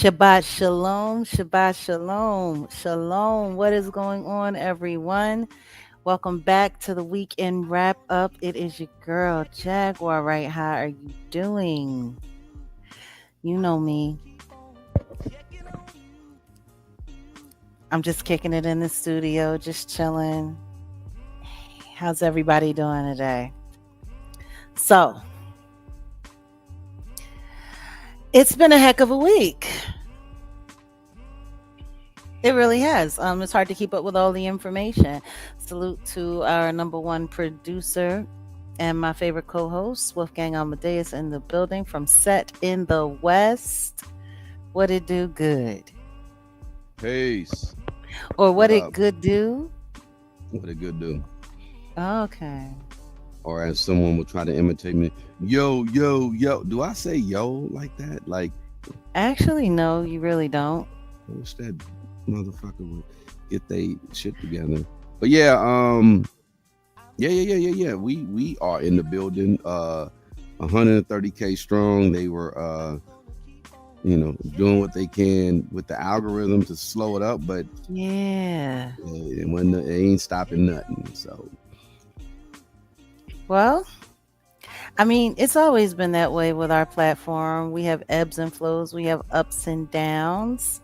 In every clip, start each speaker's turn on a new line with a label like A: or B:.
A: Shabbat shalom, Shabbat shalom, shalom. What is going on, everyone? Welcome back to the weekend wrap up. It is your girl, Jaguar Wright. How are you doing? You know me. I'm just kicking it in the studio, just chilling. How's everybody doing today? So, it's been a heck of a week. It really has. It's hard to keep up with all the information. Salute to our number one producer and my favorite co-host, Wolfgang Amadeus, in the building from Set in the West. What it do good?
B: Peace.
A: Or what
B: What
A: it
B: up?
A: good do?
B: What a good do.
A: Okay.
B: Or as someone would try to imitate me, yo, yo, yo. Do I say yo like that? Like,
A: Actually, no, you really don't.
B: I wish that motherfucker would get they shit together. But yeah, yeah. We are in the building. 130K strong. They were doing what they can with the algorithm to slow it up, but
A: Yeah.
B: it ain't stopping nothing. So
A: Well, I mean, it's always been that way with our platform. We have ebbs and flows, we have ups and downs.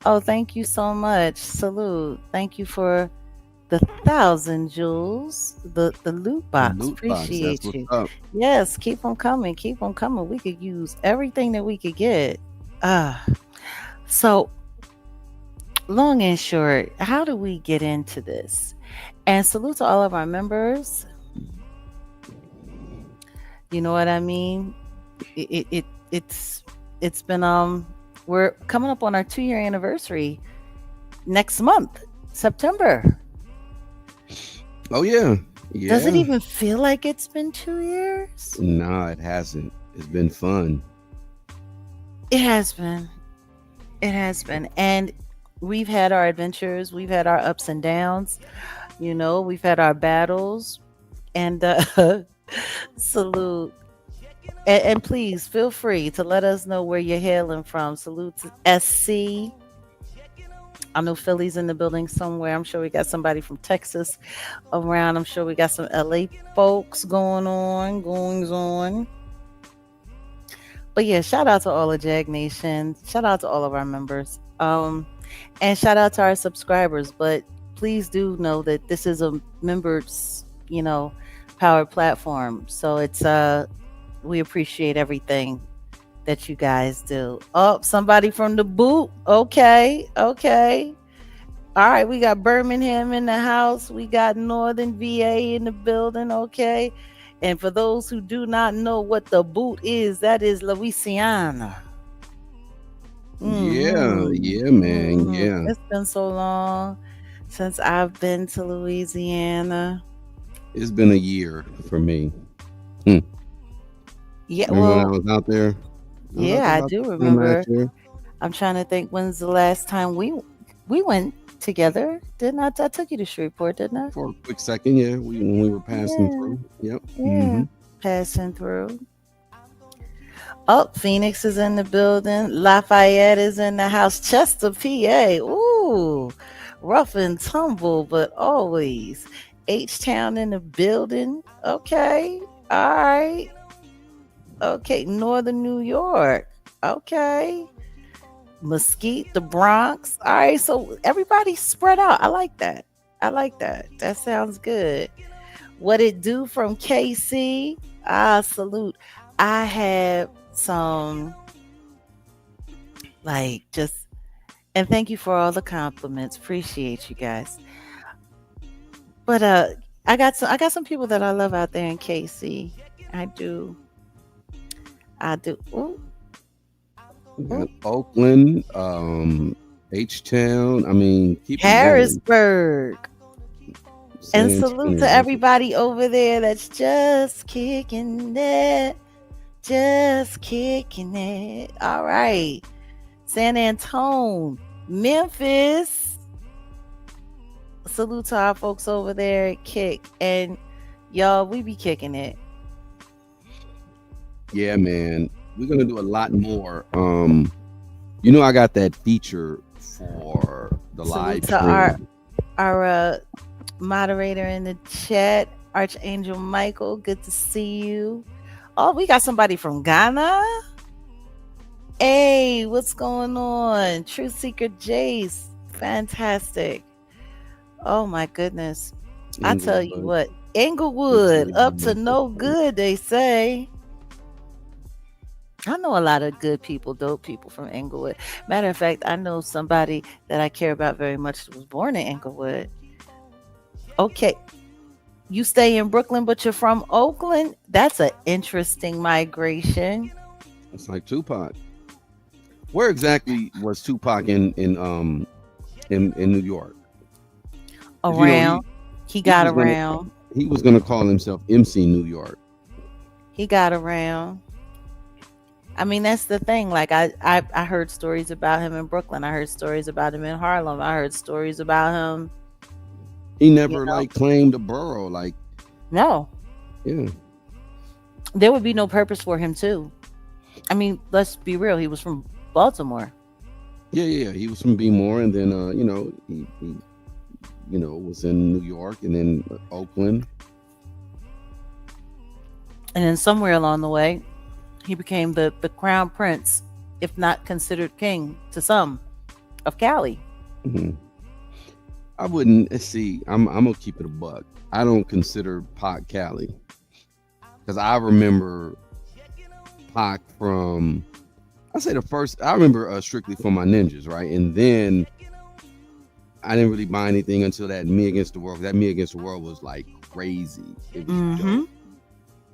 A: Oh, thank you so much. Salute. Thank you for the 1,000 jewels, the loot
B: the
A: box.
B: loot box, that's
A: Appreciate
B: what's
A: you.
B: up.
A: Yes, keep them coming. Keep them coming. We could use everything that we could get. Ah, so long and short, how do we get into this? And salute to all of our members. You know what I mean? It's it's been we're coming up on our 2 year anniversary next month, September.
B: Oh yeah,
A: Does it
B: yeah.
A: even feel like it's been 2 years?
B: Nah, it hasn't. It's been fun.
A: It has been. It has been. And we've had our adventures, we've had our ups and downs, we've had our battles. And salute. And please feel free to let us know where you're hailing from. Salute to SC. I know Philly's in the building somewhere. I'm sure we got somebody from Texas around. I'm sure we got some LA folks goings on. But yeah, shout out to all of Jag Nation. Shout out to all of our members. And shout out to our subscribers. But please do know that this is a members, powered platform. So it's we appreciate everything that you guys do. Oh, somebody from the boot. Okay, okay. All right, we got Birmingham in the house. We got Northern VA in the building. Okay. And for those who do not know what the boot is, that is Louisiana.
B: Yeah,
A: Mm-hmm.
B: yeah, man.
A: Mm-hmm.
B: Yeah.
A: It's been so long since I've been to Louisiana.
B: It's been a year for me. Hmm.
A: Yeah,
B: Remember when I
A: well,
B: was out there? I was out there
A: yeah, I
B: about
A: do
B: this time last
A: remember.
B: year
A: I'm trying to think when's the last time we went together. Didn't I? I took you to Shreveport, didn't I?
B: for a quick second. Yeah, when we were passing
A: Yeah,
B: through. Yep.
A: yeah. Passing through. Oh, Phoenix is in the building. Lafayette is in the house. Chester, PA. Ooh, rough and tumble, but always. H Town in the building. Okay. All right. Okay. Northern New York. Okay. Mesquite, the Bronx. All right. So everybody's spread out. I like that. I like that. That sounds good. What it do from KC? Ah, salute. I have some like just and thank you for all the compliments. Appreciate you guys. But I got some people that I love out there in KC. I do. I do. Ooh,
B: We got
A: ooh.
B: Oakland, H Town. I mean, keep it going.
A: Harrisburg. And
B: San
A: salute to
B: Antonio.
A: everybody over there that's just kicking it. Just kicking it. All right. San Antone, Memphis. Salute to our folks over there at Kick. And y'all, we be kicking it.
B: Yeah, man. We're gonna do a lot more You know, I got that feature for the
A: Salute
B: live
A: to our
B: stream.
A: our moderator in the chat, Archangel Michael. Good to see you. Oh, we got somebody from Ghana. Hey, what's going on? Truth Seeker Jace. Fantastic. Oh my goodness. I tell you
B: Inglewood.
A: what, Inglewood up to no
B: Okay.
A: good, they say. I know a lot of good people, dope people from Inglewood. Matter of fact, I know somebody that I care about very much that was born in Inglewood. Okay, you stay in Brooklyn, but you're from Oakland. That's an interesting migration.
B: It's like Tupac. Where exactly was Tupac in New York? Because you know
A: Around, he
B: he
A: got
B: was gonna
A: around.
B: he was gonna call himself MC New York.
A: He got around. I mean, that's the thing. Like I heard stories about him in Brooklyn. I heard stories about him in Harlem. I heard stories about him.
B: He
A: You
B: never
A: know,
B: like claimed a borough. Like,
A: no,
B: yeah,
A: there would be no purpose for him too. I mean, let's be real. He was from Baltimore.
B: yeah. He was from Bmore, and then he was in New York, and then Oakland.
A: And then somewhere along the way, he became the crown prince, if not considered king to some, of Cali.
B: Mhm. I wouldn't see. I'm gonna keep it a buck. I don't consider Pac Cali because I remember Pac from. I say the first. I remember strictly from my ninjas, right? And then I didn't really buy anything until that Me Against the World. That Me Against the World was like crazy. It was
A: Mm-hmm.
B: dope.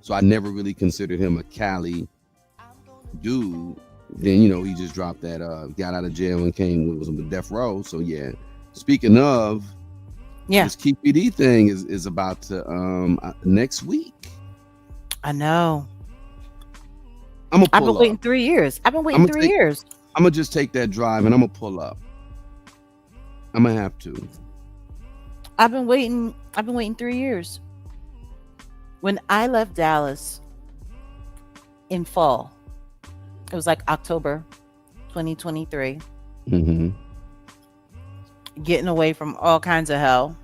B: So I never really considered him a Cali dude. Then he just dropped that. Got out of jail and came was on the death row. So yeah. Speaking of,
A: Yeah,
B: this KPD thing is about to next week.
A: I know.
B: I'm gonna
A: I've been
B: pull
A: waiting
B: up.
A: 3 years. I've been
B: I'm
A: waiting
B: gonna
A: three
B: take.
A: years.
B: I'm gonna just take that drive and I'm gonna pull up. I'm gonna have to.
A: I've been waiting. I've been waiting 3 years. When I left Dallas in fall, it was like October 2023.
B: Hmm.
A: Getting away from all kinds of hell,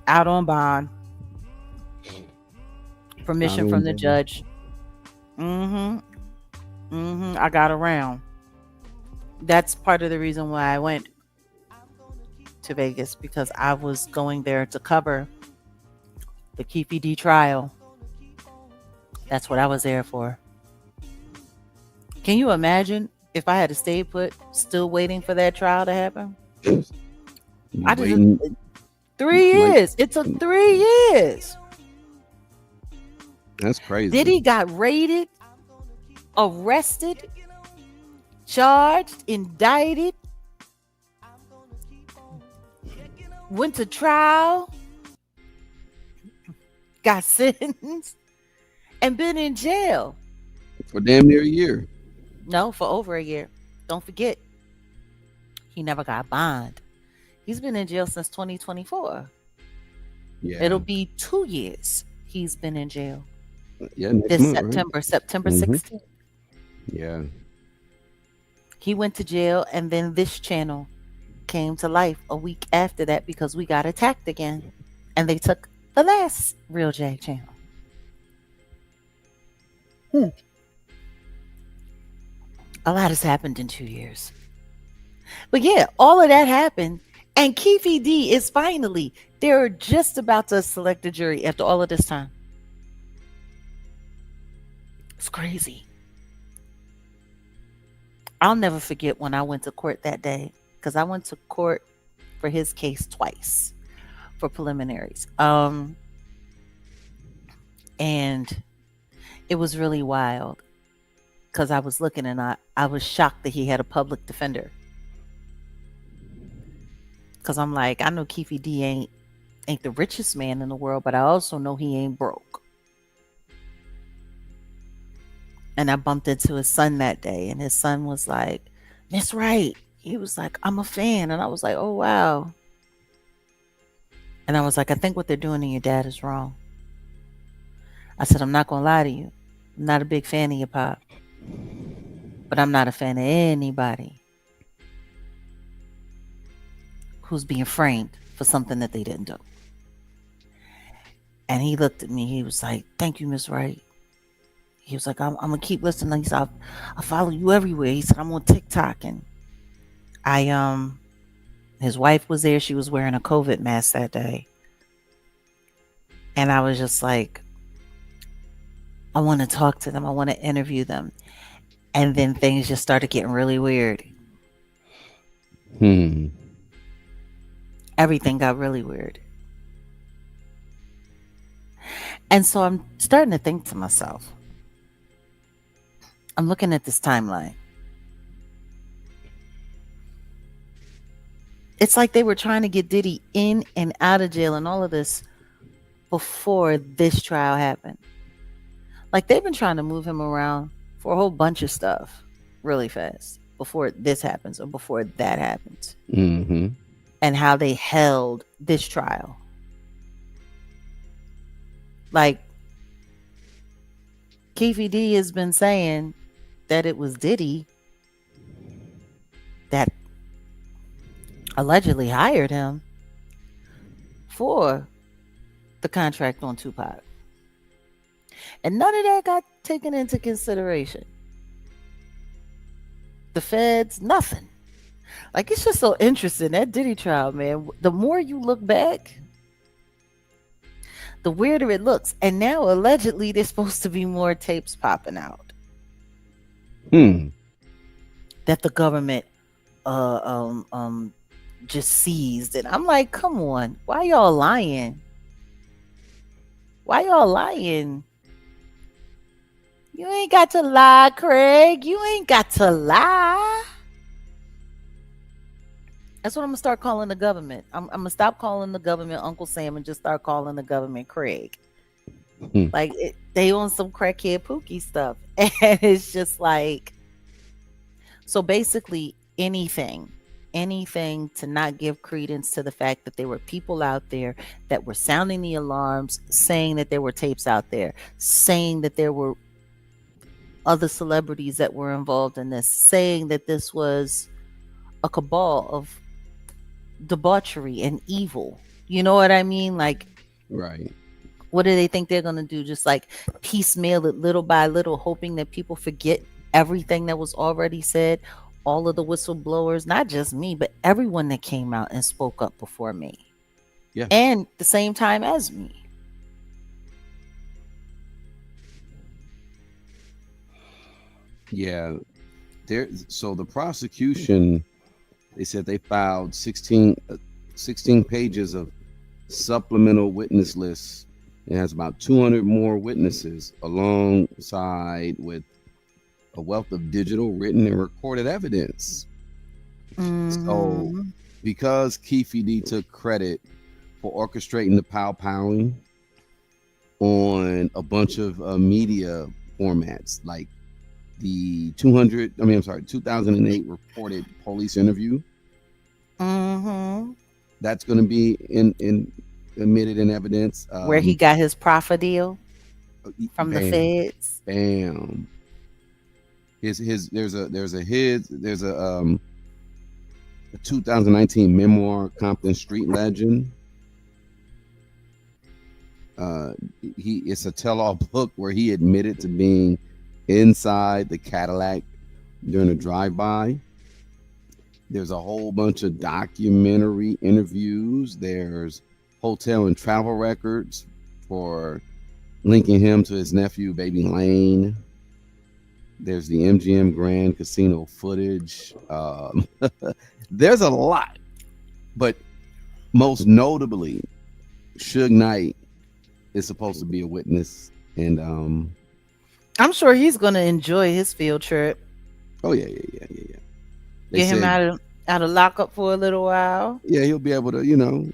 A: out on bond,
B: I
A: permission from the
B: don't.
A: judge. Mm-hmm. I got around. That's part of the reason why I went to Vegas because I was going there to cover the Keefe D trial. That's what I was there for. Can you imagine if I had to stay put, still waiting for that trial to happen?
B: You
A: I just
B: waiting
A: 3 years.
B: like
A: It took 3 years.
B: that's
A: Did
B: crazy.
A: he got raided, arrested, charged, indicted, went to trial, got sentenced, and been in jail?
B: For damn near a year.
A: No, for over a year. Don't forget, he never got bond. He's been in jail since 2024. It'll
B: Yeah.
A: be 2 years he's been in jail
B: Yeah, next
A: this
B: month, right?
A: September
B: Hmm.
A: 16th.
B: Yeah.
A: He went to jail, and then this channel came to life a week after that because we got attacked again. And they took the last Real Jag channel. Hmm. A lot has happened in 2 years. But yeah, all of that happened. And Keefe D is finally, they're just about to select a jury after all of this time. It's crazy. I'll never forget when I went to court that day because I went to court for his case twice for preliminaries. And it was really wild because I was looking and I was shocked that he had a public defender. Because I'm like, I know Keefe D ain't the richest man in the world, but I also know he ain't broke. And I bumped into his son that day, and his son was like, Miss Wright. He was like, I'm a fan. And I was like, oh, wow. And I was like, I think what they're doing to your dad is wrong. I said, I'm not going to lie to you. I'm not a big fan of your pop. But I'm not a fan of anybody who's being framed for something that they didn't do. And he looked at me. He was like, "Thank you, Miss Wright." He was like, I'm gonna keep listening. He said, I follow you everywhere. He said, I'm on TikTok, and I his wife was there. She was wearing a COVID mask that day, and I was just like, I want to talk to them. I want to interview them. And then things just started getting really weird.
B: Hmm.
A: Everything got really weird. And so I'm starting to think to myself, I'm looking at this timeline. It's like they were trying to get Diddy in and out of jail and all of this before this trial happened. Like they've been trying to move him around for a whole bunch of stuff really fast before this happens or before that happens.
B: Mm-hmm.
A: And how they held this trial. Like Keefe D has been saying that it was Diddy that allegedly hired him for the contract on Tupac. And none of that got taken into consideration. The feds, nothing. Like, it's just so interesting. That Diddy trial, man, the more you look back, the weirder it looks. And now, allegedly, there's supposed to be more tapes popping out that the government just seized. And I'm like, come on, why y'all lying? Why y'all lying? You ain't got to lie, Craig. You ain't got to lie. That's what I'm gonna start calling the government. I'm gonna stop calling the government Uncle Sam and just start calling the government Craig. Like they on some crackhead pookie stuff, and it's just like, so basically anything to not give credence to the fact that there were people out there that were sounding the alarms, saying that there were tapes out there, saying that there were other celebrities that were involved in this, saying that this was a cabal of debauchery and evil. You know what I mean? Like,
B: right.
A: What do they think they're going to do? Just like piecemeal it little by little, hoping that people forget everything that was already said? All of the whistleblowers, not just me, but everyone that came out and spoke up before me.
B: Yeah.
A: And the same time as me.
B: Yeah. So the prosecution, they said they filed 16 pages of supplemental witness lists. It has about 200 more witnesses alongside with a wealth of digital, written, and recorded evidence. So because Keefe D took credit for orchestrating the powing on a bunch of media formats, like the 2008 reported police interview. That's going to be in admitted in evidence.
A: Where he got his profit deal from the feds.
B: Bam. There's a 2019 memoir, Compton Street Legend. It's a tell-all book where he admitted to being inside the Cadillac during a drive-by. There's a whole bunch of documentary interviews. There's hotel and travel records for linking him to his nephew, Baby Lane. There's the MGM Grand Casino footage. There's a lot, but most notably, Suge Knight is supposed to be a witness, and
A: I'm sure he's going to enjoy his field trip.
B: Oh yeah.
A: Get him out of lockup for a little while.
B: Yeah, he'll be able to,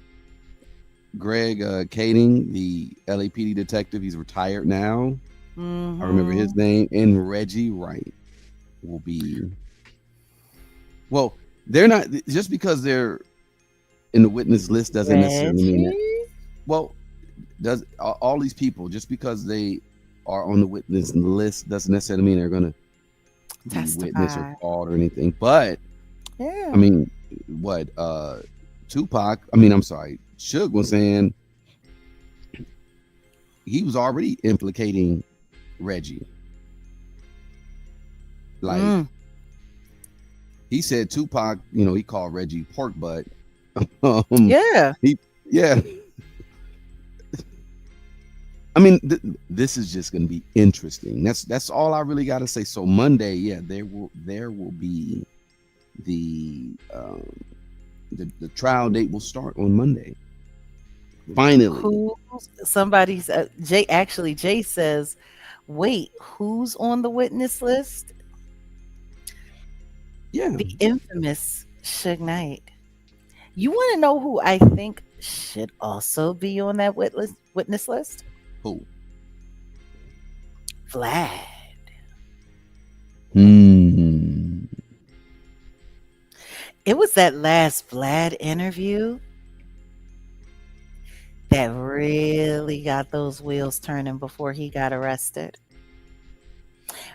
B: Greg Kading, the LAPD detective, he's retired now. I remember his name. And Reggie Wright will be. Well, they're not, just because they're in the witness list doesn't necessarily mean that. Well, does all these people, just because they are on the witness list doesn't necessarily mean they're going to be witness or
A: Testify.
B: called or anything. But I
A: Yeah.
B: mean, what Tupac? I mean, I'm sorry, Suge was saying he was already implicating Reggie. Like
A: Mm.
B: he said, Tupac, he called Reggie pork butt. um,
A: Yeah.
B: he, yeah. I mean, this is just going to be interesting. That's all I really got to say. So Monday, yeah, there will be the the trial date will start on Monday. Finally,
A: Who somebody's Jay actually Jay says, wait, who's on the witness list?
B: yeah.
A: The infamous Suge Knight. You want to know who I think should also be on that witness list?
B: Who?
A: Vlad.
B: Hmm.
A: It was that last Vlad interview that really got those wheels turning before he got arrested.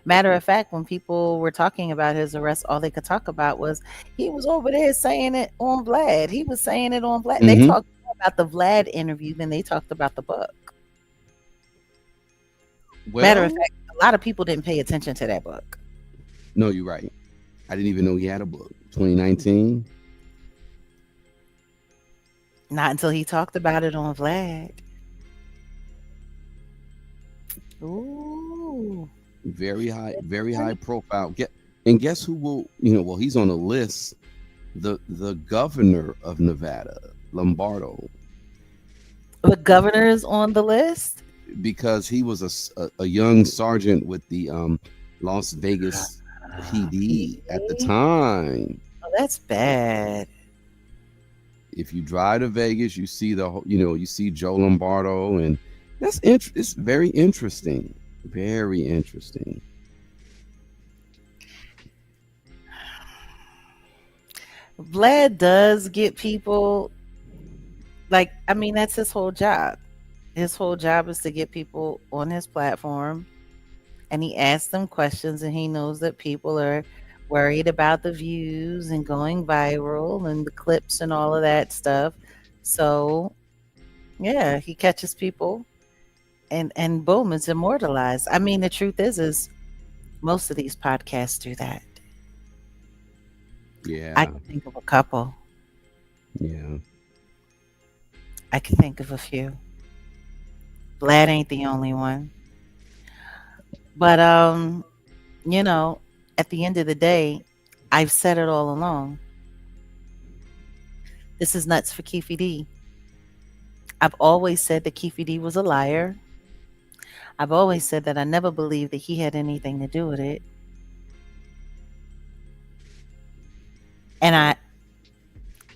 A: Matter of fact, when people were talking about his arrest, all they could talk about was he was over there saying it on Vlad. He was saying it on Vlad. They
B: Hmm.
A: talked more about the Vlad interview than they talked about the book. Matter of
B: Well,
A: fact, a lot of people didn't pay attention to that book.
B: no, you're right. I didn't even know he had a book. 2019.
A: Not until he talked about it on Vlad. Ooh.
B: Very high profile. And guess who will? Well, he's on the list. The governor of Nevada, Lombardo,
A: The governor is on the list.
B: because he was a young sergeant with the Las Vegas PD at the
A: PD?
B: time.
A: Oh, that's bad.
B: If you drive to Vegas, you see you see Joe Lombardo, and it's very interesting, very interesting.
A: Vlad does get people like, I mean, that's his whole job. His whole job is to get people on his platform, and he asks them questions, and he knows that people are worried about the views and going viral and the clips and all of that stuff. So, yeah, he catches people, and boom, it's immortalized. I mean, the truth is most of these podcasts do that. I
B: Yeah,
A: can think of a couple.
B: yeah.
A: I can think of a few. Vlad ain't the only one. But you know, at the end of the day, I've said it all along. This is nuts for Keefe D. I've always said that Keefe D was a liar. I've always said that I never believed that he had anything to do with it. And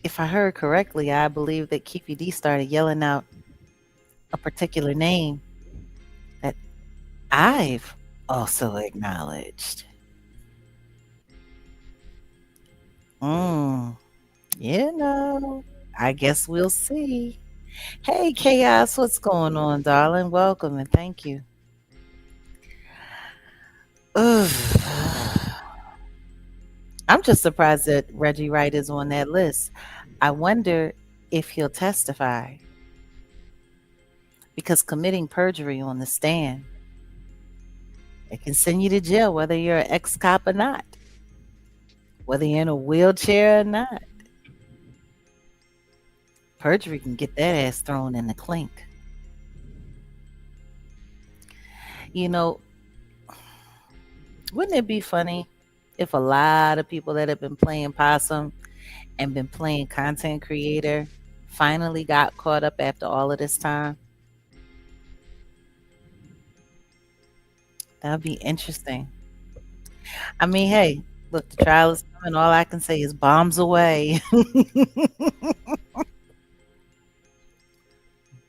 A: if I heard correctly, I believe that Keefe D started yelling out a particular name that I've also acknowledged. Mm, I guess we'll see. Hey, Chaos, what's going on, darling? Welcome and thank you. Ugh. I'm just surprised that Reggie Wright is on that list. I wonder if he'll testify because committing perjury on the stand, it can send you to jail whether you're an ex cop or not, whether you're in a wheelchair or not. Perjury can get that ass thrown in the clink. You know, wouldn't it be funny if a lot of people that have been playing possum and been playing content creator finally got caught up after all of this time? That would be interesting. I mean, hey, look, the trial is coming. All I can say is bombs away.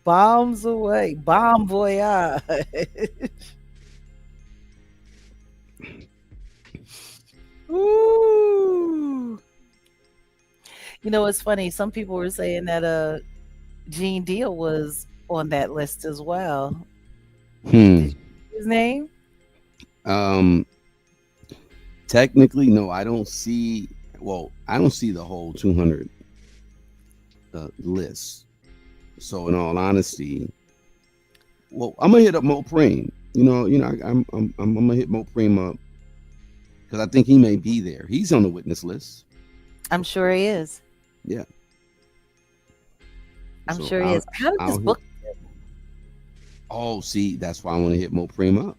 A: Bombs away. Bomb voyage. Ooh. You know, it's funny. Some people were saying that Gene Deal was on that list as well. Did
B: Hmm.
A: you see his name?
B: Um. Technically, no, I don't see. Well, I don't see the whole 200 list. So, in all honesty, well, I'm gonna hit up Mo Preem. I'm gonna hit Mo Preem up because I think he may be there. He's on the witness list.
A: I'm sure he is.
B: Yeah.
A: I'm
B: So
A: sure he is. How did this
B: I'll hit.
A: book?
B: Oh, see, that's why I want to hit Mo Preem up.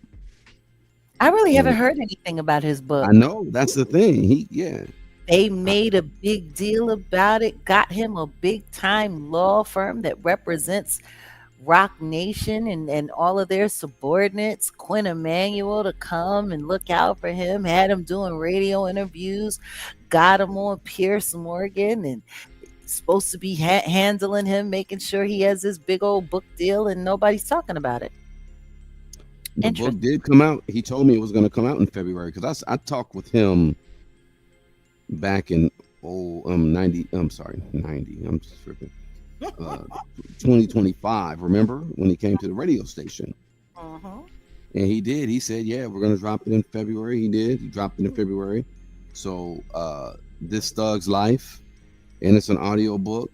A: I really
B: And
A: haven't heard anything about his
B: I
A: book.
B: know that's the thing. Yeah.
A: They
B: I,
A: made a big deal about it, got him a big time law firm that represents Rock Nation and all of their subordinates, Quinn Emanuel, to come and look out for him, had him doing radio interviews, got him on Pierce Morgan, and supposed to be handling him, making sure he has this big old book deal, and nobody's talking about it.
B: the book
A: Interesting.
B: did come out. He told me it was going to come out in February because I talked with him back in 90. I'm sorry, 90. I'm just tripping. Uh, 2025. Remember when he came to the radio station?
A: Mhm.
B: And he did. He said, "Yeah, we're gonna drop it in February." He did. He dropped it in February. So this Thug's Life, and it's an audio book.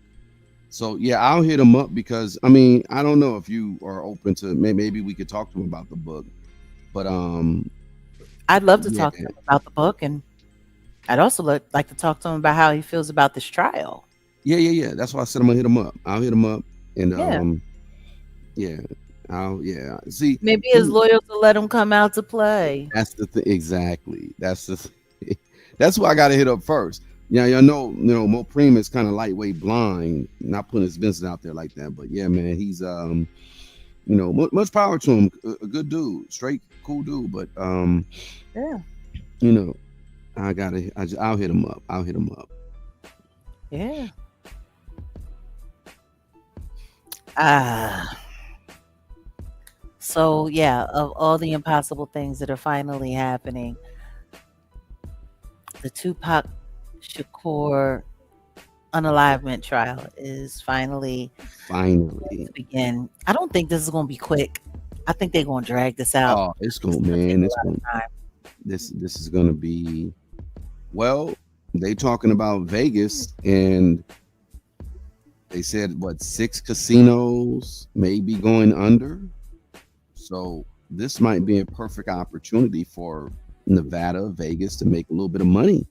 B: So yeah, I'll hit him up because I mean I don't know if you are open to maybe we could talk to him about the book, but
A: I'd love to
B: yeah
A: talk to him about the book, and I'd also like to talk to him about how he feels about this trial.
B: yeah. That's why I said I'm gonna hit him up. I'll hit him up and
A: Yeah.
B: yeah yeah. See,
A: Maybe his
B: he
A: lawyers will let him come out to play.
B: that's the thing exactly. That's why I got to hit up first. Yeah, y'all know, Mo Preem is kind of lightweight blind, not putting his business out there like that. But yeah, man, he's much power to him. A good dude, straight cool dude. But
A: Yeah.
B: you know, I'll hit him up. I'll hit him up.
A: Yeah. Ah. So yeah, of all the impossible things that are finally happening, the Tupac Shakur unalivement trial is finally
B: Finally,
A: to begin. I don't think this is going to be quick. I think they're going to drag this out.
B: oh, it's
A: It's
B: going,
A: going to take
B: man.
A: a
B: It's
A: lot
B: going.
A: of time.
B: This is gonna be well. They talking about Vegas, and they said what 6 casinos may be going under. So this might be a perfect opportunity for Nevada, Vegas to make a little bit of money.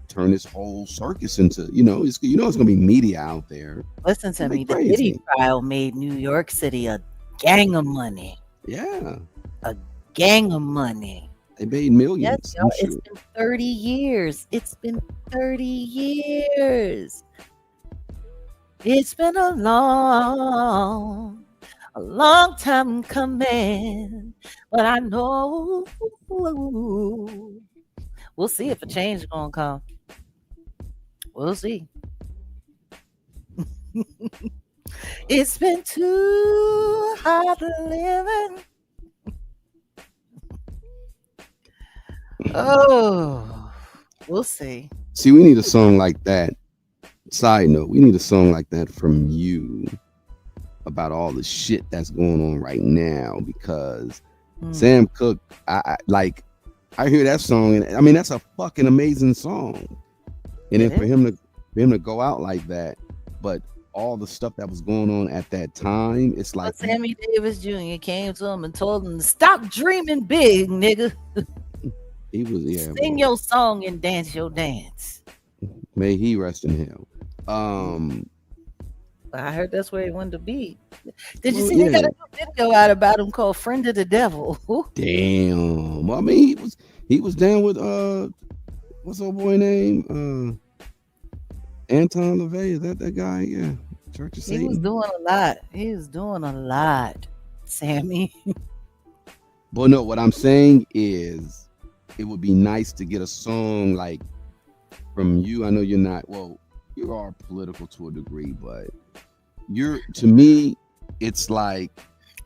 B: Turn this whole circus into, it's gonna be media out there.
A: Listen
B: It's
A: to
B: gonna be
A: me. The Diddy
B: crazy.
A: trial made New York City a gang of money.
B: Yeah,
A: A gang of money.
B: they made
A: Yes,
B: millions.
A: y'all.
B: I'm
A: It's
B: sure.
A: been 30 years. It's been 30 years. It's been a long time coming. But I know we'll see if a change is gonna come. We'll see. It's been too hard living. Oh, we'll see.
B: See, we need a song like that. Side note, we need a song like that from you about all the shit that's going on right now because
A: Mm,
B: Sam Cooke, I hear that song and I mean that's a fucking amazing song. And
A: it
B: then
A: is.
B: for him to go out like that, but all the stuff that was going on at that time, it's like
A: But Sammy Davis Jr. came to him and told him to stop dreaming big, nigga.
B: he was
A: Sing your song and dance your dance.
B: may he rest in hell.
A: I heard that's where he wanted to be. Did you
B: Well,
A: see they got
B: yeah,
A: a new video out about him called Friend of the Devil?
B: damn. Well, I mean, he was down with what's old boy name? Anton LaVey. Is that guy? Yeah, Church of
A: He was
B: Satan.
A: doing a lot. He was doing a lot, Sammy.
B: But no, what I'm saying is, it would be nice to get a song like from you. I know you're not. Well, you are political to a degree, but to me, it's like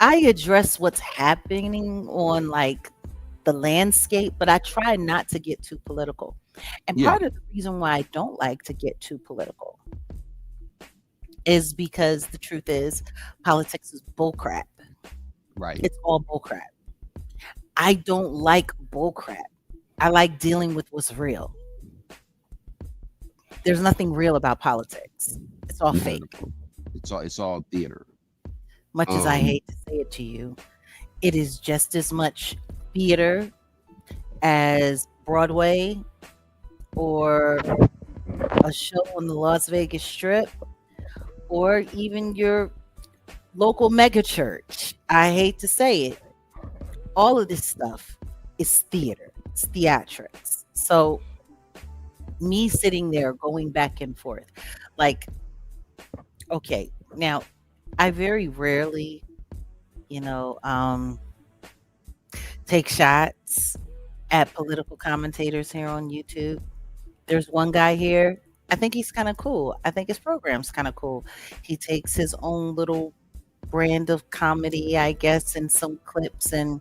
A: I address what's happening on like the landscape, but I try not to get too political. And
B: yeah,
A: part of the reason why I don't like to get too political is because the truth is politics is bullcrap.
B: right.
A: It's all bullcrap. I don't like bullcrap. I like dealing with what's real. There's nothing real about politics. It's all
B: Not at
A: fake.
B: all. It's all theater.
A: Much as I
B: Um,
A: hate to say it to you, it is just as much theater as Broadway or a show on the Las Vegas Strip or even your local mega church. I hate to say it. All of this stuff is theater, it's theatrics. So, me sitting there going back and forth, like, okay, now I very rarely, you know, take shots at political commentators here on YouTube. There's one guy here. I think he's kind of cool. I think his program's kind of cool. He takes his own little brand of comedy, I guess, in some clips, and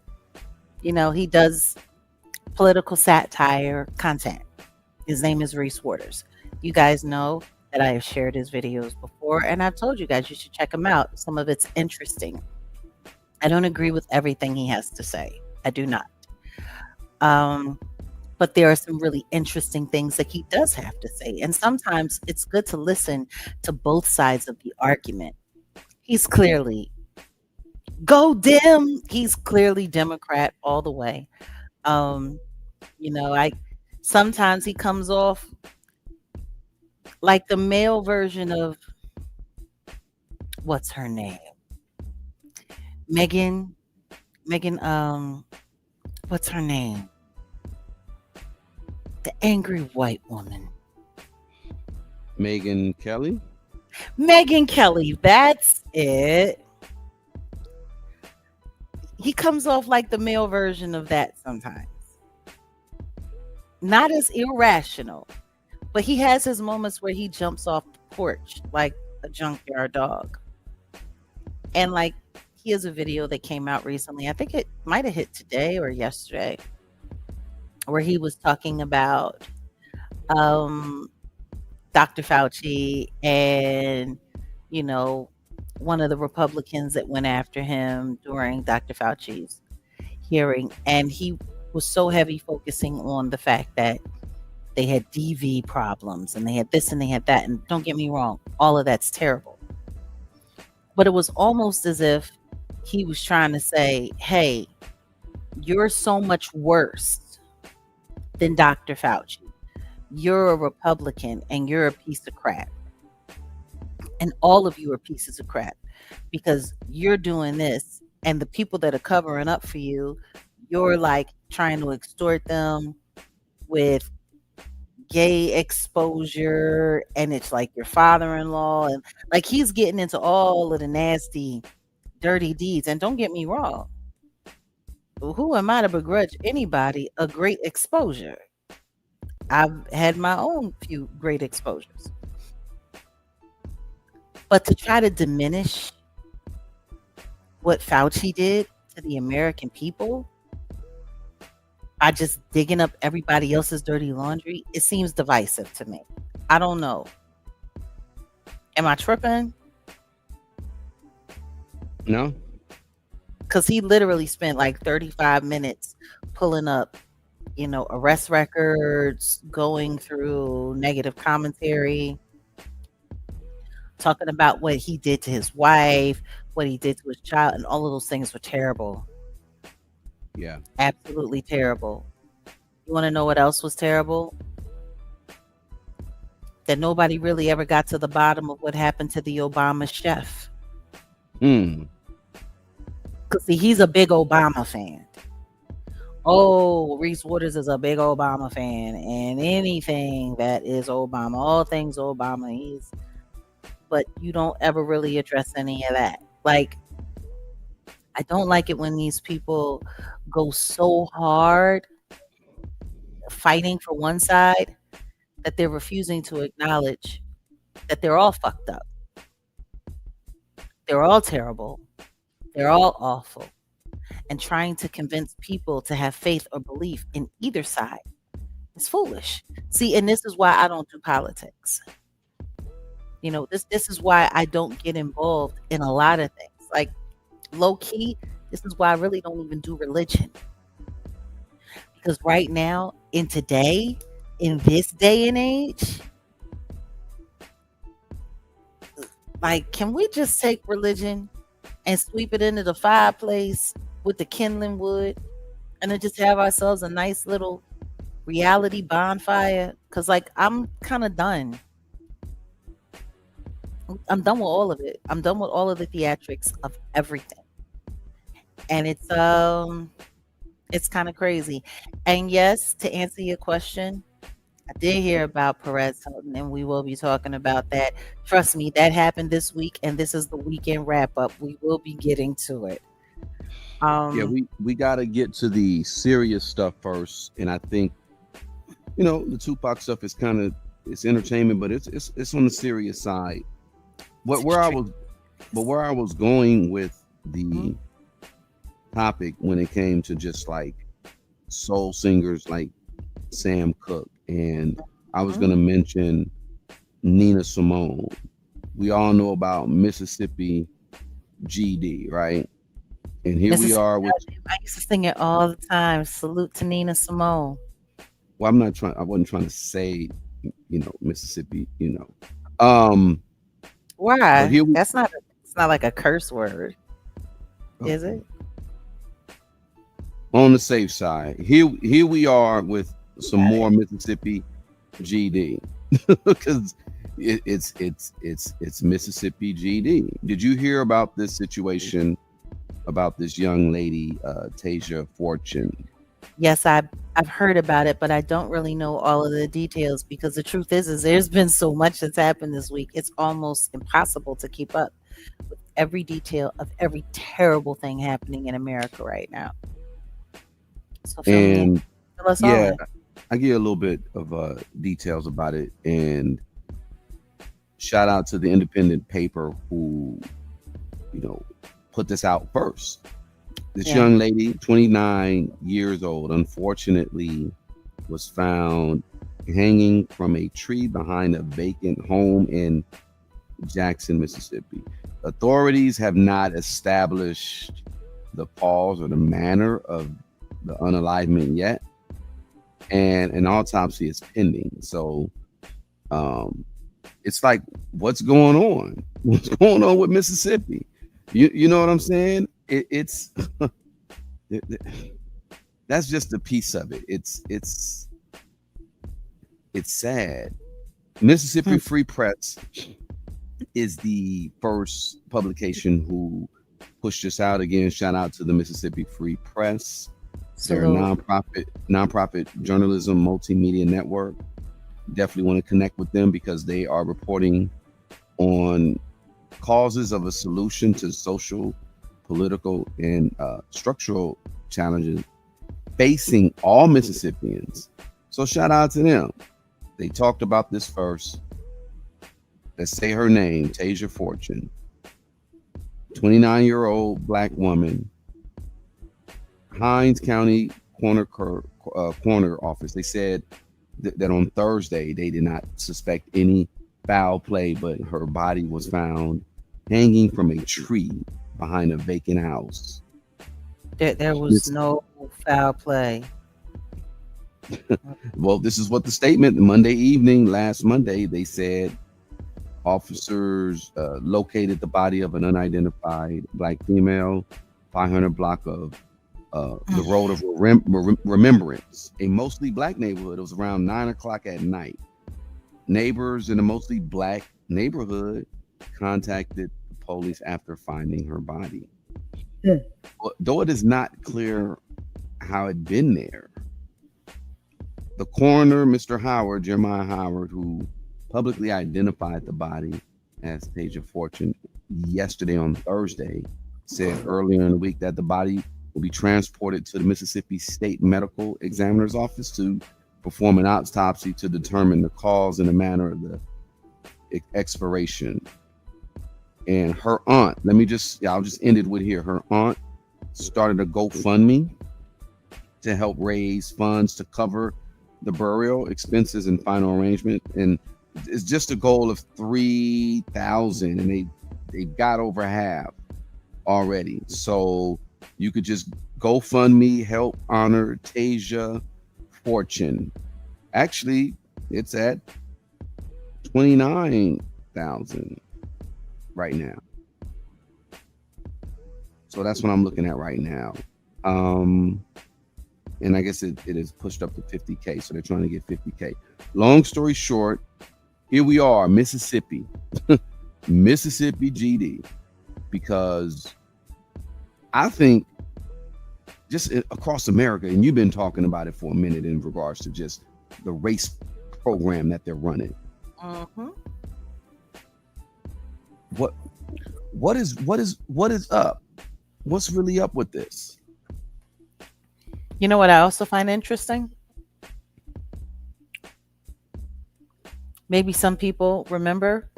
A: he does political satire content. His name is Reese Waters. You guys know that I have shared his videos before, and I've told you guys you should check him out. Some of it's interesting. I don't agree with everything he has to say. I do not. Um, but there are some really interesting things that he does have to say. And sometimes it's good to listen to both sides of the argument. He's clearly go dim. He's clearly Democrat all the way. Um, I sometimes he comes off like the male version of what's her name? Megan. Megan, what's her name? The angry white woman.
B: Megan Kelly.
A: Megan Kelly, that's it. He comes off like the male version of that sometimes. Not as irrational, but he has his moments where he jumps off the porch like a junkyard dog. And like he has a video that came out recently. I think it might have hit today or yesterday, where he was talking about um Dr. Fauci and, you know, one of the Republicans that went after him during Dr. Fauci's hearing. And he was so heavy focusing on the fact that they had DV problems and they had this and they had that. And don't get me wrong, all of that's terrible. But it was almost as if he was trying to say, hey, you're so much worse than Dr. Fauci. You're a Republican and you're a piece of crap. And all of you are pieces of crap because you're doing this. And the people that are covering up for you, you're like trying to extort them with gay exposure. And it's like your father in law. And like he's getting into all of the nasty, dirty deeds. And don't get me wrong. Who am I to begrudge anybody a great exposure? I've had my own few great exposures. But to try to diminish what Fauci did to the American people by just digging up everybody else's dirty laundry, it seems divisive to me. I don't know. Am I tripping?
B: No.
A: Because he literally spent like 35 minutes pulling up, arrest records, going through negative commentary, talking about what he did to his wife, what he did to his child, and all of those things were terrible.
B: Yeah.
A: Absolutely terrible. You want to know what else was terrible? That nobody really ever got to the bottom of what happened to the Obama chef.
B: Hmm.
A: Because, see, he's a big Obama fan. Oh, Reese Waters is a big Obama fan. And anything that is Obama, all things Obama, but you don't ever really address any of that. Like, I don't like it when these people go so hard fighting for one side that they're refusing to acknowledge that they're all fucked up. They're all terrible. They're all awful. And trying to convince people to have faith or belief in either side is foolish. See, and this is why I don't do politics. This is why I don't get involved in a lot of things. Like, low key, this is why I really don't even do religion. Because right now, in today, in this day and age, like, can we just take religion and sweep it into the fireplace with the kindling wood and then just have ourselves a nice little reality bonfire? Because, like, I'm kind of done. I'm done with all of it. I'm done with all of the theatrics of everything. And it's kind of crazy. And yes, to answer your question, I did hear about Perez Hilton, and we will be talking about that. Trust me, that happened this week, and this is the weekend wrap up. We will be getting to it.
B: Yeah,
A: Um,
B: we got to get to the serious stuff first, and I think the Tupac stuff is kind of it's entertainment, but it's on the serious side.
A: it's
B: What where I
A: extreme.
B: was but where I was going with
A: Mhm,
B: the topic when it came to just like soul singers like Sam Cooke, and I was
A: mhm.
B: gonna mention Nina Simone. We all know about Mississippi GD, right? And here we
A: Mississippi
B: are with
A: Goddam, I used to sing it all the time. Salute to Nina Simone.
B: well, I wasn't trying to say, Mississippi, Um, but
A: Why?
B: here we
A: It's not like a curse word, is
B: okay.
A: it?
B: On the safe side. Here we are with some
A: Got
B: more
A: it.
B: Mississippi GD. Because it's Mississippi GD. Did you hear about this situation about this young lady, Tasia Fortune?
A: Yes, I've heard about it, but I don't really know all of the details because the truth is there's been so much that's happened this week. It's almost impossible to keep up with every detail of every terrible thing happening in America right now. So fill me in.
B: And
A: Fill us all
B: yeah,
A: in.
B: I give a little bit of details about it. And shout out to the independent paper who, you know, put this out first. This
A: Yeah.
B: young lady, 29 years old, unfortunately was found hanging from a tree behind a vacant home in Jackson, Mississippi. Authorities have not established the cause or the manner of the unalivement yet, and an autopsy is pending. So um, it's like, what's going on? What's going on with Mississippi? You know what I'm saying? It, that's just a piece of it. It's sad. Mississippi
A: Hmm.
B: Free Press is the first publication who pushed this out. Again, shout out to the Mississippi Free Press. They're a
A: Salute.
B: nonprofit journalism multimedia network. Definitely want to connect with them because they are reporting on causes of a solution to social, political, and structural challenges facing all Mississippians. So shout out to them. They talked about this first. Let's say her name, Tasia Fortune, 29-year-old black woman, Hines County coroner office. They said that on Thursday they did not suspect any foul play, but her body was found hanging from a tree behind a vacant house.
A: There was
B: This,
A: no foul play.
B: well, this is what the statement Monday evening, last Monday, they said officers located the body of an unidentified black female, 500 block of the road of remembrance, a mostly black neighborhood. It was around 9 o'clock at night. Neighbors in a mostly black neighborhood contacted the police after finding her body. Though it is not clear how it been there, the coroner, Mr. Howard, Jeremiah Howard, who publicly identified the body as Tasia Fortune yesterday on Thursday, said earlier in the week that the body will be transported to the Mississippi State Medical Examiner's Office to perform an autopsy to determine the cause and the manner of the expiration. And her aunt, I'll just end it with here. Her aunt started a GoFundMe to help raise funds to cover the burial expenses and final arrangement. And it's just a goal of 3,000, and they've got over half already. So you could just GoFundMe help honor Tasia Fortune. Actually, it's at 29,000 right now. So that's what I'm looking at right now. Um, and I guess it is pushed up to 50K. So they're trying to get 50K. Long story short, here we are, Mississippi, Mississippi GD, because I think just across America, and you've been talking about it for a minute in regards to just the race program that they're running.
A: Mm-hmm.
B: What is up? What's really up with this?
A: You know what I also find interesting? Maybe some people remember,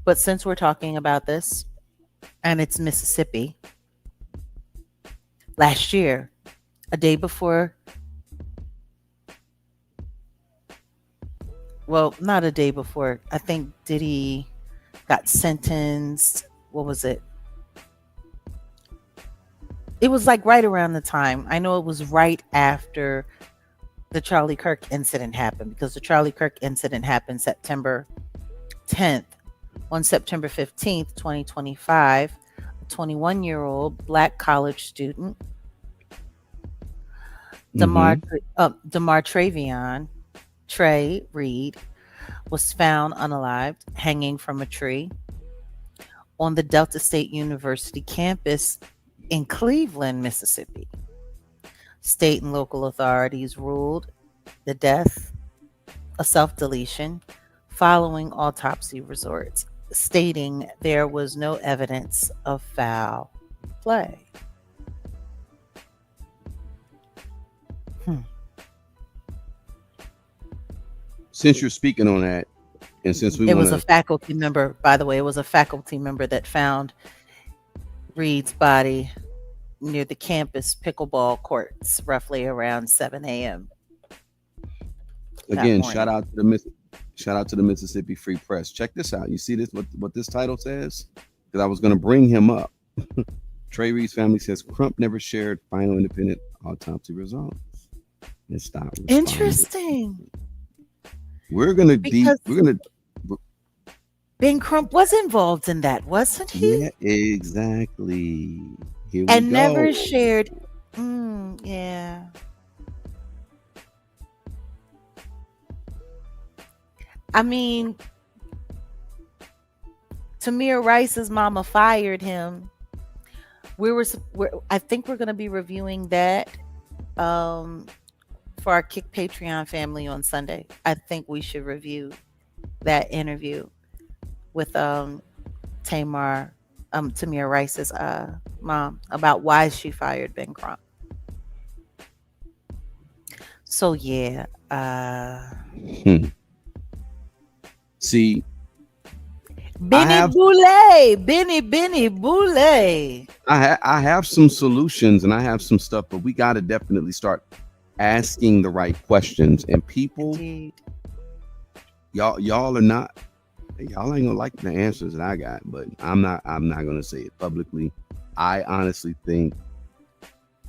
A: but since we're talking about this and it's Mississippi, last year, a day before, well, not a day before, I think Diddy got sentenced. What was it? It was like right around the time. I know it was right after the Charlie Kirk incident happened, because the Charlie Kirk incident happened September 10th. On September 15th, 2025, a 21-year-old black college student, Travion Trey Reed, was found unalived, hanging from a tree on the Delta State University campus in Cleveland, Mississippi. State and local authorities ruled the death a self-deletion following autopsy results, stating there was no evidence of foul play.
B: Since you're speaking on that, and since we
A: It was a faculty member, by the way, it was a faculty member that found Reed's body near the campus pickleball courts roughly around 7 a.m.
B: Again, shout out to the Mississippi Free Press. Check this out. You see this? What this title says? Because I was going to bring him up. Trey Reed's family says Crump never shared final independent autopsy results. And stop.
A: Interesting.
B: We're gonna
A: Ben Crump was involved in that, wasn't he?
B: Yeah, exactly. Here we
A: and
B: go.
A: Never shared. Yeah. I mean, Tamir Rice's mama fired him. I think we're going to be reviewing that for our Kick Patreon family on Sunday. I think we should review that interview with Tamir Rice's mom about why she fired Ben Crump. So yeah.
B: See,
A: Benny Boulay.
B: I have some solutions and I have some stuff, but we got to definitely start asking the right questions. And people,
A: Indeed.
B: y'all ain't gonna like the answers that I got, but I'm not gonna say it publicly. I honestly think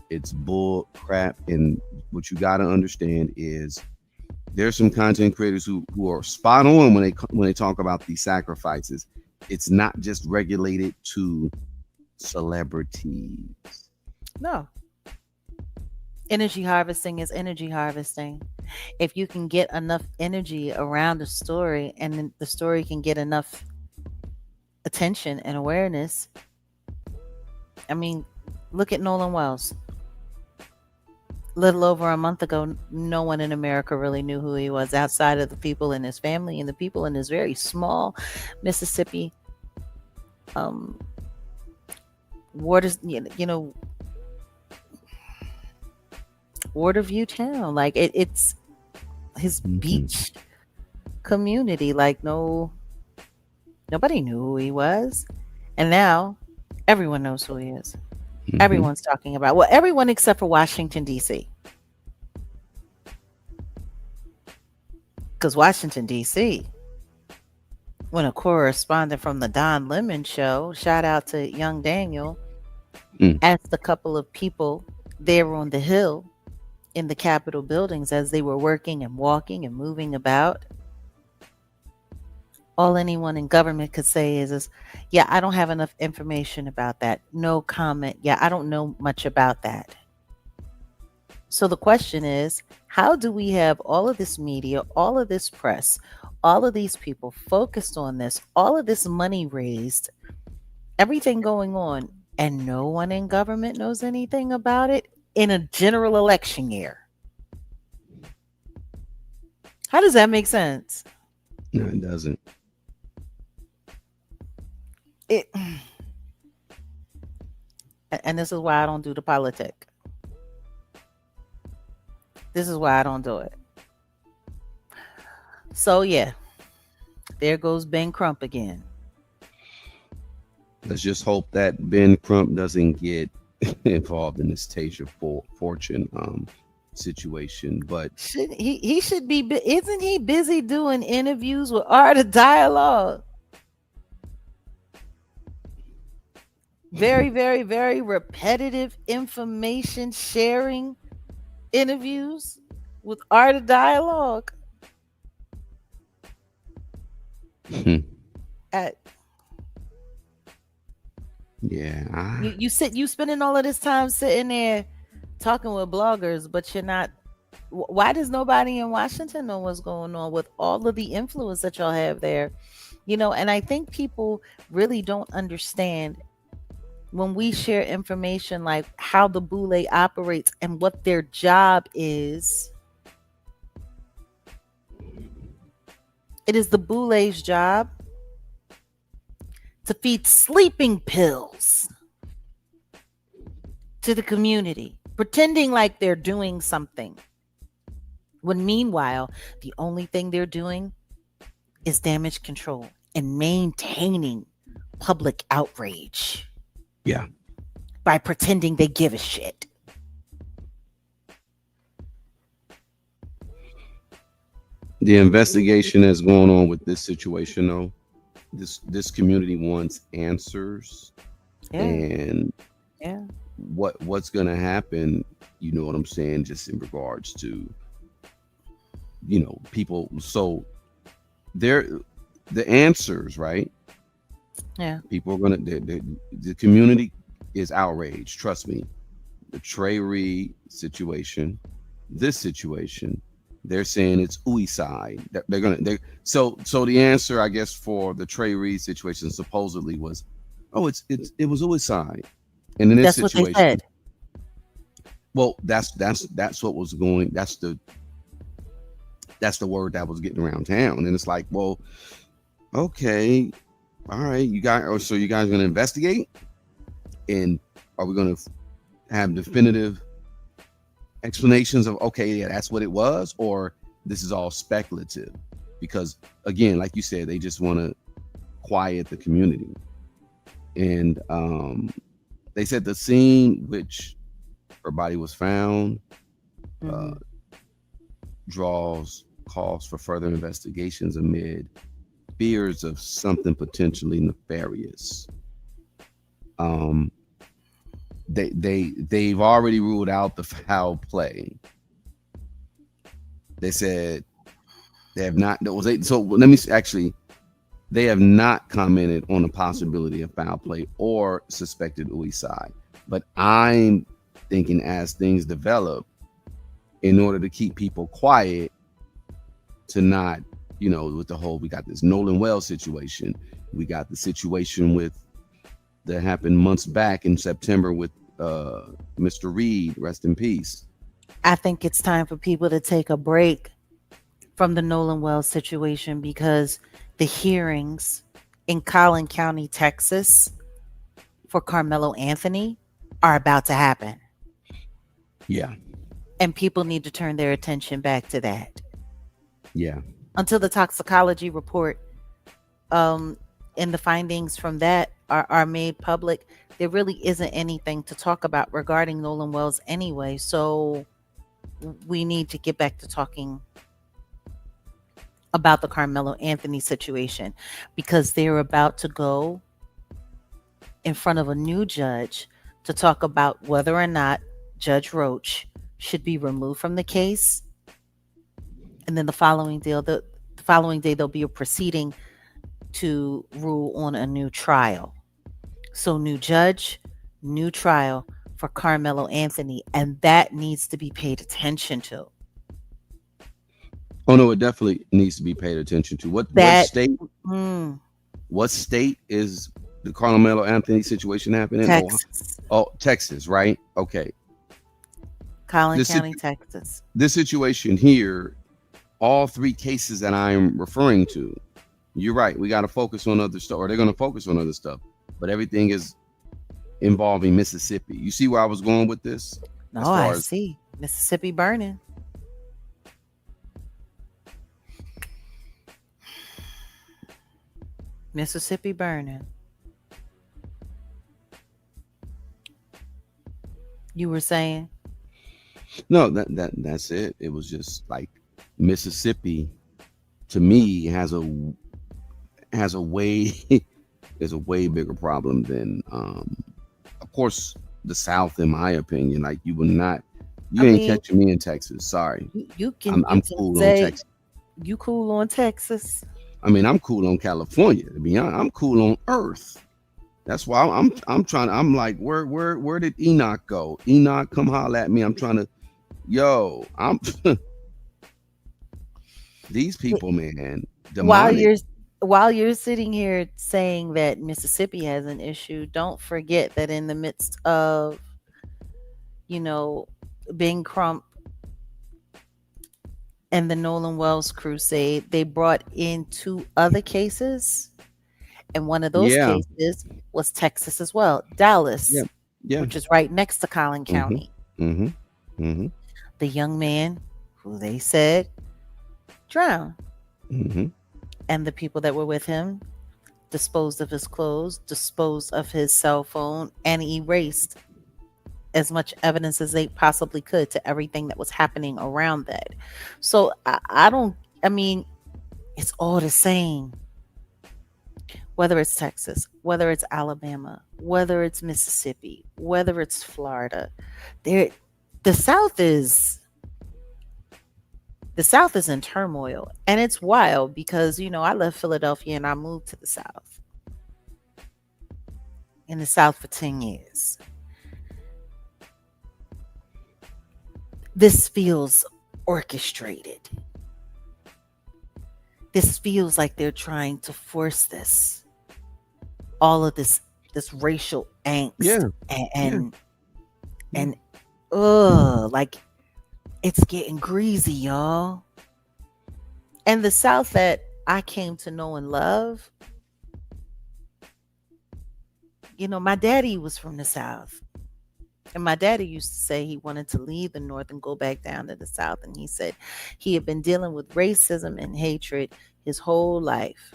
B: it's bull crap, and what you got to understand is there's some content creators who are spot on when they talk about these sacrifices. It's not just regulated to celebrities.
A: No. Energy harvesting is energy harvesting. If you can get enough energy around a story and then the story can get enough attention and awareness. I mean, look at Nolan Wells. Little over a month ago, no one in America really knew who he was outside of the people in his family and the people in his very small Mississippi Waterview town. Like it's his beach community. Like nobody knew who he was, and now everyone knows who he is. Everyone's talking about, well, everyone except for Washington, D.C. Because Washington, D.C., when a correspondent from the Don Lemon show, shout out to young Daniel,
B: Mm.
A: asked a couple of people there on the hill in the Capitol buildings as they were working and walking and moving about. All anyone in government could say is, yeah, I don't have enough information about that. No comment. Yeah, I don't know much about that. So the question is, how do we have all of this media, all of this press, all of these people focused on this, all of this money raised, everything going on, and no one in government knows anything about it in a general election year? How does that make sense?
B: No, it doesn't.
A: It, and this is why I don't do the politic. This is why I don't do it. So yeah, there goes Ben Crump again.
B: Let's just hope that Ben Crump doesn't get involved in this Tasia Fortune situation. But
A: Should he should be isn't he busy doing interviews with Art of Dialogue? Very, very, very repetitive information sharing interviews with Art of Dialogue. At
B: yeah,
A: you spending all of this time sitting there talking with bloggers, but you're not. Why does nobody in Washington know what's going on with all of the influence that y'all have there? And I think people really don't understand when we share information like how the Boule operates and what their job is. It is the Boule's job to feed sleeping pills to the community, pretending like they're doing something. When meanwhile, the only thing they're doing is damage control and maintaining public outrage.
B: yeah.
A: By pretending they give a shit.
B: The investigation that's going on with this situation, though, this community wants answers,
A: Yeah.
B: and
A: Yeah.
B: what's going to happen. You know what I'm saying? Just in regards to people. So they're the answers, right?
A: Yeah.
B: People are gonna the community is outraged. Trust me. The Trey Reed situation, this situation, they're saying it's suicide. They're gonna so the answer, I guess, for the Trey Reed situation supposedly was, oh, it was suicide. And in this
A: That's what they
B: situation,
A: said.
B: well, that's what was going. That's the word that was getting around town, and it's like, well, okay, all right, you guys. So you guys going to investigate, and are we going to have definitive explanations of, okay, yeah, that's what it was, or this is all speculative? Because again, like you said, they just want to quiet the community, and they said the scene which her body was found draws calls for further investigations amid fears of something potentially nefarious. They've already ruled out the foul play. They said they have not. So let me actually. They have not commented on the possibility of foul play or suspected suicide. But I'm thinking as things develop, in order to keep people quiet, to not, with the whole, we got this Nolan Wells situation. We got the situation that happened months back in September with Mr. Reed, rest in peace.
A: I think it's time for people to take a break from the Nolan Wells situation because the hearings in Collin County, Texas for Carmelo Anthony are about to happen.
B: Yeah.
A: And people need to turn their attention back to that.
B: Yeah.
A: Until the toxicology report and the findings from that are made public, there really isn't anything to talk about regarding Nolan Wells anyway. So we need to get back to talking about the Carmelo Anthony situation because they're about to go in front of a new judge to talk about whether or not Judge Roach should be removed from the case. And then the following day there'll be a proceeding to rule on a new trial. So new judge, new trial for Carmelo Anthony, and that needs to be paid attention to.
B: Oh no, it definitely needs to be paid attention to.
A: That mm,
B: what state is the Carmelo Anthony situation happening? Oh,
A: Texas,
B: oh, Texas, right? Okay.
A: Collin
B: This
A: County, Texas.
B: this situation here, all three cases that I'm referring to, you're right. We got to focus on other stuff, or they're going to focus on other stuff. But everything is involving Mississippi. You see where I was going with this?
A: No, I see. Mississippi burning. Mississippi burning. You were saying?
B: No, that's it. It was just like Mississippi to me has a way is a way bigger problem than of course the South, in my opinion. Like you
A: I
B: ain't
A: mean,
B: catching me in Texas. Sorry.
A: you
B: I'm
A: can
B: cool on
A: say
B: Texas.
A: you cool on Texas.
B: I mean, I'm cool on California. To be honest, I'm cool on Earth. That's why I'm trying to. I'm like, where did Enoch go? Enoch, come holler at me. I'm trying to. Yo, I'm these people, man,
A: While
B: demonic.
A: you're while you're sitting here saying that Mississippi has an issue, don't forget that in the midst of, you know, Bing Crump and the Nolan Wells crusade, they brought in two other cases. And one of those
B: Yeah,
A: cases was Texas as well,
B: yeah,
A: Dallas,
B: yeah.
A: which is right next to Collin
B: Mm-hmm.
A: County.
B: Mm-hmm. Mm-hmm.
A: The young man who they said drowned,
B: Mm-hmm.
A: and the people that were with him disposed of his clothes, disposed of his cell phone, and erased as much evidence as they possibly could to everything that was happening around that. So I don't, I mean, it's all the same. Whether it's Texas, whether it's Alabama, whether it's Mississippi, whether it's Florida, there, the South is the South is in turmoil, and it's wild because I left Philadelphia and I moved to the South. In the South for 10 years. This feels orchestrated. This feels like they're trying to force this, all of this racial angst
B: Yeah,
A: and
B: yeah.
A: and, and like it's getting greasy, y'all. And the South that I came to know and love, my daddy was from the South. And my daddy used to say he wanted to leave the North and go back down to the South. And he said he had been dealing with racism and hatred his whole life.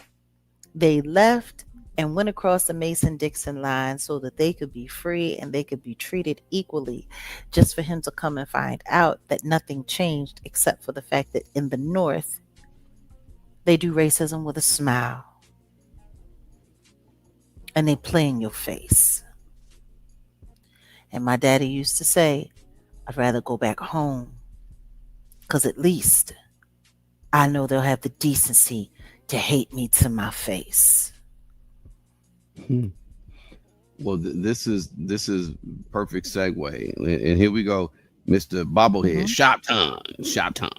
A: They left and went across the Mason-Dixon line so that they could be free and they could be treated equally, just for him to come and find out that nothing changed except for the fact that in the North, they do racism with a smile and they play in your face. And my daddy used to say, I'd rather go back home because at least I know they'll have the decency to hate me to my face.
B: Hmm. Well, this is perfect segue, and here we go, Mister Bobblehead.
A: Mhm.
B: Shop time, shop time.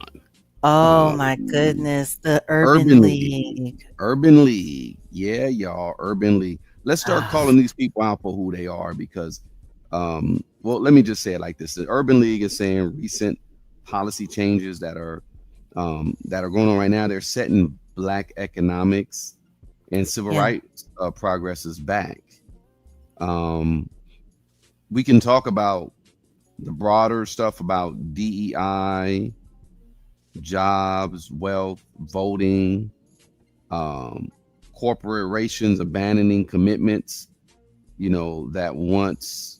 A: Oh my
B: Um,
A: goodness, the Urban
B: Urban League,
A: League.
B: Urban League. Yeah, y'all, Urban League. Let's start
A: Ah,
B: calling these people out for who they are because, well, let me just say it like this: the Urban League is saying recent policy changes that are going on right now. They're setting Black economics and civil
A: yeah,
B: rights progresses back. Um, we can talk about the broader stuff about DEI, jobs, wealth, voting, um, corporations abandoning commitments, that once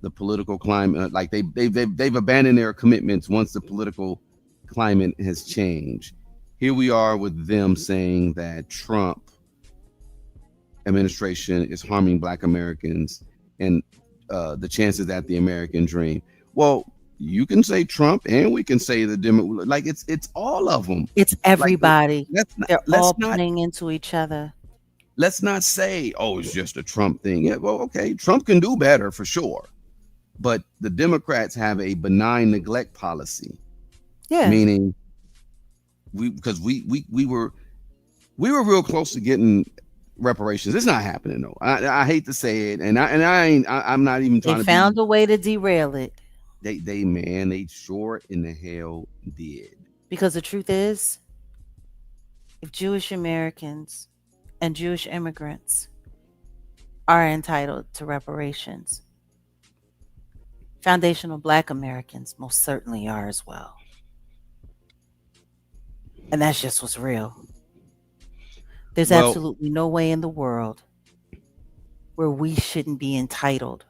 B: the political climate, like they've abandoned their commitments once the political climate has changed. Here we are with them saying that Trump administration is harming Black Americans, and the chances at the American dream. Well, you can say Trump, and we can say the Demo. Like it's all of them.
A: It's
B: Like
A: everybody.
B: let's not
A: They're
B: let's
A: all
B: not
A: playing into each other.
B: let's not say, oh, it's just a Trump thing. Yeah, well, okay, Trump can do better for sure, but the Democrats have a benign neglect policy,
A: Yeah.
B: meaning because we were real close to getting reparations. It's not happening though. I hate to say it, and I'm not even
A: They
B: trying to be.
A: found a way to derail it
B: They sure in the hell did.
A: because the truth is, if Jewish Americans and Jewish immigrants are entitled to reparations, foundational Black Americans most certainly are as well. And that's just what's real. There's
B: Well,
A: absolutely no way in the world where we shouldn't be entitled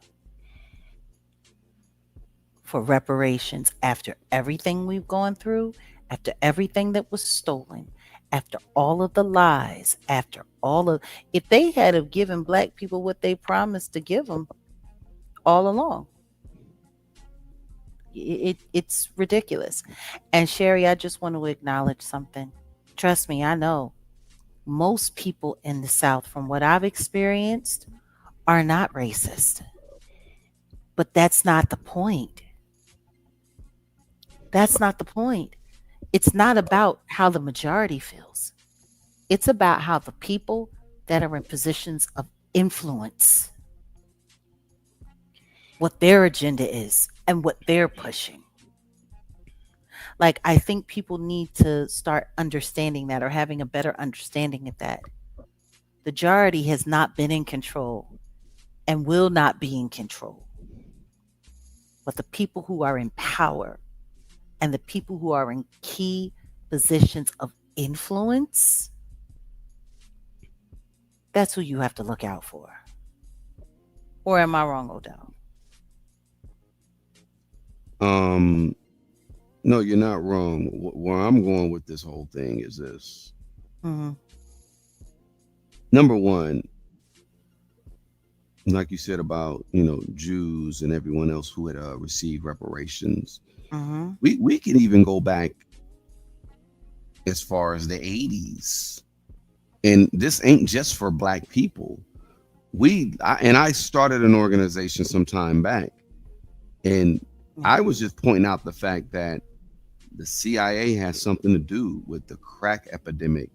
A: for reparations after everything we've gone through, after everything that was stolen, after all of the lies, after all of, if they had have given Black people what they promised to give them all along, it's ridiculous. And Sherry, I just want to acknowledge something. Trust me, I know most people in the South, from what I've experienced, are not racist. But that's not the point. That's not the point. It's not about how the majority feels. It's about how the people that are in positions of influence, what their agenda is and what they're pushing. Like, I think people need to start understanding that, or having a better understanding of that. The majority has not been in control and will not be in control. But the people who are in power and the people who are in key positions of influence, that's who you have to look out for. Or am I wrong, Odell?
B: um, no, you're not wrong. Where I'm going with this whole thing is this.
A: Mm-hmm.
B: Number one, like you said about Jews and everyone else who had received reparations.
A: Mm-hmm.
B: We can even go back as far as the 80s, and this ain't just for Black people. I started an organization some time back, and I was just pointing out the fact that the CIA has something to do with the crack epidemic.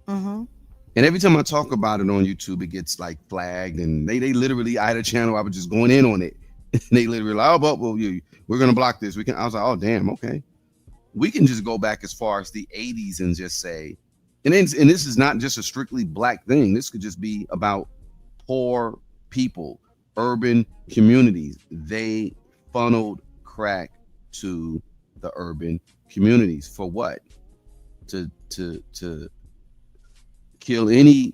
A: Mm-hmm.
B: And every time I talk about it on YouTube, it gets like flagged, and they literally, I had a channel, I was just going in on it. And they literally like, oh, but we're gonna block this. I was like, oh damn, okay. We can just go back as far as the 80s and just say, and this is not just a strictly Black thing. This could just be about poor people, urban communities. They funneled crack to the urban communities for what? To kill any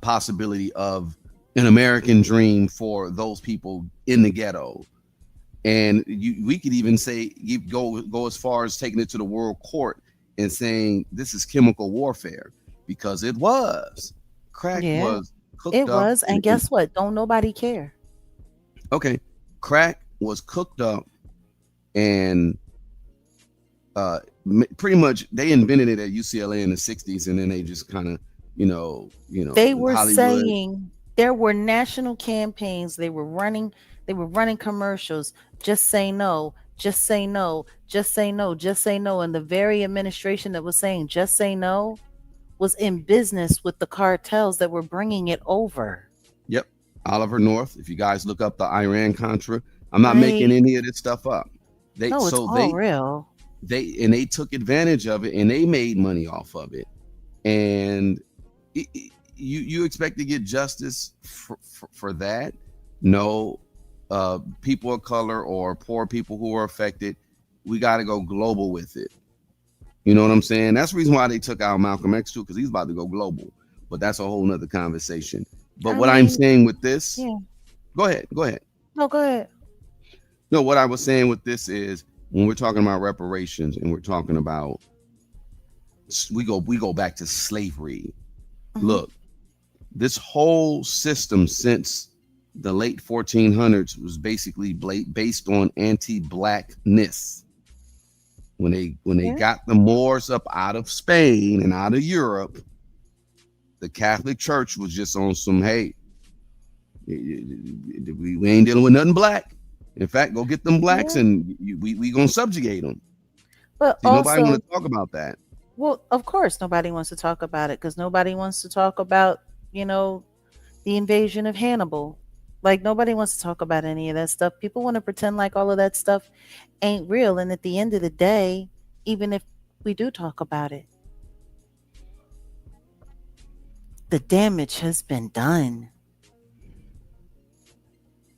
B: possibility of an American dream for those people in the ghetto. And we could even say, go as far as taking it to the world court and saying this is chemical warfare, because it was. Crack
A: Yeah,
B: was cooked
A: it
B: up.
A: was. And guess what? Don't nobody care.
B: Okay, crack was cooked up, and pretty much they invented it at UCLA in the 60s, and then they just kind of,
A: They were
B: Hollywood.
A: saying there were national campaigns. They were running commercials. Just say no, just say no, just say no, just say no. And the very administration that was saying just say no was in business with the cartels that were bringing it over.
B: Yep, Oliver North. If you guys look up the Iran Contra, I'm not making
A: Right?
B: any of this stuff up. They
A: No, it's
B: so
A: all real.
B: they took advantage of it, and they made money off of it. And you expect to get justice for that? No. People of color or poor people who are affected, we got to go global with it. You know what I'm saying? That's the reason why they took out Malcolm X too, because he's about to go global. But that's a whole nother conversation. But
A: I
B: what I'm
A: mean,
B: saying with this,
A: yeah.
B: go ahead.
A: No, go ahead.
B: No, what I was saying with this is, when we're talking about reparations and we're talking about, we go back to slavery.
A: Hmm.
B: Look, this whole system since the late 1400s was basically based on anti-blackness. When they
A: Yeah.
B: got the Moors up out of Spain and out of Europe, the Catholic Church was just on some, hey, we ain't dealing with nothing black. In fact, go get them blacks
A: Yeah.
B: and we gonna subjugate them.
A: But
B: See, nobody want
A: also,
B: to talk about that.
A: well, of course, nobody wants to talk about it because nobody wants to talk about, you know, the invasion of Hannibal. Like, nobody wants to talk about any of that stuff. People want to pretend like all of that stuff ain't real. And at the end of the day, even if we do talk about it, the damage has been done.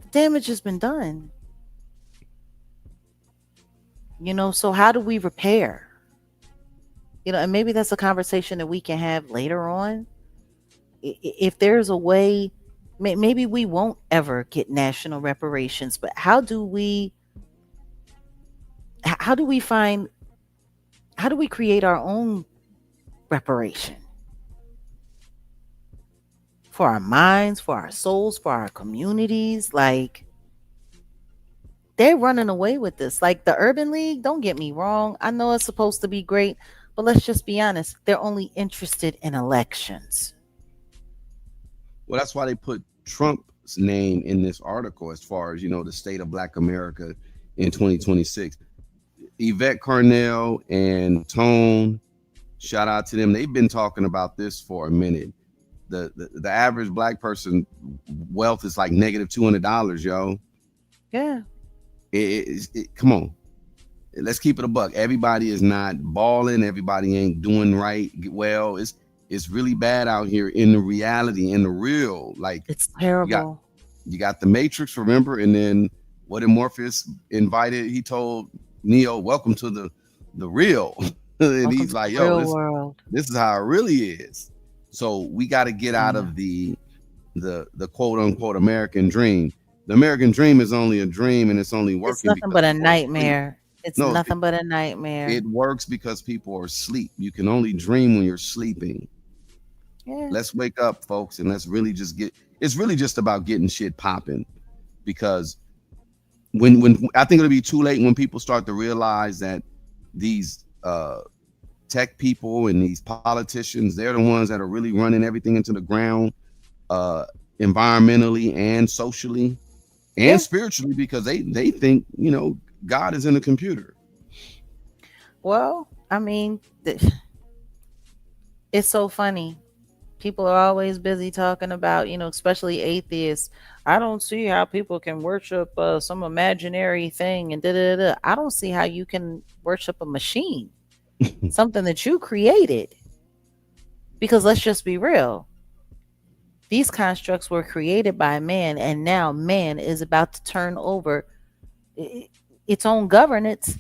A: The damage has been done. So how do we repair? And maybe that's a conversation that we can have later on. If there's a way, maybe we won't ever get national reparations, but how do we find, how do we create our own reparation for our minds, for our souls, for our communities? Like, they're running away with this. Like the Urban League, don't get me wrong. I know it's supposed to be great, but let's just be honest. They're only interested in elections.
B: Well, that's why they put Trump's name in this article as far as, the state of Black America in 2026. Yvette Carnell and Tone, shout out to them. They've been talking about this for a minute. The average black person wealth is like -$200, yo.
A: Yeah.
B: Come on, let's keep it a buck. Everybody is not balling. Everybody ain't doing right. Well, it's really bad out here in the reality, in the real. Like
A: It's
B: you got
A: terrible.
B: you got the Matrix, remember, and then what did Morpheus invited? He told Neo, "Welcome to the real," and
A: Welcome
B: he's
A: to the
B: like, "Yo,
A: real
B: this
A: world.
B: this is how it really is." So we got to get out
A: Yeah.
B: of the quote unquote American dream. The American dream is only a dream, and it's only
A: It's
B: working
A: nothing
B: because
A: but a
B: people are asleep.
A: nightmare. It's
B: No,
A: nothing but a nightmare.
B: it works because people are asleep. You can only dream when you're sleeping.
A: Yeah.
B: Let's wake up, folks, and let's really just get. It's really just about getting shit popping, because when I think it'll be too late when people start to realize that these tech people and these politicians, they're the ones that are really running everything into the ground, uh, environmentally and socially and
A: Yeah.
B: spiritually, because they think God is in the computer.
A: Well, I mean, it's so funny. People are always busy talking about, especially atheists. I don't see how people can worship some imaginary thing and da da da. I don't see how you can worship a machine, something that you created. Because let's just be real. These constructs were created by man, and now man is about to turn over its own governance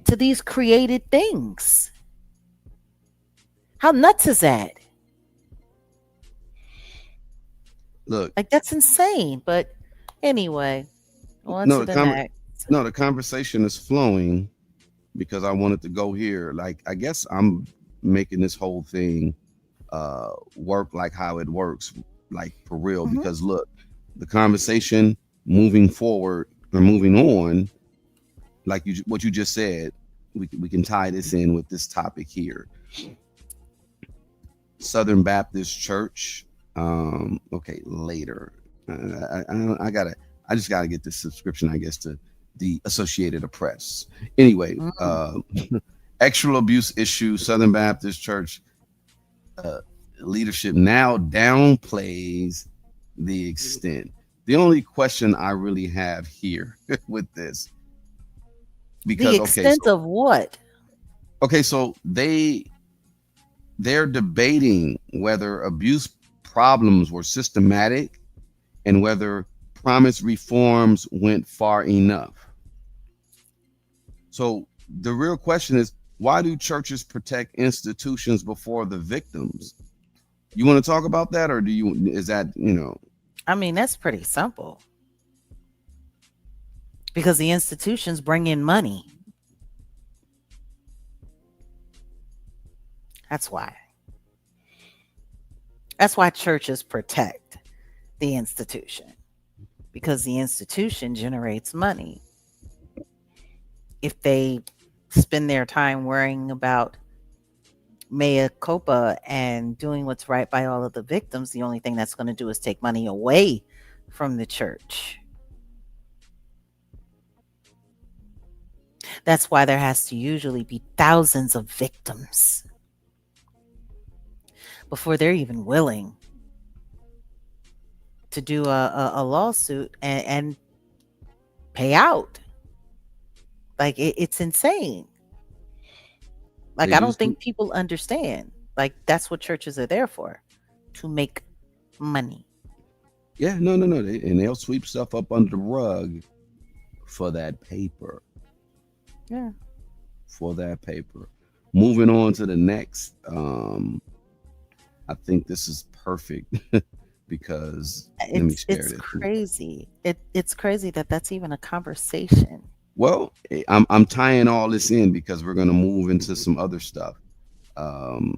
A: to these created things. How nuts is that?
B: Look,
A: Like, that's insane. But anyway, on
B: no,
A: to the next.
B: the conversation is flowing because I wanted to go here. Like, I guess I'm making this whole thing work like how it works, like for real.
A: Hmm.
B: Because look, the conversation moving forward or moving on, like what you just said, we can tie this in with this topic here. Southern Baptist Church. Okay, later. I just gotta get this subscription, I guess, to the Associated Press. Anyway,
A: Mm.
B: sexual abuse issue. Southern Baptist Church uh, leadership now downplays the extent. The only question I really have here with this,
A: The
B: because
A: extent of what?
B: so they're debating whether abuse problems were systematic and whether promised reforms went far enough. So the real question is, why do churches protect institutions before the victims? You want to talk about that, or is that?
A: I mean, that's pretty simple because the institutions bring in money. That's why. That's why churches protect the institution. because the institution generates money. If they spend their time worrying about mea culpa and doing what's right by all of the victims, the only thing that's going to do is take money away from the church. That's why there has to usually be thousands of victims before they're even willing to do a lawsuit and pay out. Like it's insane. Like
B: They
A: I don't
B: just do.
A: think people understand. Like that's what churches are there for, to make money.
B: Yeah, no, no, no. And they'll sweep stuff up under the rug for that paper.
A: Yeah.
B: For that paper. Moving on to the next. I think this is perfect because let me share
A: It's
B: this.
A: crazy. It's crazy that that's even a conversation.
B: Well, I'm tying all this in because we're gonna move into some other stuff. Um,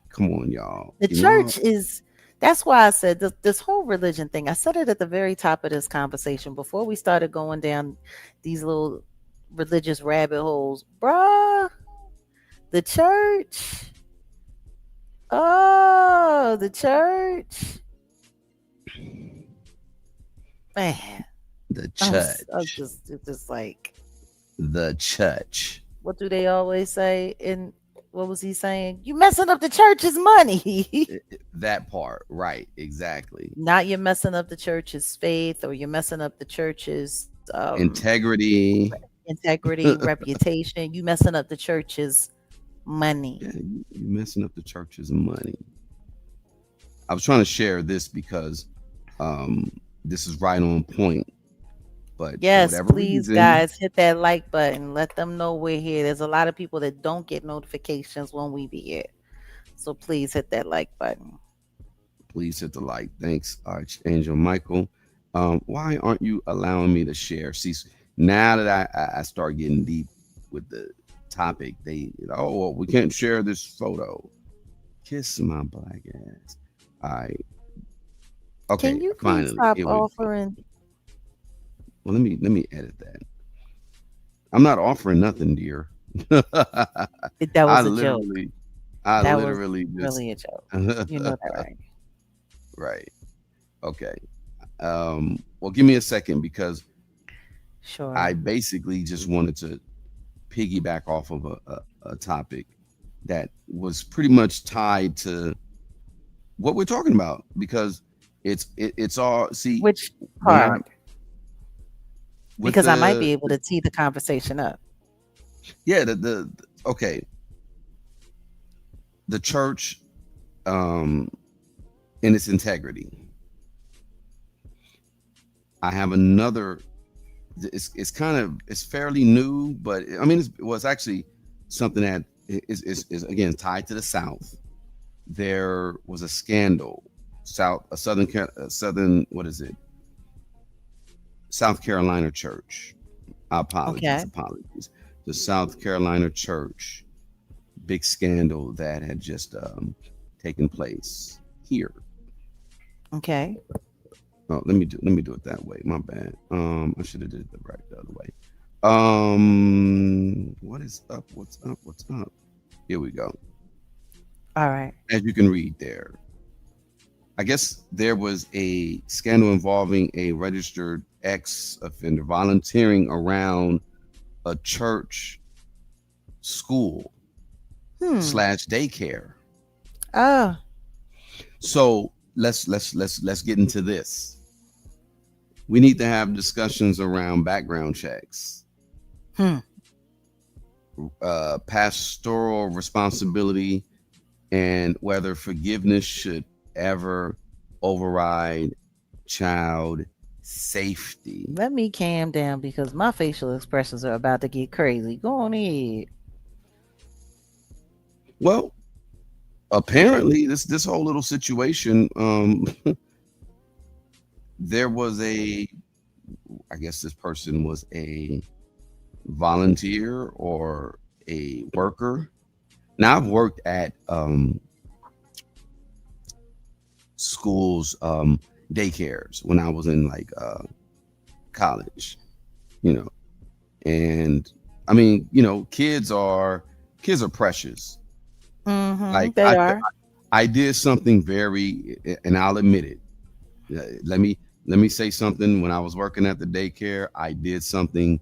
B: come on, y'all.
A: The church is that's why I said this whole religion thing. I said it at the very top of this conversation before we started going down these little religious rabbit holes. Bruh, the church. Oh, the church. Man,
B: The
A: I'm
B: church.
A: just it's just like
B: The church.
A: what do they always say in what was he saying? You messing up the church's money.
B: That part, right? Exactly.
A: Not you're messing up the church's faith or you're messing up the church's
B: Integrity.
A: integrity, reputation. You messing up the church's money.
B: Yeah, you messing up the church's money. I was trying to share this because this is right on point. But for
A: Yes,
B: whatever
A: please,
B: reason,
A: guys, hit that like button. Let them know we're here. There's a lot of people that don't get notifications when we be here. So please hit that like button.
B: please hit the like. Thanks, Archangel Michael. Why aren't you allowing me to share? See, now that I start getting deep with the topic, oh, well, we can't share this photo. Kiss my black ass. All right.
A: Can
B: Okay,
A: you please
B: finally.
A: stop
B: Here we go.
A: offering?
B: Well, let me edit that. I'm not offering nothing, dear.
A: That
B: I
A: was a joke.
B: literally, I
A: That was
B: literally just
A: really a joke. You know that, right?
B: right. Okay. Well, give me a second because I
A: Sure.
B: basically just wanted to piggyback off of a topic that was pretty much tied to what we're talking about because it's all see
A: Which
B: when I
A: part?
B: with
A: Because I might be able to tee the conversation up.
B: yeah okay, the church um in its integrity. I have another. It's kind of it's fairly new, but I mean it's actually something that is again tied to the South. There was a scandal, southern what is it? South Carolina church.
A: Okay.
B: Apologies. The South Carolina church, big scandal that had just taken place here.
A: Okay.
B: Oh, let me do it that way. My bad. I should have did it the other way. What is up? What's up? What's up? Here we go.
A: All right.
B: As you can read there, I guess there was a scandal involving a registered ex offender volunteering around a church school
A: Hmm.
B: slash daycare.
A: Oh.
B: So let's get into this. We need to have discussions around background checks,
A: Hmm.
B: pastoral responsibility, and whether forgiveness should ever override child safety.
A: Let me calm down because my facial expressions are about to get crazy. Go on ahead.
B: Well, apparently this whole little situation, there was I guess this person was a volunteer or a worker. Now I've worked at schools, daycares when I was in like college, you know. And I mean, kids are precious. Like
A: They are.
B: I did something very, and I'll admit it. Let me say something. When I was working at the daycare, I did something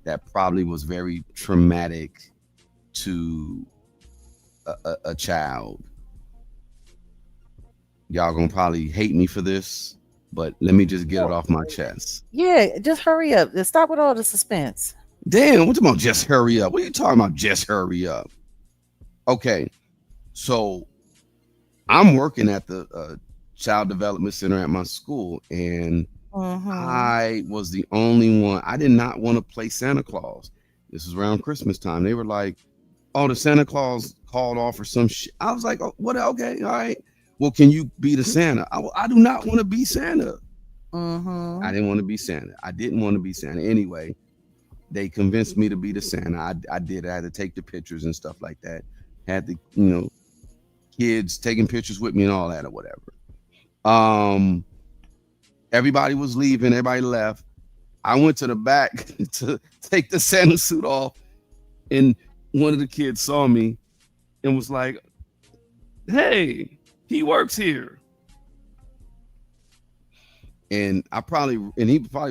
B: that probably was very traumatic to a child. Y'all gonna probably hate me for this, but let me just get it
A: Well,
B: off my chest.
A: yeah, just hurry up. Just stop with all the suspense.
B: Damn, what you about? Just hurry up. What are you talking about? Just hurry up. Okay, so I'm working at the child development center at my school, and
A: Mm-hmm.
B: I was the only one. I did not want to play Santa Claus. This was around Christmas time. They were like, "Oh, the Santa Claus called off or some shit." I was like, "Oh, what? Okay, all right. Well, can you be the Santa?" I do not want to be Santa. I
A: Mm-hmm.
B: didn't want to be Santa. I didn't want to be Santa. Anyway, they convinced me to be the Santa. I did. I had to take the pictures and stuff like that. Had the kids taking pictures with me and all that or whatever. Um, Everybody was leaving. Everybody left. I went to the back to take the Santa suit off, and one of the kids saw me and was like, "Hey, he works here." And he probably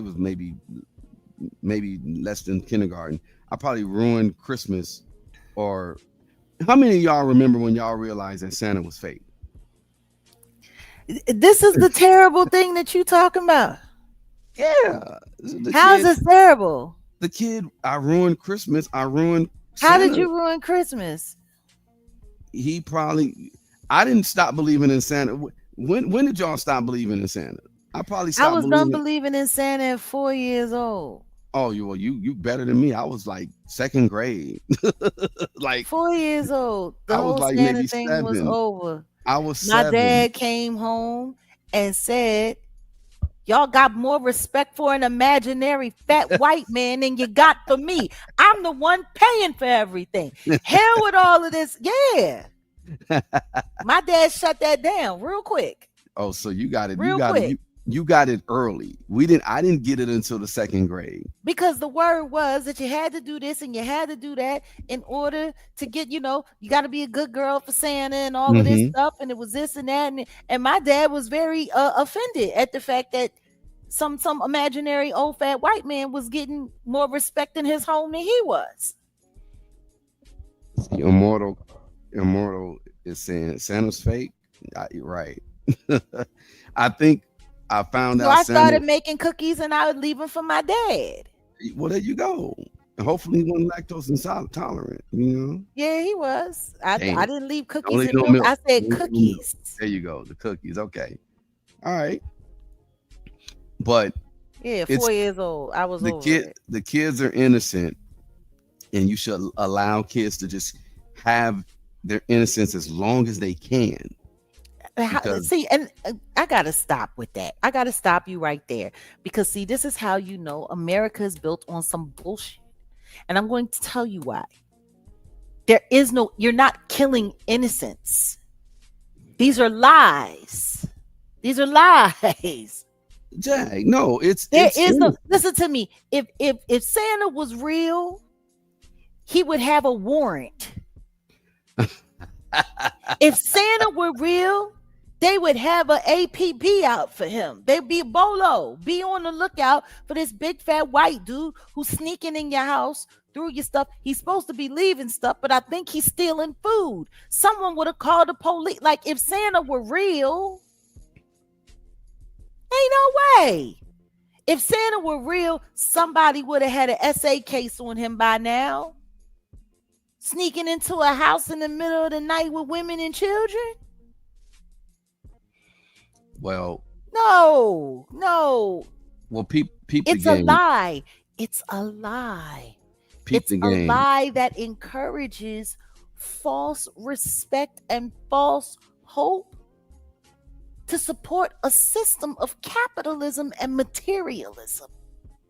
B: was maybe less than kindergarten. I probably ruined Christmas. Or how many of y'all remember when y'all realized that Santa was fake?
A: This is the terrible thing that you talking about.
B: Yeah, the
A: How is
B: kid,
A: this terrible?
B: the kid. I ruined Christmas. I ruined
A: How did
B: Santa.
A: you ruin Christmas?
B: He probably. I didn't stop believing in Santa. When did y'all stop believing in Santa? I probably
A: I
B: stopped
A: was done
B: believing.
A: believing in Santa at 4 years old.
B: Oh, you better than me. I was like second grade. Like
A: 4 years old. The
B: I was
A: whole
B: like
A: Santa
B: maybe
A: thing was
B: 7.
A: over.
B: I was
A: My
B: 7.
A: dad came home and said, "Y'all got more respect for an imaginary fat white man than you got for me. I'm the one paying for everything. Hell with all of this." Yeah. My dad shut that down real quick.
B: Oh, so you got it. You
A: Real
B: got it.
A: quick.
B: You got it early. We didn't. I didn't get it until the second grade.
A: Because the word was that you had to do this and you had to do that in order to get, you got to be a good girl for Santa and all of this
B: Hmm.
A: stuff. And it was this and that. And my dad was very offended at the fact that some imaginary old fat white man was getting more respect in his home than he was.
B: See, immortal is saying Santa's fake. Right. I think I found
A: So
B: out
A: I
B: Santa.
A: started making cookies and I would leave them for my dad.
B: Well, there you go. Hopefully, he wasn't lactose intolerant.
A: Yeah, he was. I
B: Damn.
A: didn't leave
B: Don't
A: cookies
B: leave
A: and
B: no
A: milk.
B: milk.
A: I said
B: Don't leave no milk.
A: cookies.
B: There you go. The cookies. Okay. All right. But
A: Yeah,
B: it's
A: 4 years old. I was
B: the
A: over
B: kid.
A: it.
B: The kids are innocent, and you should allow kids to just have their innocence as long as they can. Because
A: See, and I gotta stop with that. I gotta stop you right there because see, this is how you know America is built on some bullshit, and I'm going to tell you why. There is no. You're not killing innocents. These are lies. These are lies.
B: Jag, no, it's
A: There
B: it's
A: is no.
B: innocent.
A: Listen to me. If Santa was real, he would have a warrant. If Santa were real, they would have an APB out for him. They'd be Bolo. Be on the lookout for this big fat white dude who's sneaking in your house through your stuff. He's supposed to be leaving stuff, but I think he's stealing food. Someone would have called the police. Like if Santa were real, ain't no way. If Santa were real, somebody would have had an SA case on him by now. Sneaking into a house in the middle of the night with women and children?
B: Well,
A: No, no.
B: peep the
A: It's a
B: game.
A: lie. It's a lie.
B: Peep
A: It's
B: the
A: a
B: game.
A: lie that encourages false respect and false hope to support a system of capitalism and materialism.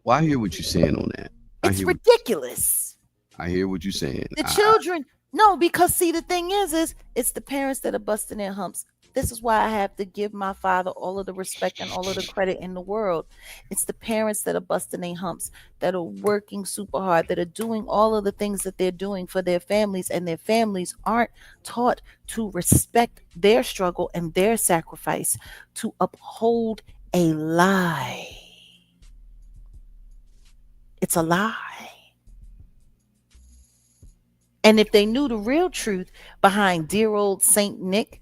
B: Well, I hear what you're saying on that. I
A: It's
B: hear what
A: ridiculous.
B: I hear what you're saying.
A: The children, no, because see, the thing is it's the parents that are busting their humps This is why I have to give my father all of the respect and all of the credit in the world. It's the parents that are busting their humps, that are working super hard, that are doing all of the things that they're doing for their families, and their families aren't taught to respect their struggle and their sacrifice, to uphold a lie. It's a lie. And if they knew the real truth behind dear old Saint Nick,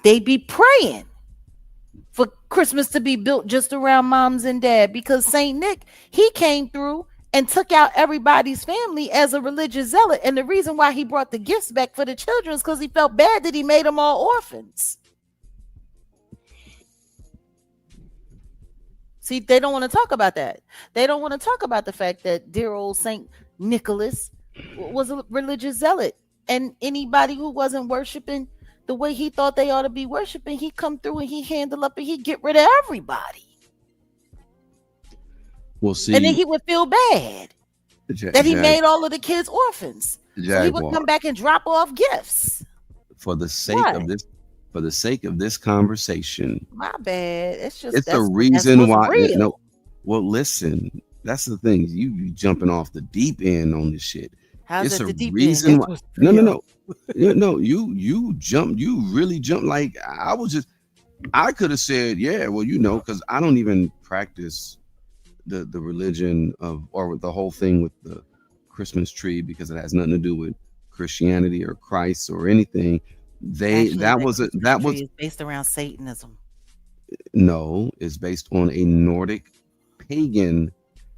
A: they'd be praying for Christmas to be built just around moms and dad, because Saint Nick, he came through and took out everybody's family as a religious zealot. And the reason why he brought the gifts back for the children is because he felt bad that he made them all orphans. See, they don't want to talk about that. They don't want to talk about the fact that dear old Saint Nicholas was a religious zealot, and anybody who wasn't worshiping the way he thought they ought to be worshiping, he come through and he handle up and he get rid of everybody.
B: Well,
A: And then
B: see,
A: he would feel bad that he made all of the kids orphans. So he would
B: Jaguar,
A: come back and drop off gifts.
B: for the sake
A: What?
B: of this, for the sake of this conversation,
A: My bad. It's just
B: it's the
A: that's
B: reason
A: what's
B: why. No,
A: real.
B: well, listen, that's the thing. You jumping off the deep end on this shit.
A: How's
B: It's
A: that
B: a
A: the deep end?
B: reason
A: That's
B: why.
A: what's
B: No, no,
A: real.
B: no. No, you jump. You really jump. Like I was just. I could have said, yeah, well, because I don't even practice the religion of, or with the whole thing with the Christmas tree, because it has nothing to do with Christianity or Christ or anything.
A: Actually,
B: That
A: that
B: was
A: Christmas
B: that
A: tree
B: was
A: is based around Satanism.
B: no, it's based on a Nordic pagan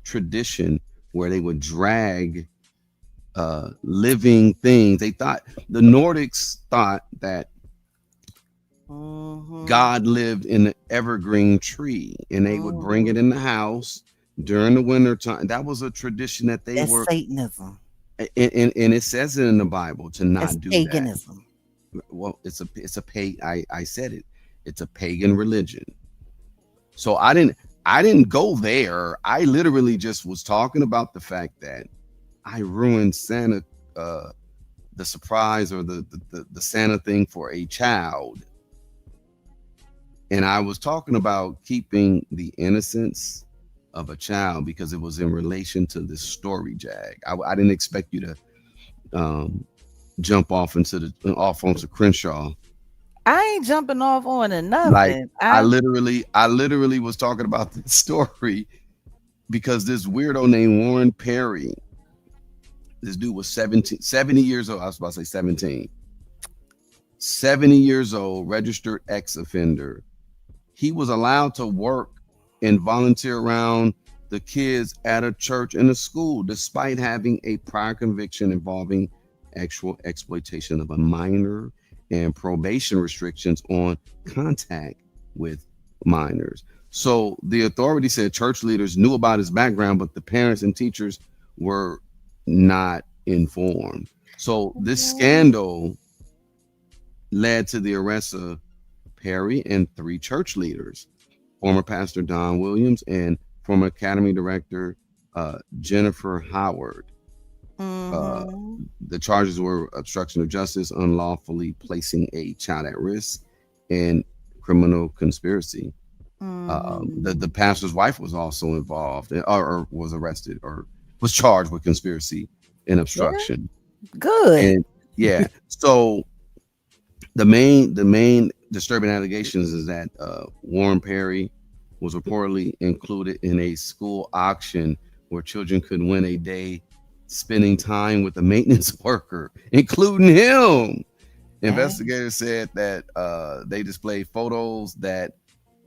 B: tradition where they would drag living things. The Nordics thought that
A: Mm-hmm.
B: God lived in the evergreen tree, and they would bring it
A: Mm-hmm.
B: in the house during the winter time. That was a tradition that they
A: That's
B: were,
A: Satanism.
B: and it says it in the Bible to
A: That's
B: not do that.
A: paganism.
B: Well, I said it. It's a pagan religion. So I didn't go there. I literally just was talking about the fact that I ruined Santa, uh, the surprise, or the Santa thing for a child. And I was talking about keeping the innocence of a child because it was in relation to this story, Jag. I didn't expect you to um, jump off onto Crenshaw.
A: I ain't jumping off on to
B: Like
A: nothing.
B: I literally was talking about this story because this weirdo named Warren Perry, this dude was 70 years old. I was about to say 17. 70 years old, registered ex offender. He was allowed to work and volunteer around the kids at a church and a school, despite having a prior conviction involving actual exploitation of a minor and probation restrictions on contact with minors. So the authority said church leaders knew about his background, but the parents and teachers were not informed. So this scandal led to the arrest of Perry and 3 church leaders, former pastor Don Williams and former academy director Jennifer Howard. Uh,
A: Mm-hmm.
B: the charges were obstruction of justice, unlawfully placing a child at risk, and criminal conspiracy. The
A: Mm-hmm.
B: pastor's wife was also involved, or was arrested, or was charged with conspiracy and
A: Yeah,
B: obstruction.
A: good.
B: And yeah, so the main disturbing allegations is that Warren Perry was reportedly included in a school auction where children could win a day spending time with a maintenance worker, including him.
A: Dang.
B: Investigators said that they displayed photos that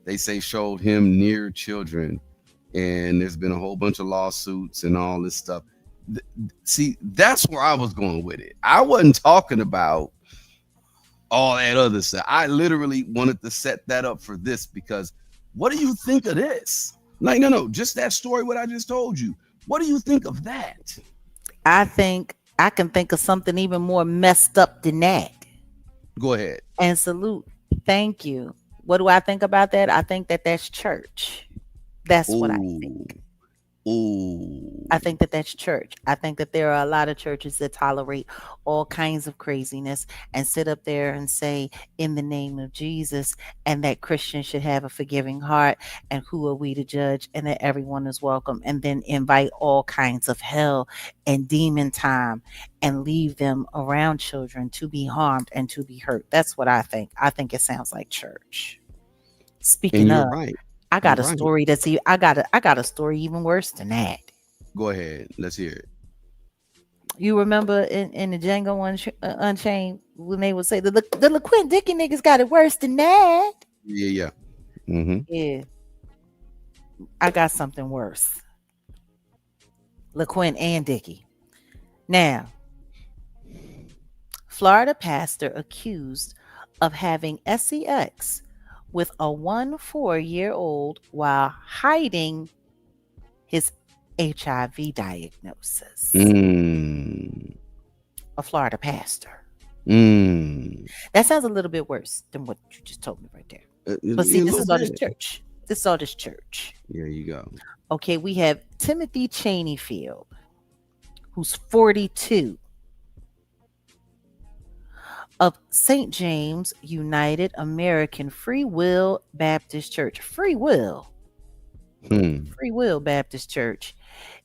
B: they say showed him near children, and there's been a whole bunch of lawsuits and all this stuff. See, that's where I was going with it. I wasn't talking about all that other stuff. I literally wanted to set that up for this because what do you think of this? Like, no, just that story, what I just told you. What do you think of that?
A: I think I can think of something even more messed up than that.
B: Go ahead.
A: And salute. Thank you. What do I think about that? I think that that's church. That's what I
B: Ooh,
A: think.
B: Oh,
A: I think that that's church. I think that there are a lot of churches that tolerate all kinds of craziness and sit up there and say, in the name of Jesus, and that Christians should have a forgiving heart, and who are we to judge, and that everyone is welcome, and then invite all kinds of hell and demon time and leave them around children to be harmed and to be hurt. That's what I think. I think it sounds like church.
B: and
A: Speaking
B: you're
A: of,
B: right.
A: I
B: You're
A: got a
B: right.
A: story I got a story even worse than that.
B: Go ahead. Let's hear it.
A: You remember in the Unchained when they would say the LaQuint Dicky niggas got it worse than that?
B: Yeah, yeah. Mm-hmm.
A: Yeah, I got something worse. LaQuint and Dicky. Now, Florida pastor accused of having sex with a 4 year old while hiding his HIV diagnosis.
B: Mm.
A: A Florida pastor.
B: Mm.
A: That sounds a little bit worse than what you just told me right there. But see,
B: A
A: this
B: little
A: is all this
B: bit.
A: church. This is all this church.
B: There you go.
A: Okay, we have Timothy Cheneyfield, who's 42, of St. James United American Free Will Baptist Church.
B: Hmm.
A: Free Will Baptist Church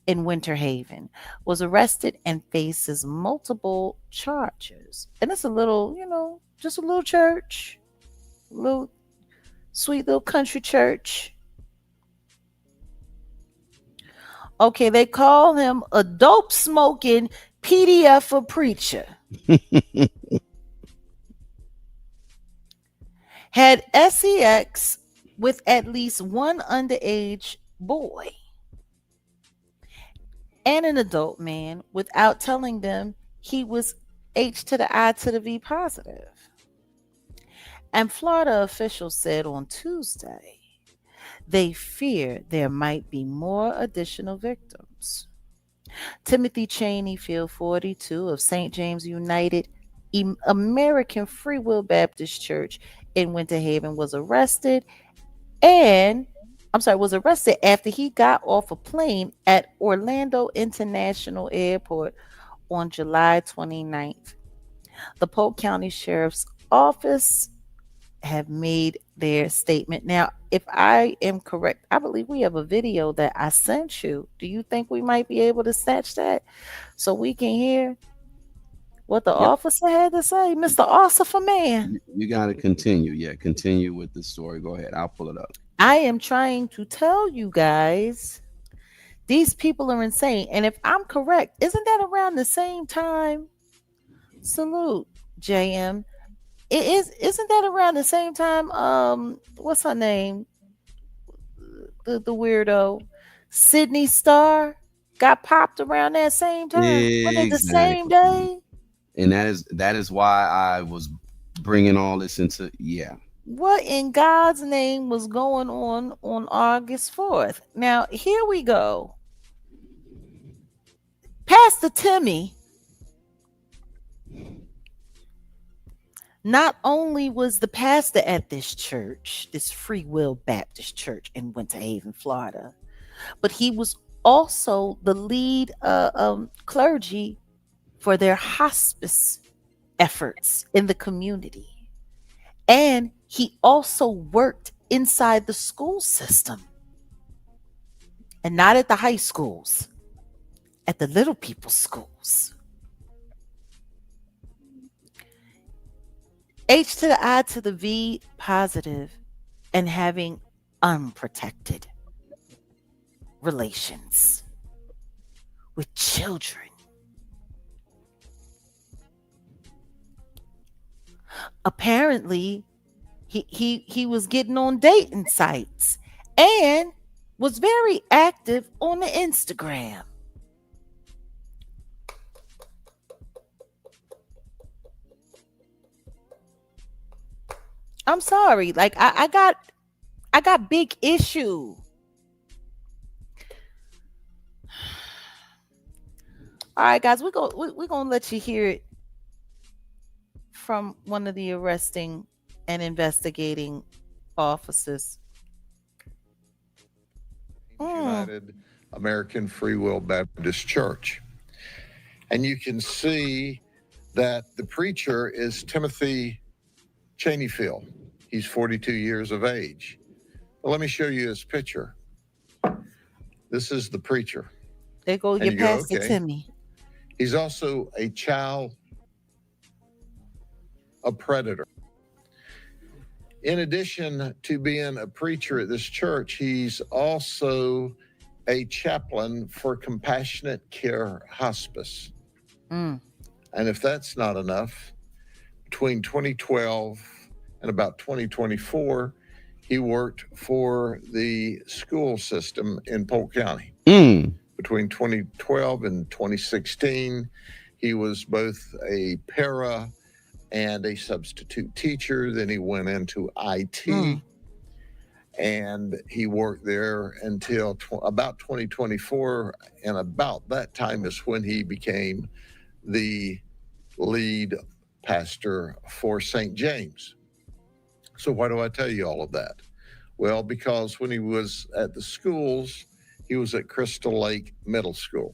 A: in Winter Haven, was arrested and faces multiple charges. And it's a little, just a little church, a little sweet little country church. Okay, they call him a dope smoking PDF preacher. Had sex with at least one underage boy and an adult man without telling them he was H to the I to the V positive. And Florida officials said on Tuesday they fear there might be more additional victims. Timothy Cheneyfield, 42, of St. James United American Free Will Baptist Church in Winter Haven, and was arrested after he got off a plane at Orlando International Airport on July 29th. The Polk County Sheriff's Office have made their statement. Now, if I am correct, I believe we have a video that I sent you. Do you think we might be able to snatch that so we can hear what the
B: Yep.
A: officer had to say? Mr. Officer Man,
B: You got to continue. Yeah, continue with the story. Go ahead. I'll pull it up.
A: I am trying to tell you guys these people are insane. And if I'm correct, isn't that around the same time? Salute, JM. Isn't that around the same time? What's her name? The weirdo, Sidney Starr, got popped around that same time. Was it the same
B: Exactly.
A: day?
B: And that is why I was bringing all this into. Yeah.
A: What in God's name was going on August 4th? Now here we go. Pastor Timmy not only was the pastor at this church, this Free Will Baptist Church in Winter Haven, Florida, but he was also the lead clergy for their hospice efforts in the community. And he also worked inside the school system, and not at the high schools, at the little people's schools. H to the I to the V positive, and having unprotected relations with children. Apparently, he was getting on dating sites and was very active on the Instagram. I'm sorry, like I got big issue. All right, guys, we're gonna let you hear it from one of the arresting and investigating officers. Mm.
C: United American Free Will Baptist Church. And you can see that the preacher is Timothy Cheneyfield. He's 42 years of age. Well, let me show you his picture. This is the preacher.
A: There go
C: And
A: your
C: you go,
A: Pastor
C: okay.
A: Timmy.
C: He's also a predator. In addition to being a preacher at this church, he's also a chaplain for Compassionate Care Hospice.
A: Mm.
C: And if that's not enough, between 2012 and about 2024, he worked for the school system in Polk County. Between 2012 and 2016, he was both a para and a substitute teacher. Then he went into IT, and he worked there until about 2024. And about that time is when he became the lead pastor for St. James. So why do I tell you all of that? Well, because when he was at the schools, he was at Crystal Lake Middle School.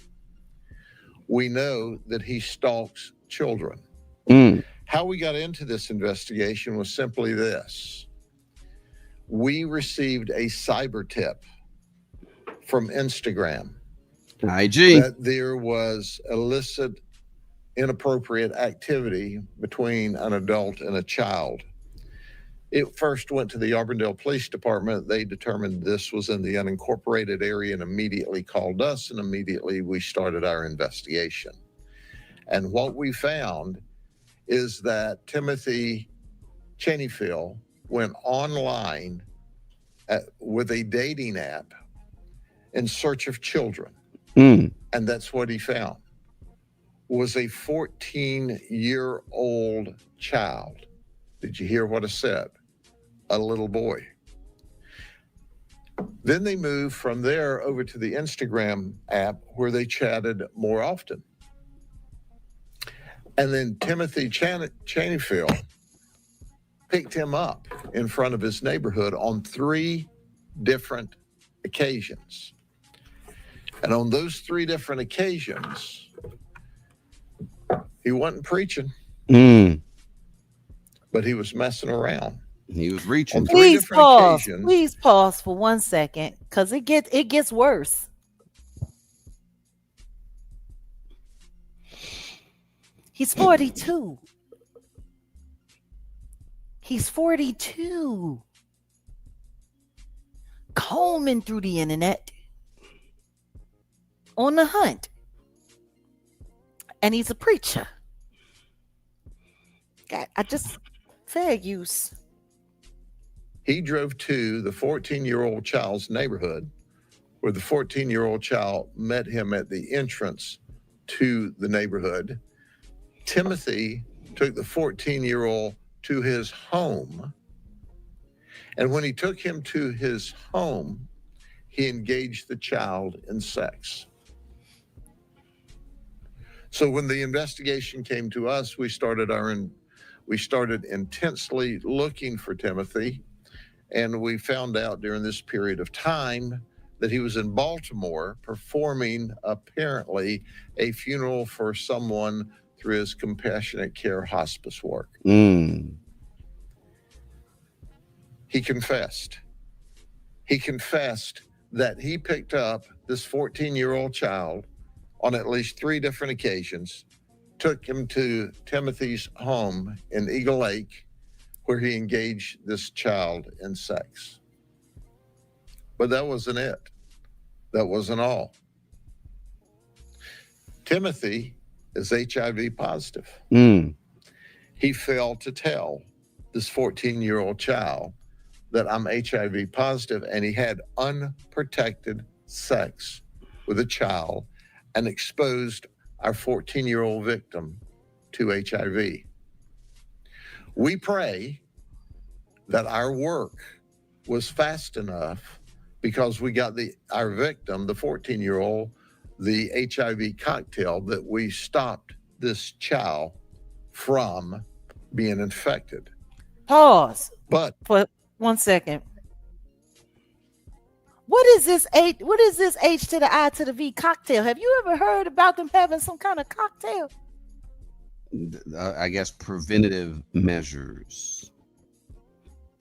C: We know that he stalks children. How we got into this investigation was simply this. We received a cyber tip from Instagram that there was illicit, inappropriate activity between an adult and a child. It first went to the Auburndale Police Department. They determined this was in the unincorporated area and immediately called us, and immediately we started our investigation. And what we found is that Timothy Cheneyfield went online with a dating app in search of children. And that's what he found, was a 14-year-old child. Did you hear what I said? A little boy. Then they moved from there over to the Instagram app where they chatted more often. And then Timothy Cheneyfield picked him up in front of his neighborhood on 3 different occasions. And on those 3 different occasions, he wasn't preaching, but he was messing around.
B: He was reaching.
C: On 3 different occasions.
A: Please pause for 1 second, because it gets worse. He's 42. He's 42. Combing through the internet on the hunt. And he's a preacher. God, fair use.
C: He drove to the 14-year-old child's neighborhood, where the 14-year-old child met him at the entrance to the neighborhood. Timothy took the 14-year-old to his home. And when he took him to his home, he engaged the child in sex. So when the investigation came to us, we started intensely looking for Timothy. And we found out during this period of time that he was in Baltimore performing, apparently, a funeral for someone through his Compassionate Care Hospice work. He confessed. He confessed that he picked up this 14-year-old child on at least 3 different occasions, took him to Timothy's home in Eagle Lake, where he engaged this child in sex. But that wasn't it. That wasn't all. Timothy is HIV positive. He failed to tell this 14-year-old child that I'm HIV positive, and he had unprotected sex with a child and exposed our 14-year-old victim to HIV. We pray that our work was fast enough, because we got our victim, the 14-year-old, the HIV cocktail, that we stopped this child from being infected.
A: Pause.
C: But
A: for 1 second. What is this H? What is this H to the I to the V cocktail? Have you ever heard about them having some kind of cocktail?
B: I guess preventative measures,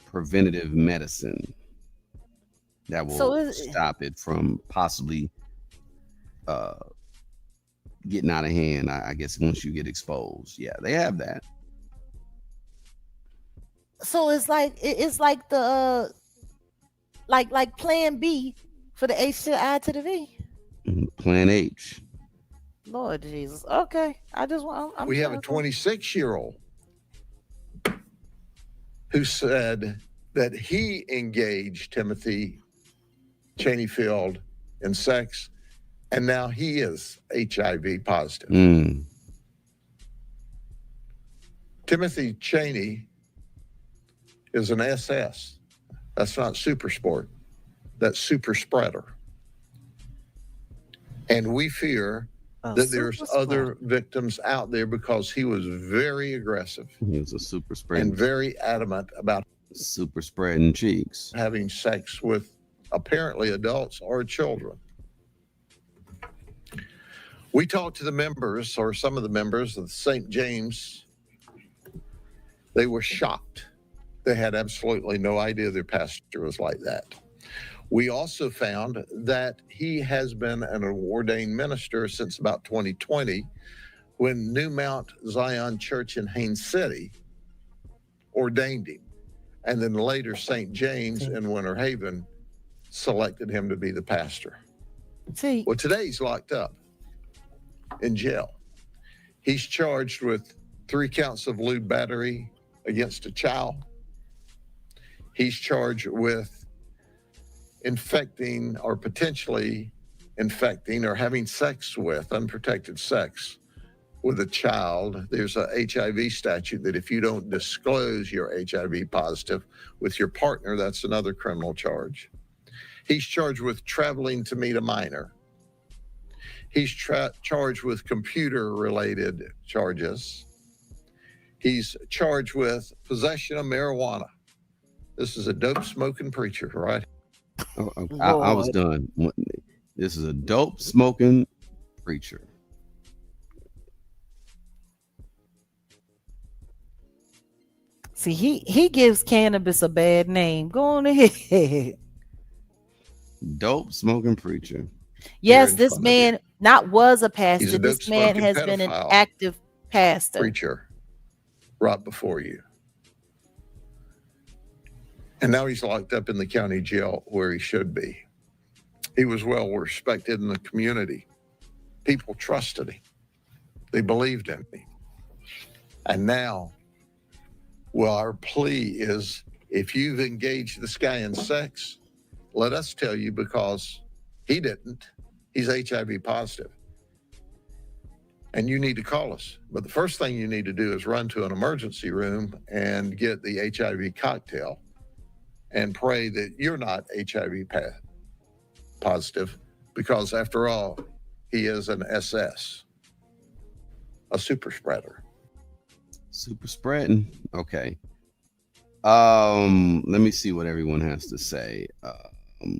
B: preventative medicine that
A: So
B: will stop it from possibly uh, getting out of hand. I guess once you get exposed, yeah, they have that.
A: it's like the like Plan B for the H to the I to the V.
B: Plan H.
A: Lord Jesus. Okay, I just want.
C: We have a 26-year-old who said that he engaged Timothy Cheneyfield in sex, and now he is HIV positive. Timothy Cheney is an SS. That's not super sport. That's super spreader. And we fear that there's other victims out there because he was very aggressive.
B: He was a super spreader
C: and very adamant about
B: super spreading cheeks,
C: having sex with apparently adults or children. We talked to the members, or some of the members of St. James. They were shocked. They had absolutely no idea their pastor was like that. We also found that he has been an ordained minister since about 2020, when New Mount Zion Church in Haines City ordained him. And then later St. James in Winter Haven selected him to be the pastor. Well, today he's locked up in jail. He's charged with 3 counts of lewd battery against a child. He's charged with infecting or potentially infecting or having sex with, unprotected sex with a child. There's a HIV statute that if you don't disclose you're HIV positive with your partner, that's another criminal charge. He's charged with traveling to meet a minor. He's charged with computer-related charges. He's charged with possession of marijuana. This is a dope-smoking preacher, right?
B: I was done. This is a dope smoking preacher.
A: See, he gives cannabis a bad name. Go on ahead.
B: Dope smoking preacher.
A: Yes, this man was a pastor.
C: This
A: man has been an active pastor.
C: Preacher right before you. And now he's locked up in the county jail where he should be. He was well respected in the community. People trusted him. They believed in him. And now, well, our plea is, if you've engaged this guy in sex, let us tell you, because he didn't. He's HIV positive. And you need to call us. But the first thing you need to do is run to an emergency room and get the HIV cocktail and pray that you're not HIV positive, because after all, he is an SS, a super spreader.
B: Super spreading. Okay. Let me see what everyone has to say.
A: That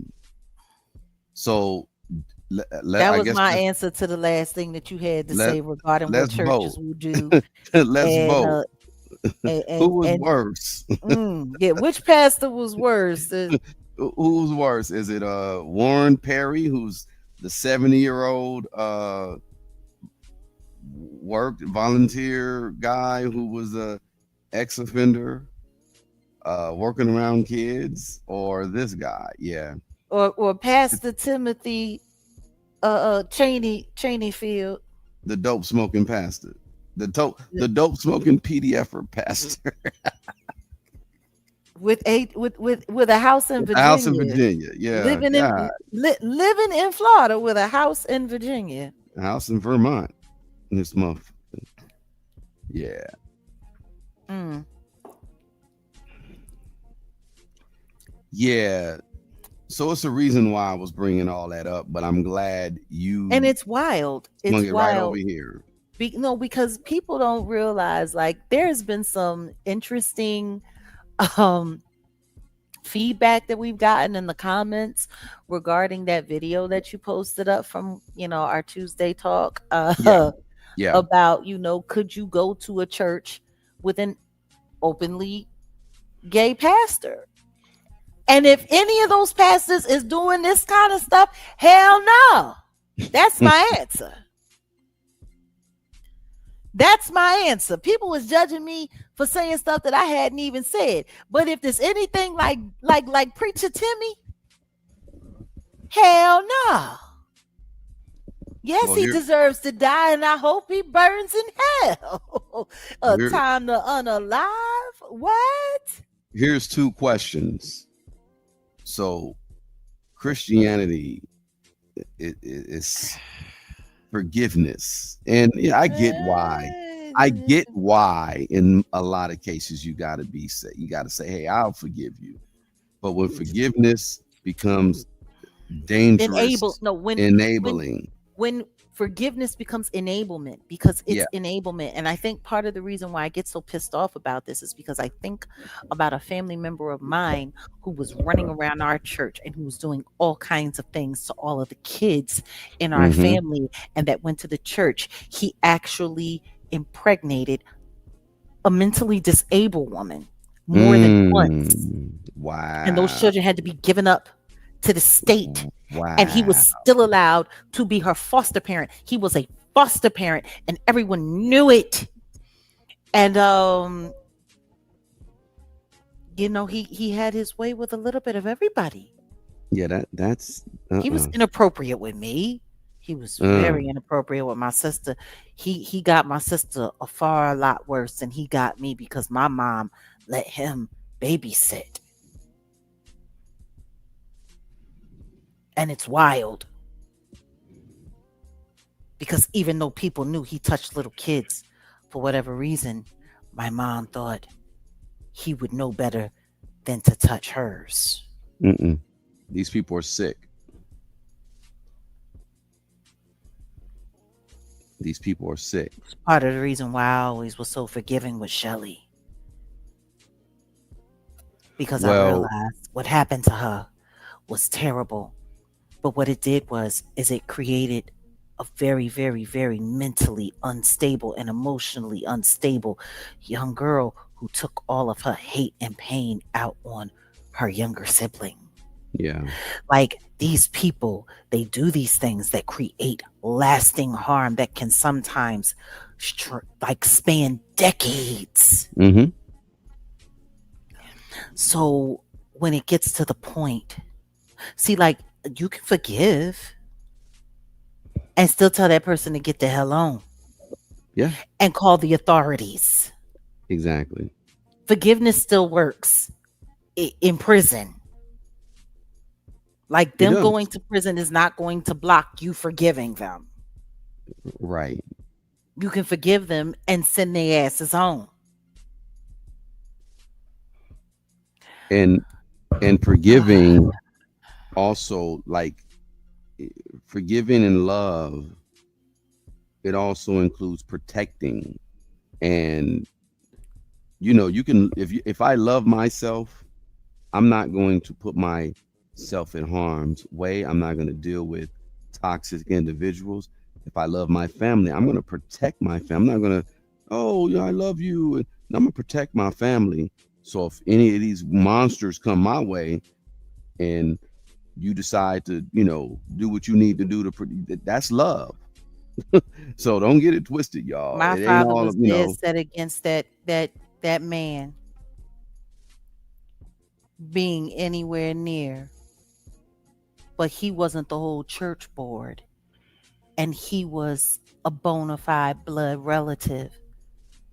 A: was my answer to the last thing that you had to say regarding what churches will do.
B: Let's vote. Who was worse?
A: Yeah, which pastor was worse?
B: Who's worse? Is it Warren Perry, who's the 70-year-old volunteer guy who was a ex-offender working around kids, or this guy? Yeah.
A: Or Pastor Timothy Cheneyfield,
B: the dope smoking pastor. The dope smoking PDFer pastor
A: with a house in Virginia.
B: Yeah,
A: living in Florida with a house in Virginia.
B: A house in Vermont. This month, yeah. Yeah. So it's a reason why I was bringing all that up, but I'm glad you.
A: And it's wild. It's wild.
B: Right over here.
A: Because people don't realize, like, there's been some interesting feedback that we've gotten in the comments regarding that video that you posted up from, our Tuesday talk,
B: Yeah. Yeah.
A: about, could you go to a church with an openly gay pastor? And if any of those pastors is doing this kind of stuff, hell no. That's my answer. That's my answer. People was judging me for saying stuff that I hadn't even said. But if there's anything like Preacher Timmy, hell no. Yes,
B: Well,
A: he deserves to die, and I hope he burns in hell. A time to unalive? What?
B: Here's two questions. So, Christianity is forgiveness, and I get why. I get why in a lot of cases you got to say, hey, I'll forgive you. But when forgiveness becomes dangerous, enabling.
A: When forgiveness becomes enablement, because it's enablement. And I think part of the reason why I get so pissed off about this is because I think about a family member of mine who was running around our church and who was doing all kinds of things to all of the kids in our family, and that went to the church. He actually impregnated a mentally disabled woman more than once.
B: Wow.
A: And those children had to be given up to the state. Wow. And he was still allowed to be her foster parent. He was a foster parent, and everyone knew it. And he had his way with a little bit of everybody.
B: Yeah, that's
A: he was inappropriate with me. He was very inappropriate with my sister. He got my sister a lot worse than he got me, because my mom let him babysit. And it's wild, because even though people knew he touched little kids, for whatever reason, my mom thought he would know better than to touch hers.
B: These people are sick. These people are sick.
A: It's part of the reason why I always was so forgiving with Shelly, because I realized what happened to her was terrible. But what it did is it created a very, very, very mentally unstable and emotionally unstable young girl who took all of her hate and pain out on her younger sibling.
B: Yeah.
A: Like, these people, they do these things that create lasting harm that can sometimes span decades. So when it gets to the point, see, like, you can forgive and still tell that person to get the hell on.
B: Yeah.
A: And call the authorities.
B: Exactly.
A: Forgiveness still works in prison. Like, them going to prison is not going to block you forgiving them.
B: Right.
A: You can forgive them and send their asses home.
B: And forgiving also, like, forgiving and love, it also includes protecting. And you can, if I love myself, I'm not going to put myself in harm's way. I'm not going to deal with toxic individuals. If I love my family, I'm going to protect my family. I'm not going to, oh yeah, I love you, and I'm going to protect my family. So if any of these monsters come my way and you decide to, do what you need to do that's love. So don't get it twisted, y'all.
A: My father was dead set against that man being anywhere near, but he wasn't the whole church board, and he was a bona fide blood relative.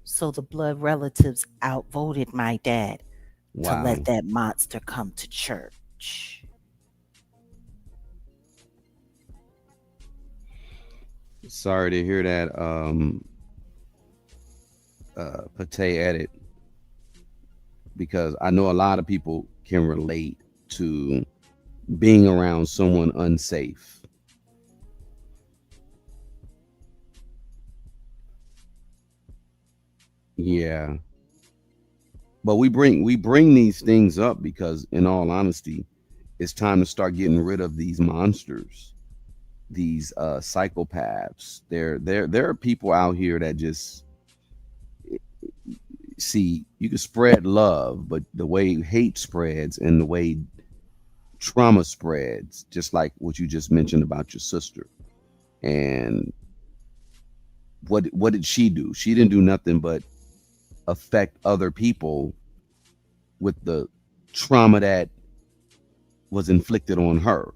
A: So the blood relatives outvoted my dad to let that monster come to church.
B: Sorry to hear that, Pate edit, because I know a lot of people can relate to being around someone unsafe. Yeah. But we bring these things up because, in all honesty, it's time to start getting rid of these monsters, these psychopaths. There are people out here that just see, you can spread love, but the way hate spreads and the way trauma spreads, just like what you just mentioned about your sister. And what did she do? She didn't do nothing but affect other people with the trauma that was inflicted on her.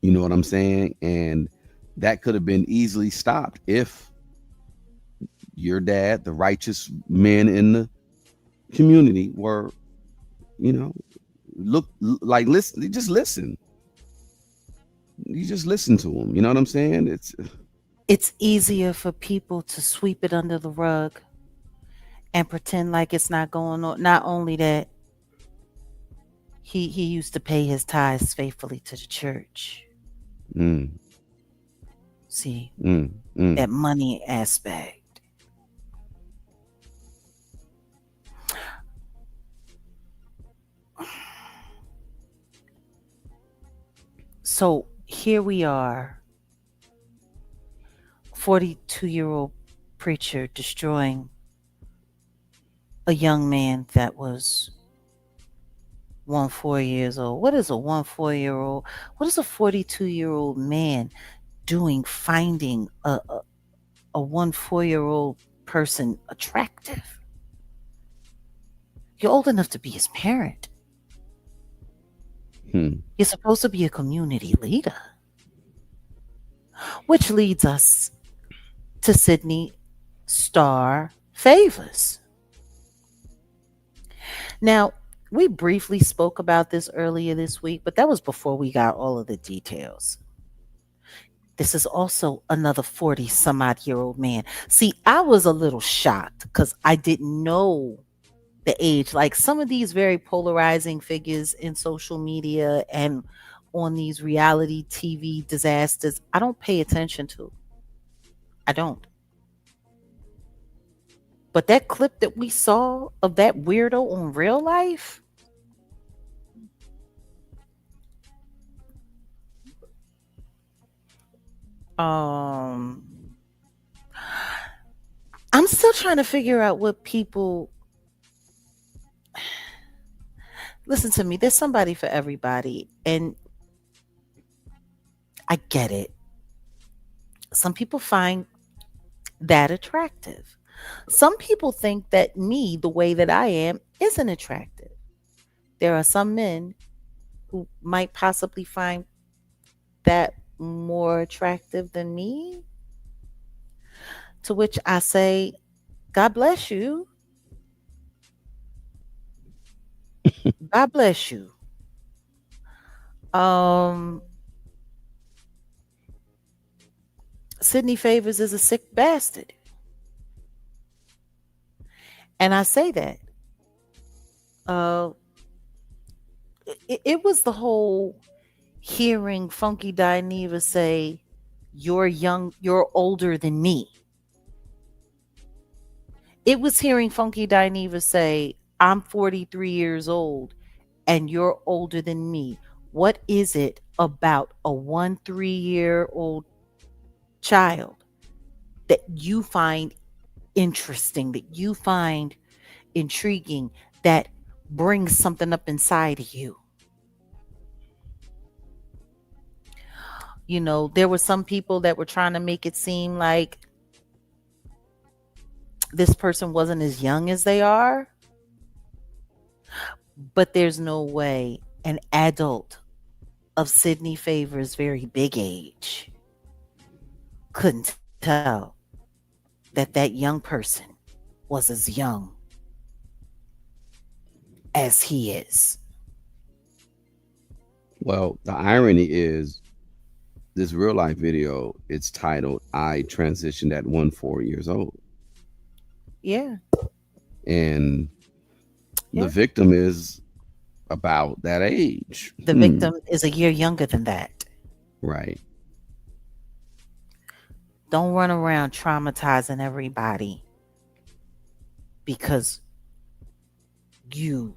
B: You know what I'm saying? And that could have been easily stopped if your dad, the righteous men in the community, were, you know, like, listen, you just listen to them. You know what I'm saying?
A: It's easier for people to sweep it under the rug and pretend like it's not going on. Not only that, he used to pay his tithes faithfully to the church.
B: mm,
A: See,
B: mm, mm.
A: that money aspect. So here we are, 42-year-old preacher destroying a young man that was 4 years old. What is a 4-year-old? What is a 42-year-old man doing finding a 4-year-old person attractive? You're old enough to be his parent. You're supposed to be a community leader. Which leads us to Sidney Starr Favors. Now, we briefly spoke about this earlier this week, but that was before we got all of the details. This is also another 40 some odd year old man. See, I was a little shocked because I didn't know the age. Like some of these very polarizing figures in social media and on these reality TV disasters, I don't pay attention to. I don't. But that clip that we saw of that weirdo on Real Life, um, I'm still trying to figure out what people. Listen to me. There's somebody for everybody, and I get it. Some people find that attractive. Some people think that me, the way that I am, isn't attractive. There are some men who might possibly find that more attractive than me. To which I say, God bless you. God bless you. Um, Sidney Favors is a sick bastard. And I say that. Uh, it was the whole hearing Funky Dineva say, you're older than me. It was hearing Funky Dineva say, I'm 43 years old and you're older than me. What is it about a 3-year-old child that you find interesting, that you find intriguing, that brings something up inside of you? You know, there were some people that were trying to make it seem like this person wasn't as young as they are. But there's no way an adult of Sidney Favors' very big age couldn't tell that that young person was as young as he is.
B: Well, the irony is this real life video, it's titled I Transitioned at 4 years old.
A: Yeah.
B: And the
A: Yeah.
B: victim is about that age.
A: The victim is a year younger than that.
B: Right.
A: Don't run around traumatizing everybody because you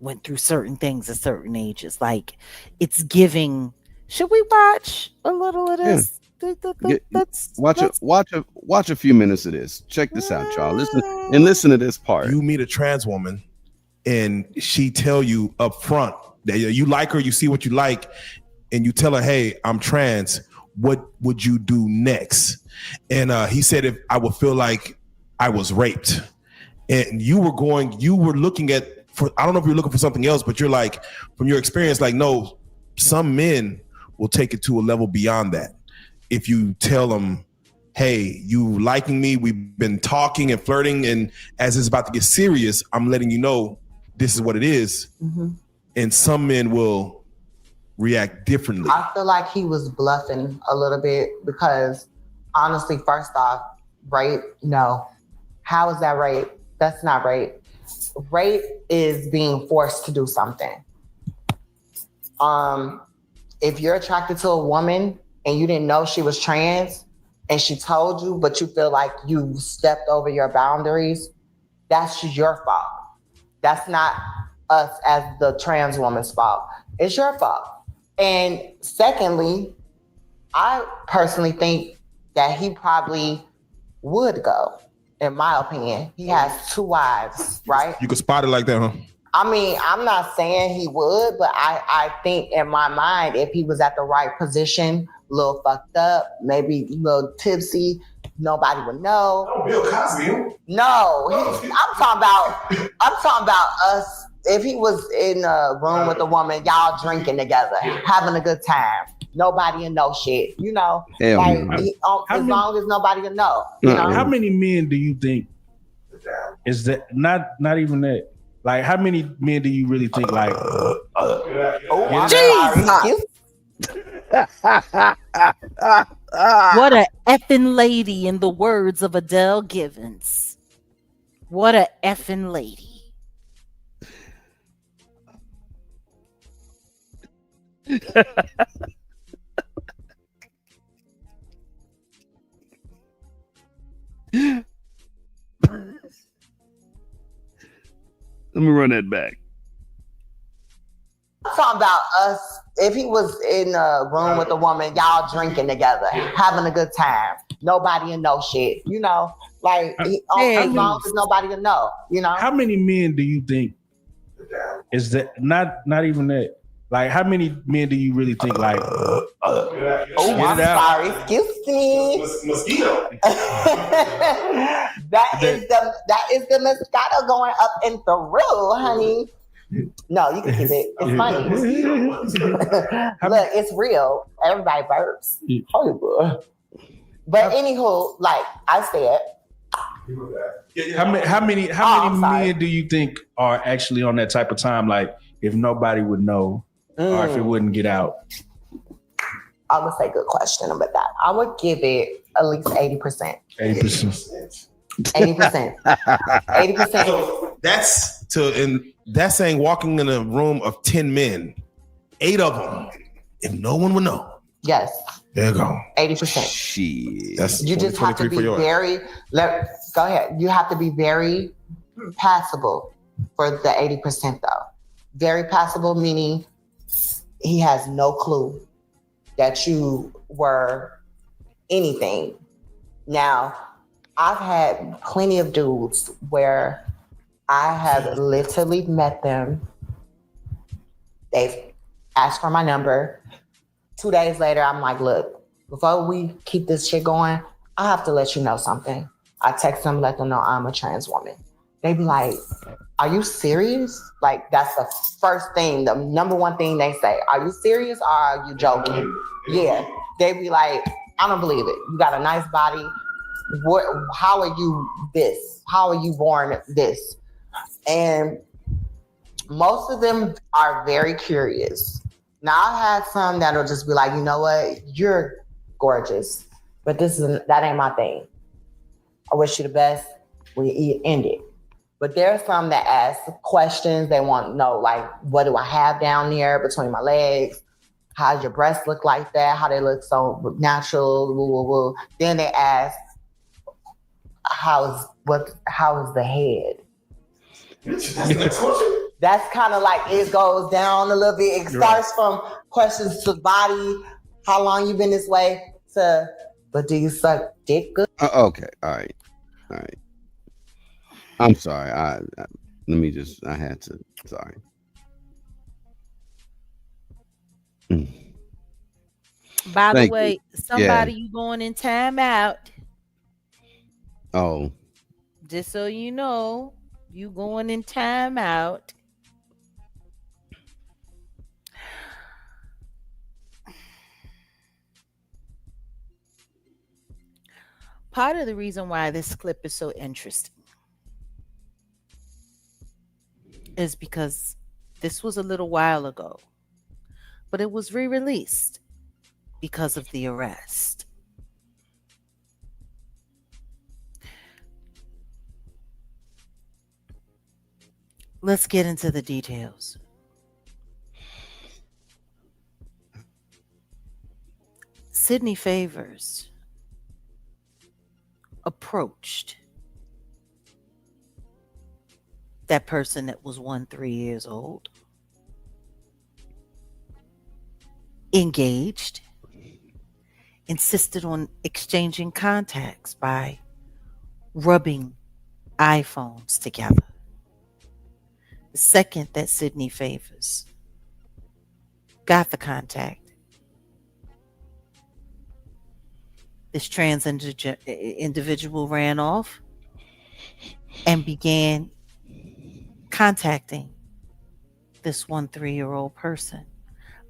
A: went through certain things at certain ages. Like, it's giving. Should we watch a little of
B: Yeah.
A: this?
B: Watch a few minutes of this. Check this out, y'all. Listen to this part.
D: You meet a trans woman and she tell you up front that you like her, you see what you like, and you tell her, hey, I'm trans. What would you do next? And he said, if I would feel like I was raped. And you were looking at, I don't know if you're looking for something else, but you're like, from your experience, like, no, some men will take it to a level beyond that. If you tell them, hey, you liking me, we've been talking and flirting, and as it's about to get serious, I'm letting you know this is what it is. Mm-hmm. And some men will react differently.
E: I feel like he was bluffing a little bit because, honestly, first off, rape, no. How is that rape? That's not rape. Rape is being forced to do something. If you're attracted to a woman and you didn't know she was trans and she told you, but you feel like you stepped over your boundaries, that's your fault. That's not us as the trans woman's fault. It's your fault. And secondly, I personally think that he probably would go, in my opinion. He has 2 wives, right?
D: You could spot it like that, huh?
E: I mean, I'm not saying he would, but I think in my mind, if he was at the right position, a little fucked up, maybe a little tipsy, nobody would know.
D: Oh, Bill Cosby.
E: No, I'm talking about us. If he was in a room with a woman, y'all drinking together, having a good time, nobody will know shit, you know?
B: Hell
E: like,
B: no.
E: As long as nobody will know. You know?
F: How many men do you think is that? Not even that. Like, how many men do you really think like?
E: Jesus.
A: What a effing lady, in the words of Adele Givens. What a effing lady.
B: Let me run that back.
E: I'm talking about us. If he was in a room with a woman, y'all drinking together, having a good time, nobody will know shit, you know? Like, as long as nobody will know, you know?
F: How many men do you think is that? Not even that. Like, how many men do you really think like?
E: I'm sorry. Excuse me.
D: Mosquito.
E: that is the mosquito going up in the room, honey. No, you can keep it. It's funny. Look, it's real. Everybody burps. Oh, boy. But anywho, like I said.
F: How many men do you think are actually on that type of time? Like, if nobody would know, or if it wouldn't get out?
E: I would say good question about that. I would give it at least 80%.
F: 80%.
E: 80%. 80%.
D: So that's saying walking in a room of 10 men, 8 of them, if no one would know.
E: Yes.
D: There you go.
E: 80%.
B: Shit.
D: That's
E: you just have to be very, go ahead. You have to be very passable for the 80% though. Very passable, meaning he has no clue that you were anything. Now, I've had plenty of dudes where I have literally met them. They've asked for my number. 2 days later, I'm like, look, before we keep this shit going, I have to let you know something. I text them, let them know I'm a trans woman. They be like, are you serious? Like, that's the first thing, the number one thing they say. Are you serious or are you joking? Yeah. They be like, I don't believe it. You got a nice body. How are you this? How are you born this? And most of them are very curious. Now, I've had some that'll just be like, you know what? You're gorgeous, but that ain't my thing. I wish you the best. We end it. But there's some that ask questions. They want to know, like, what do I have down there between my legs? How does your breasts look like that? How they look so natural? Woo, woo, woo. Then they ask, how is the head? That's kind of like it goes down a little bit. It starts from questions to body, how long you been this way, to but do you suck dick good?
B: Okay. All right. All right. I'm sorry. Let me just. I had to. Sorry. Mm.
A: By the
B: Thank you.
A: way,
B: Yeah.
A: somebody you going in timeout.
B: Oh.
A: Just so you know, you going in timeout. Part of the reason why this clip is so interesting is because this was a little while ago, but it was re-released because of the arrest. Let's get into the details. Sidney Favors approached that person that was 3 years old, engaged, insisted on exchanging contacts by rubbing iPhones together. The second that Sidney Favors got the contact, this trans individual ran off and began contacting this 3-year-old person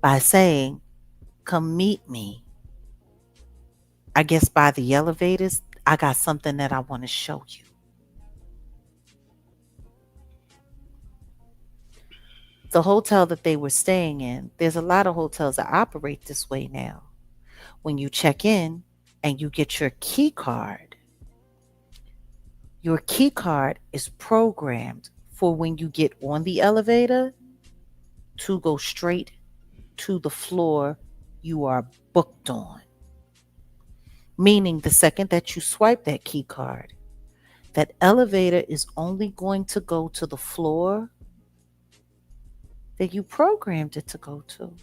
A: by saying, come meet me. I guess by the elevators, I got something that I want to show you. The hotel that they were staying in, there's a lot of hotels that operate this way now. When you check in and you get your key card is programmed for when you get on the elevator to go straight to the floor you are booked on. Meaning the second that you swipe that key card, that elevator is only going to go to the floor that you programmed it to go to.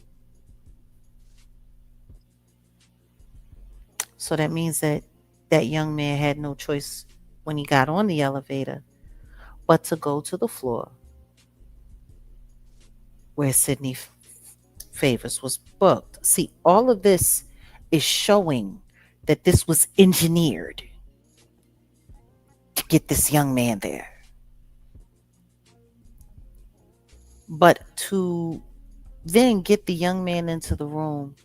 A: So that means that that young man had no choice when he got on the elevator but to go to the floor where Sidney Favors was booked. See, all of this is showing that this was engineered to get this young man there. But to then get the young man into the room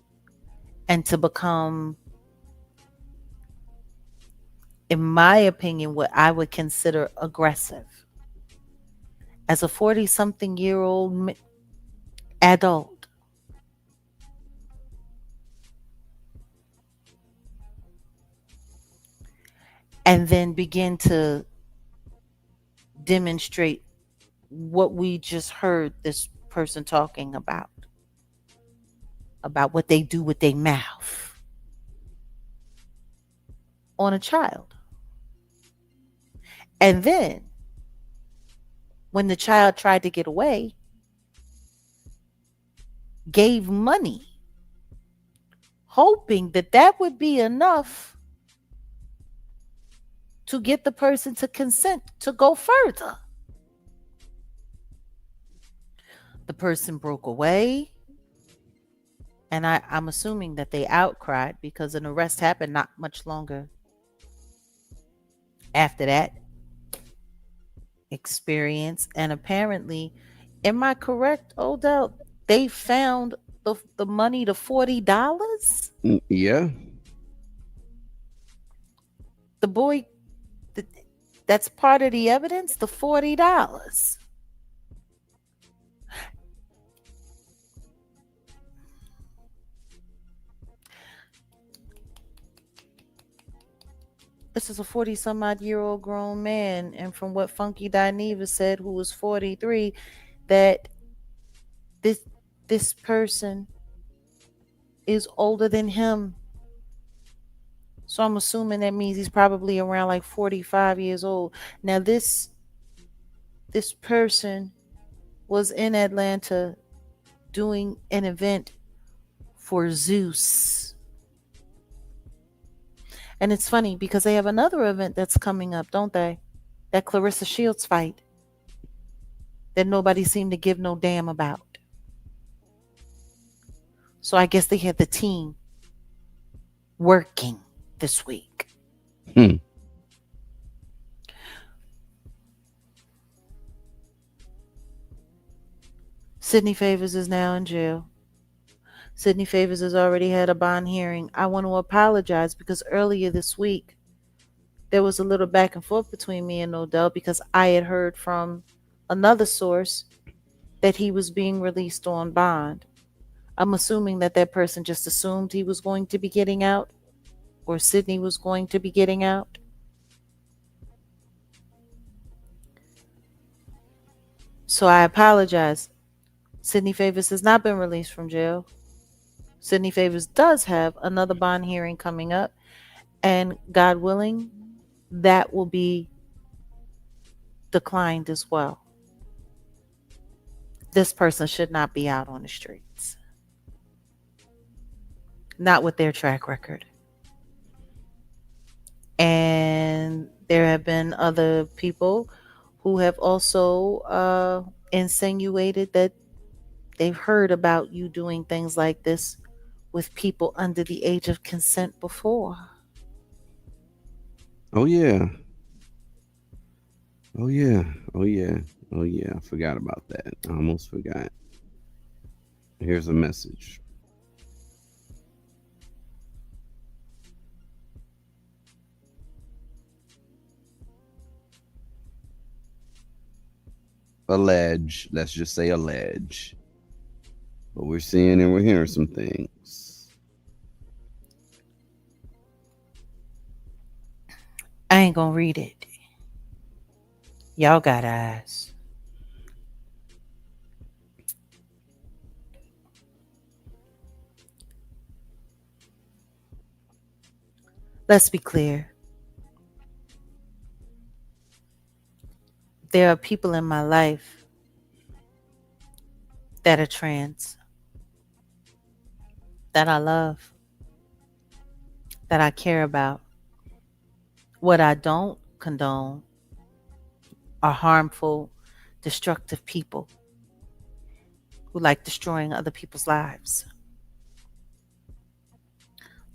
A: and to become, in my opinion, what I would consider aggressive. As a 40-something-year-old adult, and then begin to demonstrate what we just heard this person talking about what they do with their mouth on a child. And then when the child tried to get away, gave money, hoping that that would be enough to get the person to consent to go further. The person broke away, and I'm assuming that they outcried because an arrest happened not much longer after that experience. And apparently, am I correct, Odell? They found the money, the $40.
B: Yeah.
A: The boy, that's part of the evidence, the $40. This is a 40-some-odd-year-old grown man, and from what Funky Dineva said, who was 43, that this person is older than him. So I'm assuming that means he's probably around like 45 years old. Now, this this person was in Atlanta doing an event for Zeus. And it's funny because they have another event that's coming up, don't they? That Clarissa Shields fight that nobody seemed to give no damn about. So I guess they had the team working this week.
B: Hmm.
A: Sidney Favors is now in jail. Sidney Favors has already had a bond hearing. I want to apologize because earlier this week there was a little back and forth between me and Odell because I had heard from another source that he was being released on bond. I'm assuming that that person just assumed he was going to be getting out, or Sidney was going to be getting out. So I apologize. Sidney Favors has not been released from jail. Sidney Favors does have another bond hearing coming up, and God willing, that will be declined as well. This person should not be out on the streets. Not with their track record. And there have been other people who have also insinuated that they've heard about you doing things like this with people under the age of consent before.
B: Oh yeah. Oh yeah. Oh yeah. Oh yeah. I forgot about that. I almost forgot. Here's a message. Allege. Let's just say allege. But we're seeing and we're hearing some things.
A: I ain't gonna read it. Y'all got eyes. Let's be clear. There are people in my life that are trans, that I love, that I care about. What I don't condone are harmful, destructive people who like destroying other people's lives.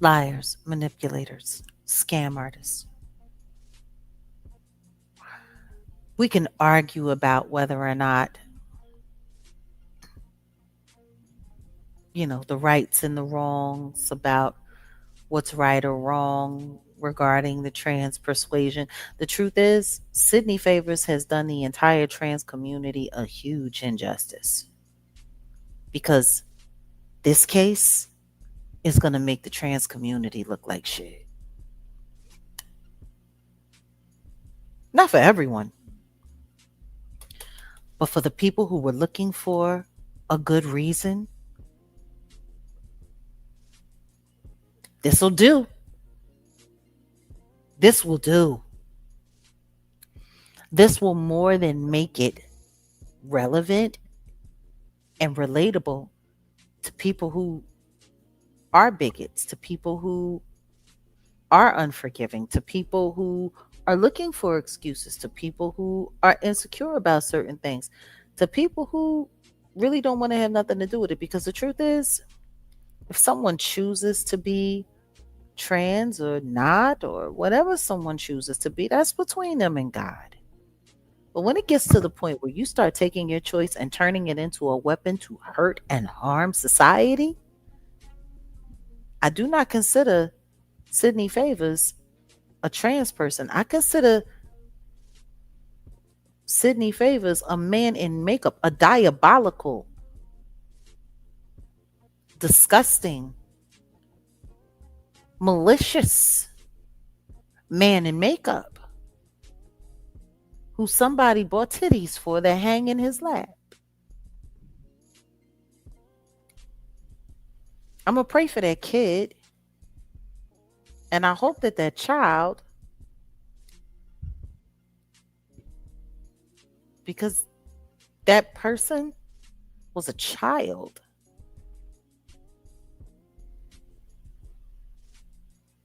A: Liars, manipulators, scam artists. We can argue about whether or not, the rights and the wrongs about what's right or wrong regarding the trans persuasion. The truth is, Sidney Favors has done the entire trans community a huge injustice because this case is going to make the trans community look like shit. Not for everyone, but for the people who were looking for a good reason, this will do. This will do. This will more than make it relevant and relatable to people who are bigots, to people who are unforgiving, to people who are looking for excuses, to people who are insecure about certain things, to people who really don't want to have nothing to do with it. Because the truth is, if someone chooses to be trans or not, or whatever someone chooses to be, that's between them and God. But when it gets to the point where you start taking your choice and turning it into a weapon to hurt and harm society, I do not consider Sidney Favors a trans person. I consider Sidney Favors a man in makeup, a diabolical, disgusting, malicious man in makeup who somebody bought titties for that hang in his lap. I'm going to pray for that kid. And I hope that that child because that person was a child.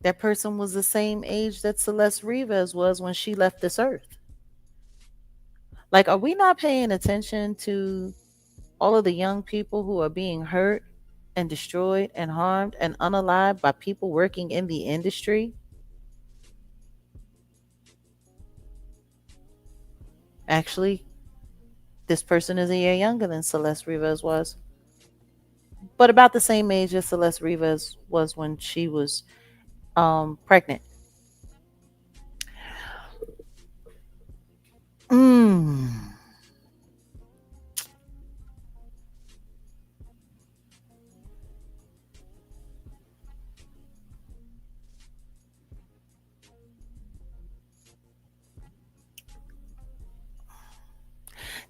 A: That person was the same age that Celeste Rivas was when she left this earth. Like, are we not paying attention to all of the young people who are being hurt and destroyed and harmed and unalived by people working in the industry? Actually, this person is a year younger than Celeste Rivas was, but about the same age as Celeste Rivas was when she was pregnant. Mm.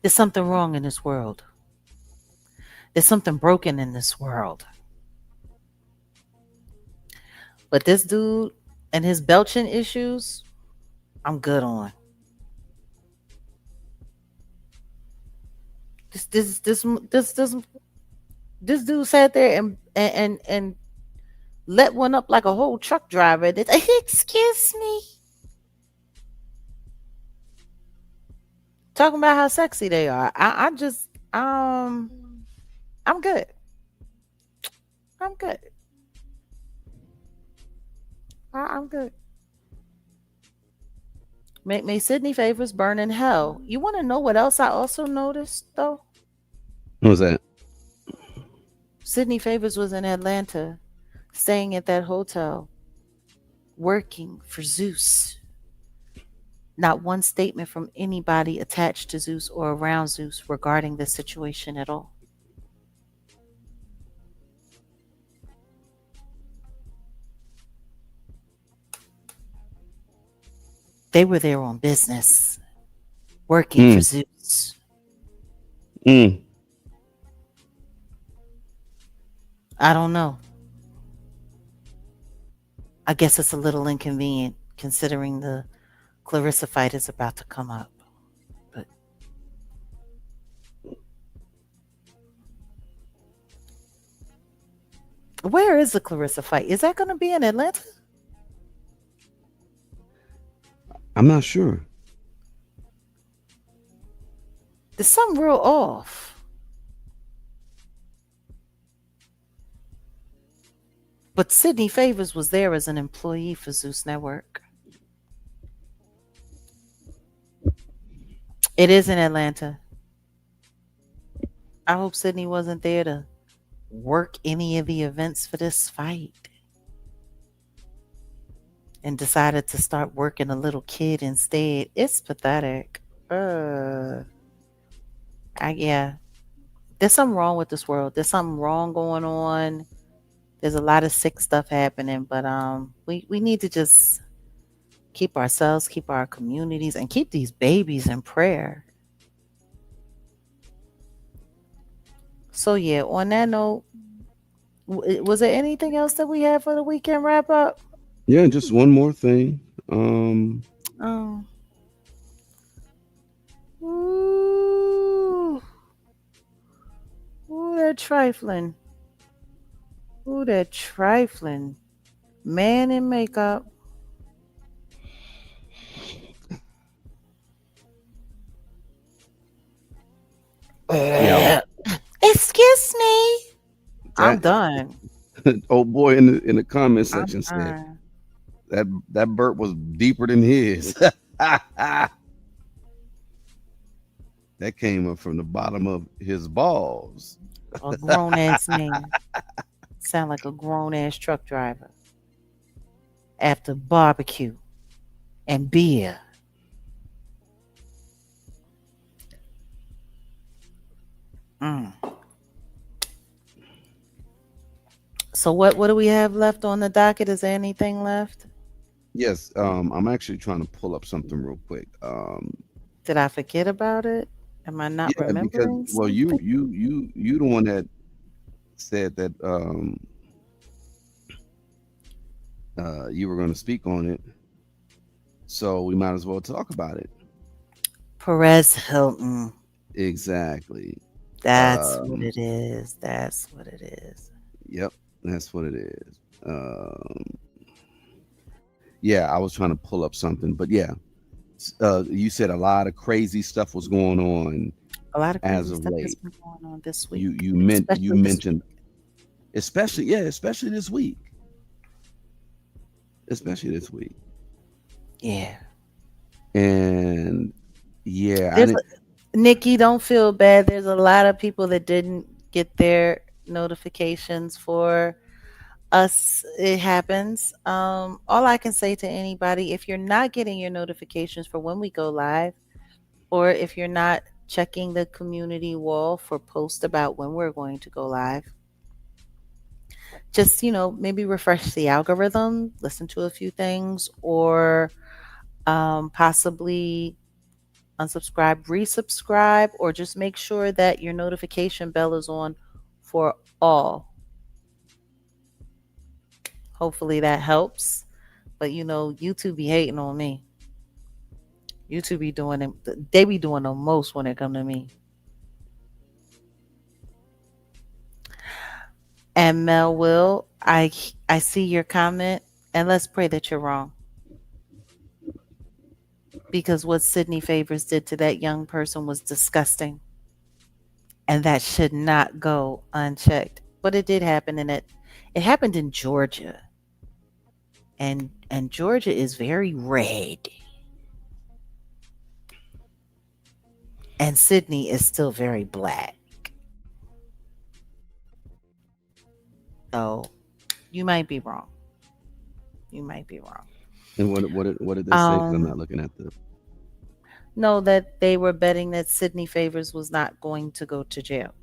A: There's something wrong in this world. There's something broken in this world. But this dude and his belching issues, I'm good on. This dude sat there and let one up like a whole truck driver. Excuse me. Talking about how sexy they are. I just I'm good. I'm good. I'm good. May Sidney Favors burn in hell. You want to know what else I also noticed though?
B: What was that?
A: Sidney Favors was in Atlanta, staying at that hotel, working for Zeus. Not one statement from anybody attached to Zeus or around Zeus regarding this situation at all. They were there on business, working for Zeus.
B: Mm.
A: I don't know. I guess it's a little inconvenient considering the Clarissa fight is about to come up. But where is the Clarissa fight? Is that going to be in Atlanta?
B: I'm not sure.
A: There's something real off. But Sidney Favors was there as an employee for Zeus Network. It is in Atlanta. I hope Sidney wasn't there to work any of the events for this fight and decided to start working a little kid instead. It's pathetic. Yeah. There's something wrong with this world. There's something wrong going on. There's a lot of sick stuff happening, but we need to just keep ourselves, keep our communities, and keep these babies in prayer. So yeah, on that note, was there anything else that we had for the weekend wrap up?
B: Yeah, just one more thing.
A: Oh. Ooh. Ooh, that trifling. Ooh, that trifling. Man in makeup.
B: Yeah.
A: Excuse me. I'm done.
B: Old boy in the comment
A: I'm
B: section said
A: done.
B: that burp was deeper than his. That came up from the bottom of his balls.
A: A grown ass man. Sound like a grown ass truck driver. After barbecue and beer. So what do we have left on the docket? Is there anything left?
B: Yes, I'm actually trying to pull up something real quick.
A: Did I forget about it? Am I not
B: Yeah, because
A: remembering?
B: well, you the one that said that you were going to speak on it, so we might as well talk about it.
A: Perez Hilton.
B: Exactly.
A: That's what
B: Um,
A: it is. That's what it is.
B: yep, that's what it is. Yeah, I was trying to pull up something, but yeah, you said a lot of crazy stuff was going on
A: A lot of
B: as
A: crazy
B: of
A: stuff has
B: late.
A: been going on this week,
B: You
A: especially this week.
B: mentioned, especially this week, especially this week,
A: Yeah.
B: and yeah, I
A: There's
B: didn't.
A: Nikki, don't feel bad. There's a lot of people that didn't get their notifications for us. It happens. All I can say to anybody, if you're not getting your notifications for when we go live, or if you're not checking the community wall for posts about when we're going to go live, just maybe refresh the algorithm, listen to a few things, or possibly unsubscribe, resubscribe, or just make sure that your notification bell is on for all. Hopefully that helps. But YouTube be hating on me. YouTube be doing it. They be doing the most when it come to me. And Mel Will, I see your comment, and let's pray that you're wrong. Because what Sydney Favors did to that young person was disgusting. And that should not go unchecked. But it did happen, and it happened in Georgia. And Georgia is very red. And Sydney is still very black. So you might be wrong. You might be wrong.
B: And what did they say? Because I'm not
A: Um,
B: looking at the.
A: know that they were betting that Sydney Favors was not going to go to jail.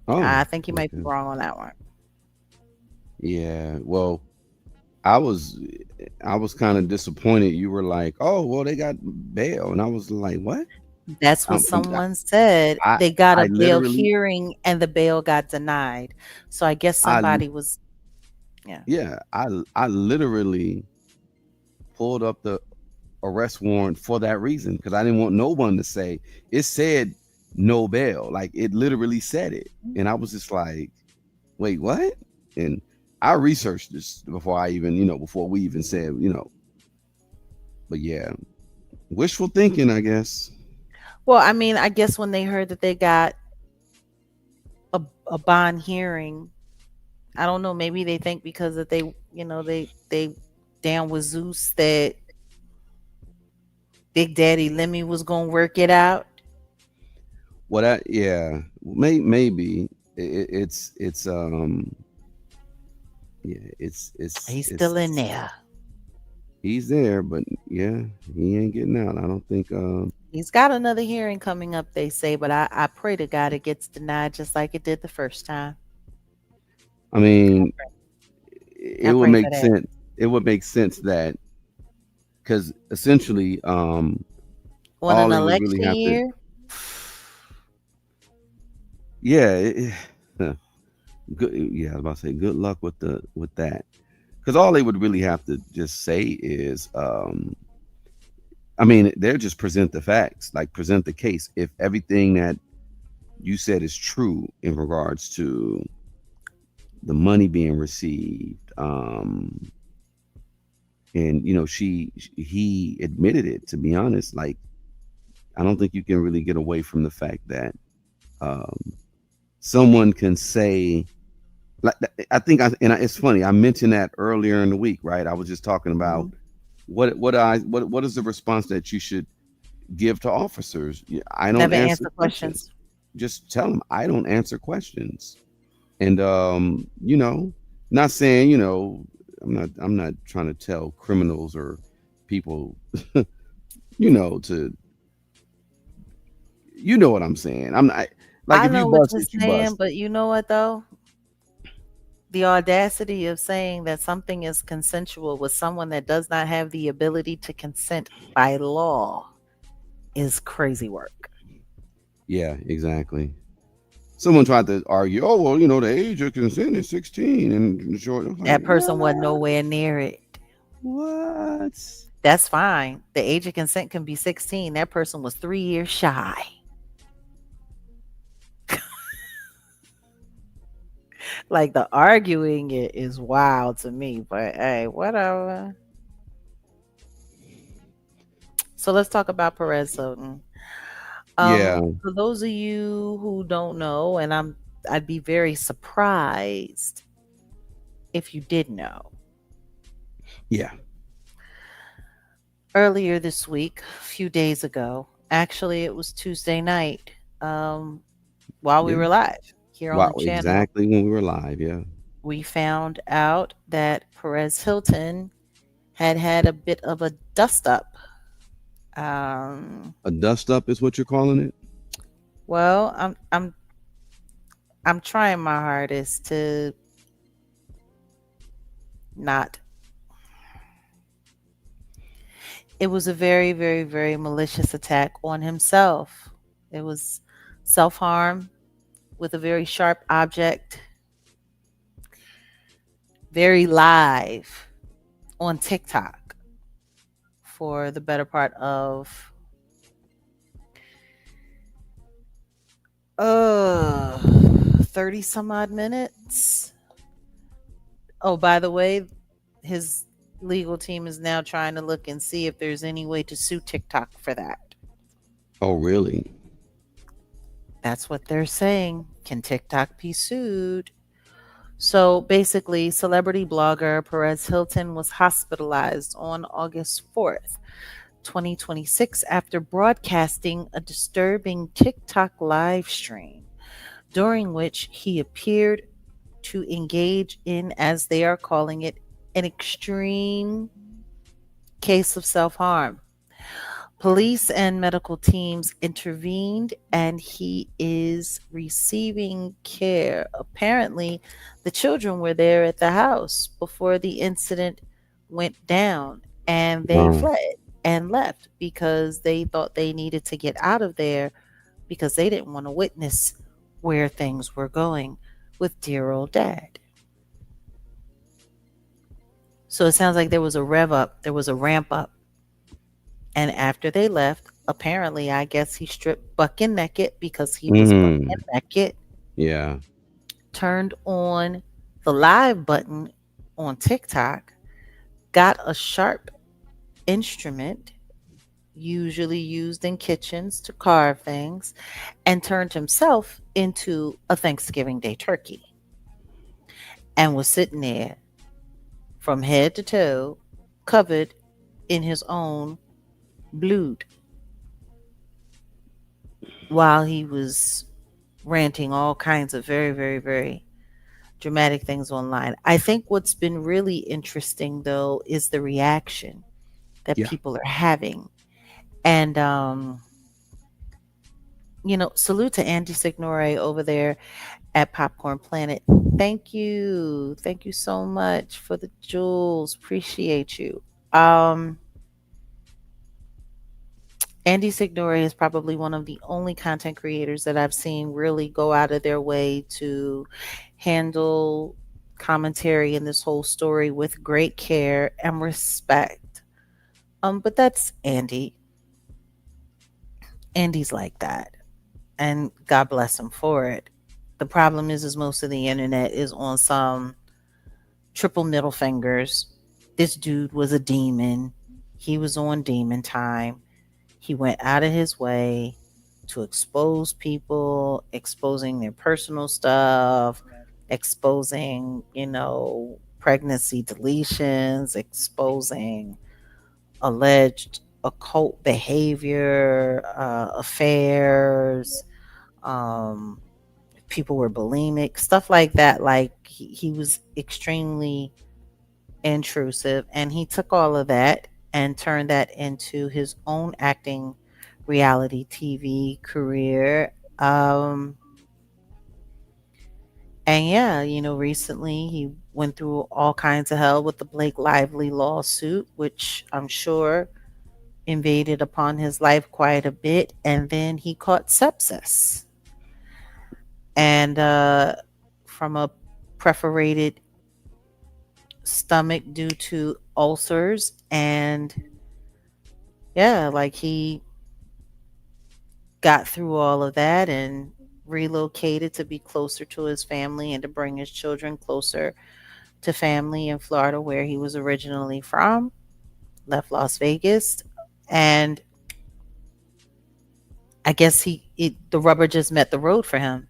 B: Oh,
A: I think you might be
B: okay.
A: wrong on that one.
B: Yeah. Well, I was I was kind of disappointed. You were like, "Oh, well, they got bail," and I was like, "What?"
A: That's what
B: Um,
A: someone said.
B: I
A: They got
B: I
A: a bail
B: literally
A: hearing and the bail got denied. So I guess
B: I
A: somebody was, yeah.
B: yeah I literally pulled up the arrest warrant for that reason because I didn't want no one to say it said no bail. Like it literally said it, and I was just like, "Wait, what?" And I researched this before I even before we even said. But yeah, wishful thinking, I guess.
A: Well, I mean, I guess when they heard that they got a bond hearing, I don't know, maybe they think because that they down with Zeus that Big Daddy Lemmy was gonna work it out.
B: What I yeah, maybe it's yeah,
A: He's still in there.
B: he's there, but yeah, he ain't getting out. I don't think
A: He's got another hearing coming up, they say, but I pray to God it gets denied just like it did the first time.
B: I mean
A: I
B: it would
A: pray for
B: make
A: that.
B: sense. It would make sense that because essentially
A: On
B: all
A: an
B: they would really
A: election
B: have to
A: year,
B: yeah, good yeah, I was about to say good luck with that. Because all they would really have to just say is I mean, they'll just present the facts, like present the case. If everything that you said is true in regards to the money being received, and he admitted it. To be honest, like I don't think you can really get away from the fact that um, someone can say, like I think, it's funny. I mentioned that earlier in the week, right? I was just talking about
A: mhm,
B: what is the response that you should give to officers. I don't
A: never
B: answer
A: answer
B: questions.
A: questions.
B: Just tell them I don't answer questions. And not saying, I'm not trying to tell criminals or people, to what I'm saying. I'm not like
A: I
B: if you
A: know what
B: bust
A: you're
B: it, you
A: saying,
B: bust it.
A: but you know what though? The audacity of saying that something is consensual with someone that does not have the ability to consent by law is crazy work.
B: Yeah, exactly. Someone tried to argue, oh well, the age of consent is 16 and short. I was like,
A: That person wasn't
B: what?
A: nowhere near it.
B: What?
A: That's fine. The age of consent can be 16. That person was 3 years shy. Like the arguing it is wild to me, but hey, whatever. So let's talk about Perez Hilton.
B: Yeah,
A: For those of you who don't know, and I'd be very surprised if you did know.
B: yeah,
A: Earlier this week, a few days ago, actually it was Tuesday night, um, while we
B: yeah.
A: were live here on
B: Wow,
A: the channel,
B: exactly when we were live. Yeah,
A: we found out that Perez Hilton had a bit of a dust up. Um,
B: a dust up is what you're calling it.
A: well, I'm trying my hardest to not. It was a very, very, very malicious attack on himself. It was self harm with a very sharp object, very live on TikTok for the better part of 30 some odd minutes. Oh, by the way, his legal team is now trying to look and see if there's any way to sue TikTok for that.
B: Oh, really?
A: That's what they're saying. Can TikTok be sued? So basically, celebrity blogger Perez Hilton was hospitalized on August 4th, 2026, after broadcasting a disturbing TikTok live stream during which he appeared to engage in, as they are calling it, an extreme case of self harm. Police and medical teams intervened and he is receiving care. Apparently, the children were there at the house before the incident went down and they
B: Wow.
A: fled and left because they thought they needed to get out of there because they didn't want to witness where things were going with dear old dad. So it sounds like there was a rev up, there was a ramp up. And after they left, apparently, I guess he stripped bucking naked because he was bucking
B: Mm,
A: naked,
B: yeah.
A: turned on the live button on TikTok, got a sharp instrument, usually used in kitchens to carve things, and turned himself into a Thanksgiving Day turkey and was sitting there from head to toe, covered in his own blood while he was ranting all kinds of very, very, very dramatic things online. I think what's been really interesting though is the reaction that
B: Yeah.
A: people are having. And salute to Andy Signore over there at Popcorn Planet. Thank you. Thank you so much for the jewels. Appreciate you. Um Andy Signore is probably one of the only content creators that I've seen really go out of their way to handle commentary in this whole story with great care and respect. But that's Andy. Andy's like that, and God bless him for it. The problem is most of the internet is on some triple middle fingers. This dude was a demon. He was on demon time. He went out of his way to expose people, exposing their personal stuff, exposing, pregnancy deletions, exposing alleged occult behavior, affairs. Um, People were bulimic, stuff like that. Like he was extremely intrusive, and he took all of that and turned that into his own acting reality TV career. And yeah, recently he went through all kinds of hell with the Blake Lively lawsuit, which I'm sure invaded upon his life quite a bit. And then he caught sepsis and from a perforated stomach due to ulcers, and yeah, like he got through all of that and relocated to be closer to his family and to bring his children closer to family in Florida, where he was originally from. Left Las Vegas, and I guess the rubber just met the road for him.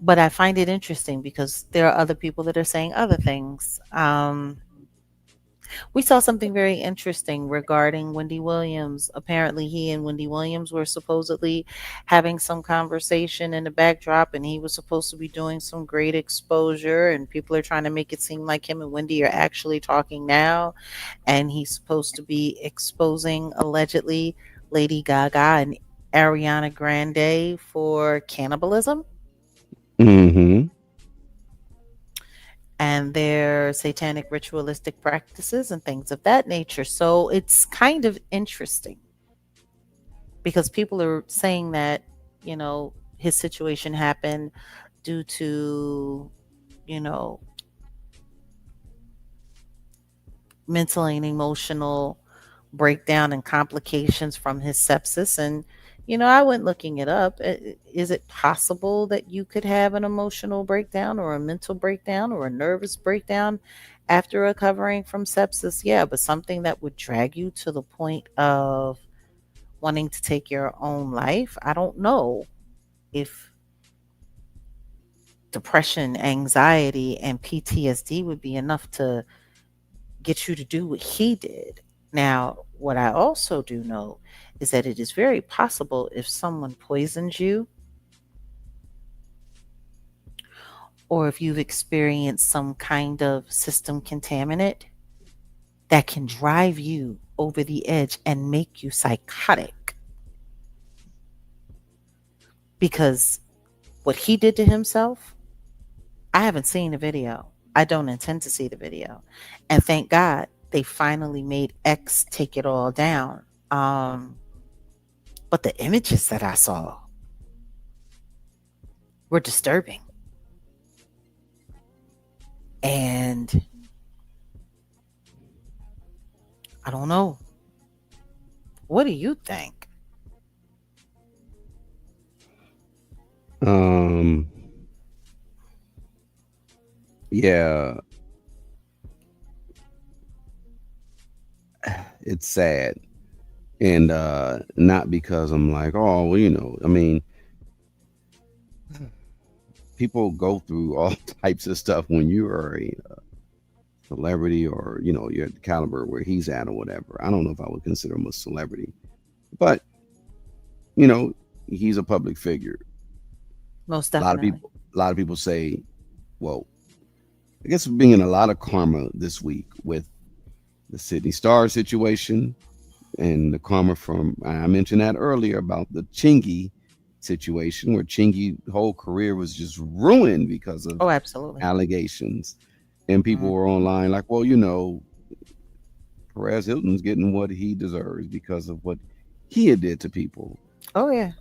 A: But I find it interesting because there are other people that are saying other things. We saw something very interesting regarding Wendy Williams. Apparently, he and Wendy Williams were supposedly having some conversation in the backdrop, and he was supposed to be doing some great exposure. And people are trying to make it seem like him and Wendy are actually talking now. And he's supposed to be exposing, allegedly, Lady Gaga and Ariana Grande for cannibalism
B: Mm-hmm.
A: and their satanic ritualistic practices and things of that nature. So it's kind of interesting because people are saying that, his situation happened due to, you know, mental and emotional breakdown and complications from his sepsis. And, I went looking it up. Is it possible that you could have an emotional breakdown or a mental breakdown or a nervous breakdown after recovering from sepsis? Yeah, but something that would drag you to the point of wanting to take your own life? I don't know if depression, anxiety, and PTSD would be enough to get you to do what he did. Now, what I also do know is that it is very possible if someone poisons you or if you've experienced some kind of system contaminant that can drive you over the edge and make you psychotic. Because what he did to himself, I haven't seen the video. I don't intend to see the video. And thank God they finally made X take it all down. But the images that I saw were disturbing. And I don't know. What do you think?
B: Um, yeah, it's sad. And not because I'm like, oh, well, I mean, people go through all types of stuff when you are a celebrity or, you're at the caliber where he's at or whatever. I don't know if I would consider him a celebrity, but, you know, he's a public figure.
A: Most
B: A lot of
A: definitely.
B: people, a lot of people say, well, I guess we're being in a lot of karma this week with the Sidney Starr situation and the karma from, I mentioned that earlier about the Chingy situation where Chingy whole career was just ruined because of
A: Oh, absolutely.
B: allegations. And people
A: Mm.
B: were online like, well, Perez Hilton's getting what he deserves because of what he had did to people.
A: Oh, yeah.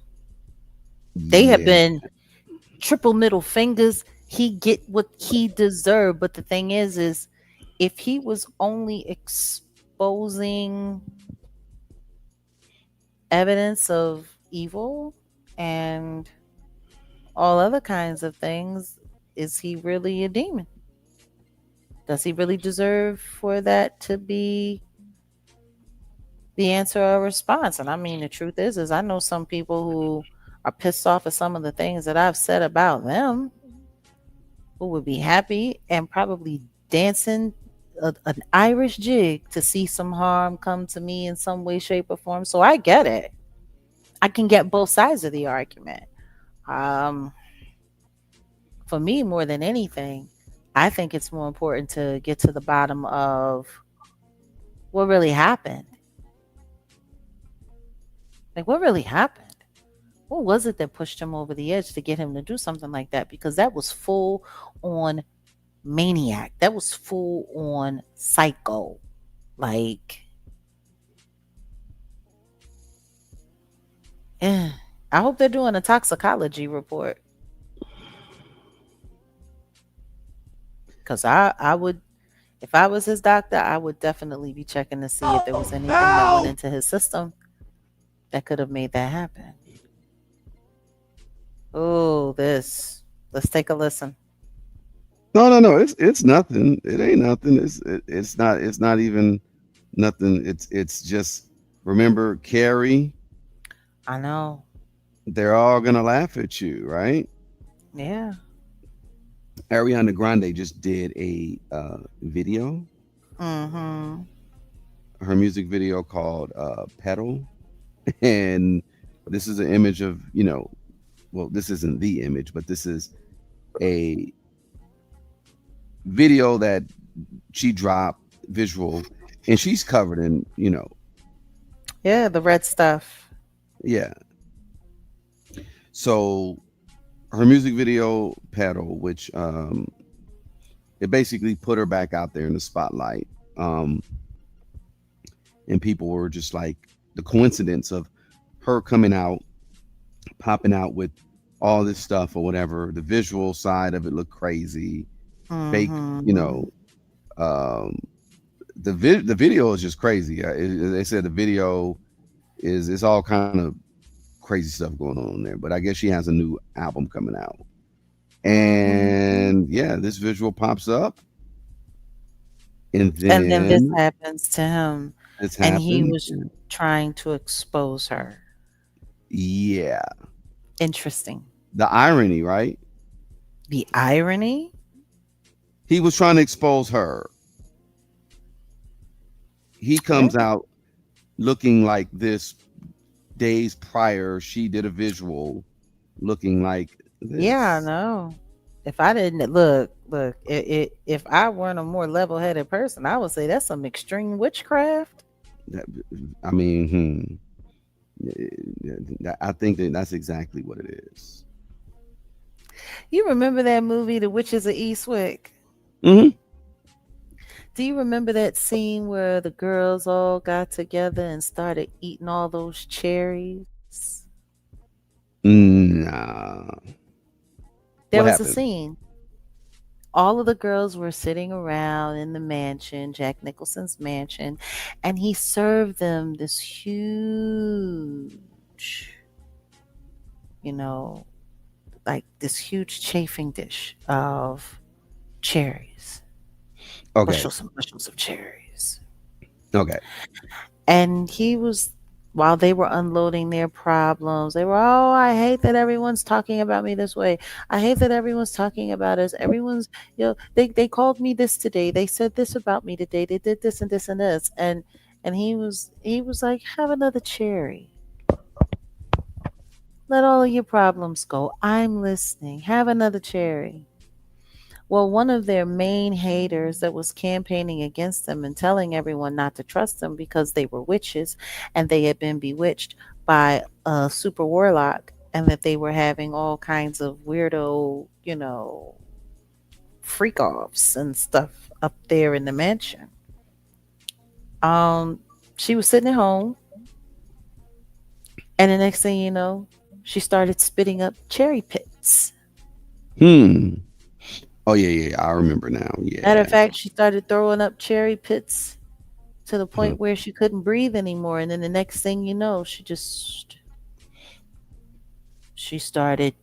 A: They have
B: Yeah.
A: been triple middle fingers. He get what he deserved. But the thing is if he was only exposing evidence of evil and all other kinds of things, is he really a demon? Does he really deserve for that to be the answer or response? And I mean, the truth is I know some people who are pissed off at some of the things that I've said about them, who would be happy and probably dancing an Irish jig to see some harm come to me in some way, shape, or form. So I get it. I can get both sides of the argument. Um, for me, more than anything, I think it's more important to get to the bottom of what really happened. Like, what really happened? What was it that pushed him over the edge to get him to do something like that? Because that was full on maniac. That was full on psycho. Like, eh. I hope they're doing a toxicology report because I would If I was his doctor, I would definitely be checking to see if there was anything that went into his system that could have made that happen. Oh, this. Let's take a listen.
B: No. It's nothing. It ain't nothing. It's not even nothing. It's just remember Carrie.
A: I know.
B: They're all gonna laugh at you, right?
A: Yeah.
B: Ariana Grande just did a video,
A: Mm-hmm.
B: her music video called "Pedal," and this is an image of well, this isn't the image, but this is a video that she dropped visual, and she's covered in
A: Yeah, the red stuff.
B: yeah. So her music video "Pedal," which it basically put her back out there in the spotlight. Um, and people were just like the coincidence of her coming out, popping out with all this stuff or whatever. The visual side of it looked crazy, fake.
A: Mm-hmm.
B: Um, the video is just crazy. They said the video is it's all kind of crazy stuff going on there. But I guess she has a new album coming out,
A: Mm-hmm.
B: and yeah, this visual pops up, and
A: And then this
B: then
A: happens to him,
B: this
A: and he
B: happened.
A: was trying to expose her.
B: Yeah,
A: Interesting.
B: the irony, right?
A: The irony?
B: He was trying to expose her. He
A: Yeah.
B: comes out looking like this days prior. She did a visual looking like
A: Yeah, I
B: this.
A: know. If I didn't look, if I weren't a more level-headed person, I would say that's some extreme witchcraft.
B: That, I mean, I think that's exactly what it is.
A: You remember that movie, The Witches of Eastwick?
B: Mm-hmm.
A: Do you remember that scene where the girls all got together and started eating all those cherries?
B: Nah.
A: There
B: What
A: was a
B: happened?
A: scene. All of the girls were sitting around in the mansion, Jack Nicholson's mansion, and he served them this huge, you know, like this huge chafing dish of cherries,
B: Okay.
A: bushels and bushels of cherries.
B: Okay.
A: And he was, while they were unloading their problems, they were, oh, I hate that everyone's talking about me this way. I hate that everyone's talking about us. Everyone's, they called me this today. They said this about me today. They did this and this and this. And he was like, have another cherry. Let all of your problems go. I'm listening. Have another cherry. Well, one of their main haters that was campaigning against them and telling everyone not to trust them because they were witches and they had been bewitched by a super warlock and that they were having all kinds of weirdo, freak offs and stuff up there in the mansion. Um, she was sitting at home, and the next thing you know, she started spitting up cherry pits.
B: Hmm. Oh yeah. I remember now.
A: Matter
B: Yeah.
A: of fact, she started throwing up cherry pits to the
B: Mhm.
A: point where she couldn't breathe anymore. And then the next thing you know, she started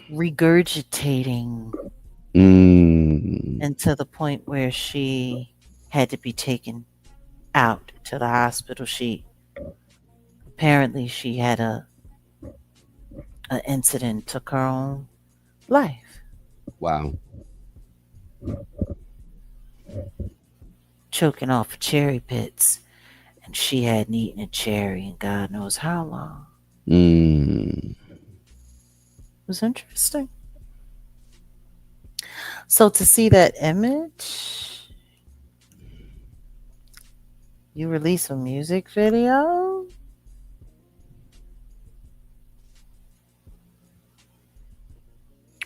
A: regurgitating,
B: Mm.
A: and to the point where she had to be taken out to the hospital. She apparently she had a incident, took her own life,
B: Wow.
A: choking off cherry pits, and she hadn't eaten a cherry in God knows how long.
B: Mm.
A: It was interesting. So to see that image, you release a music video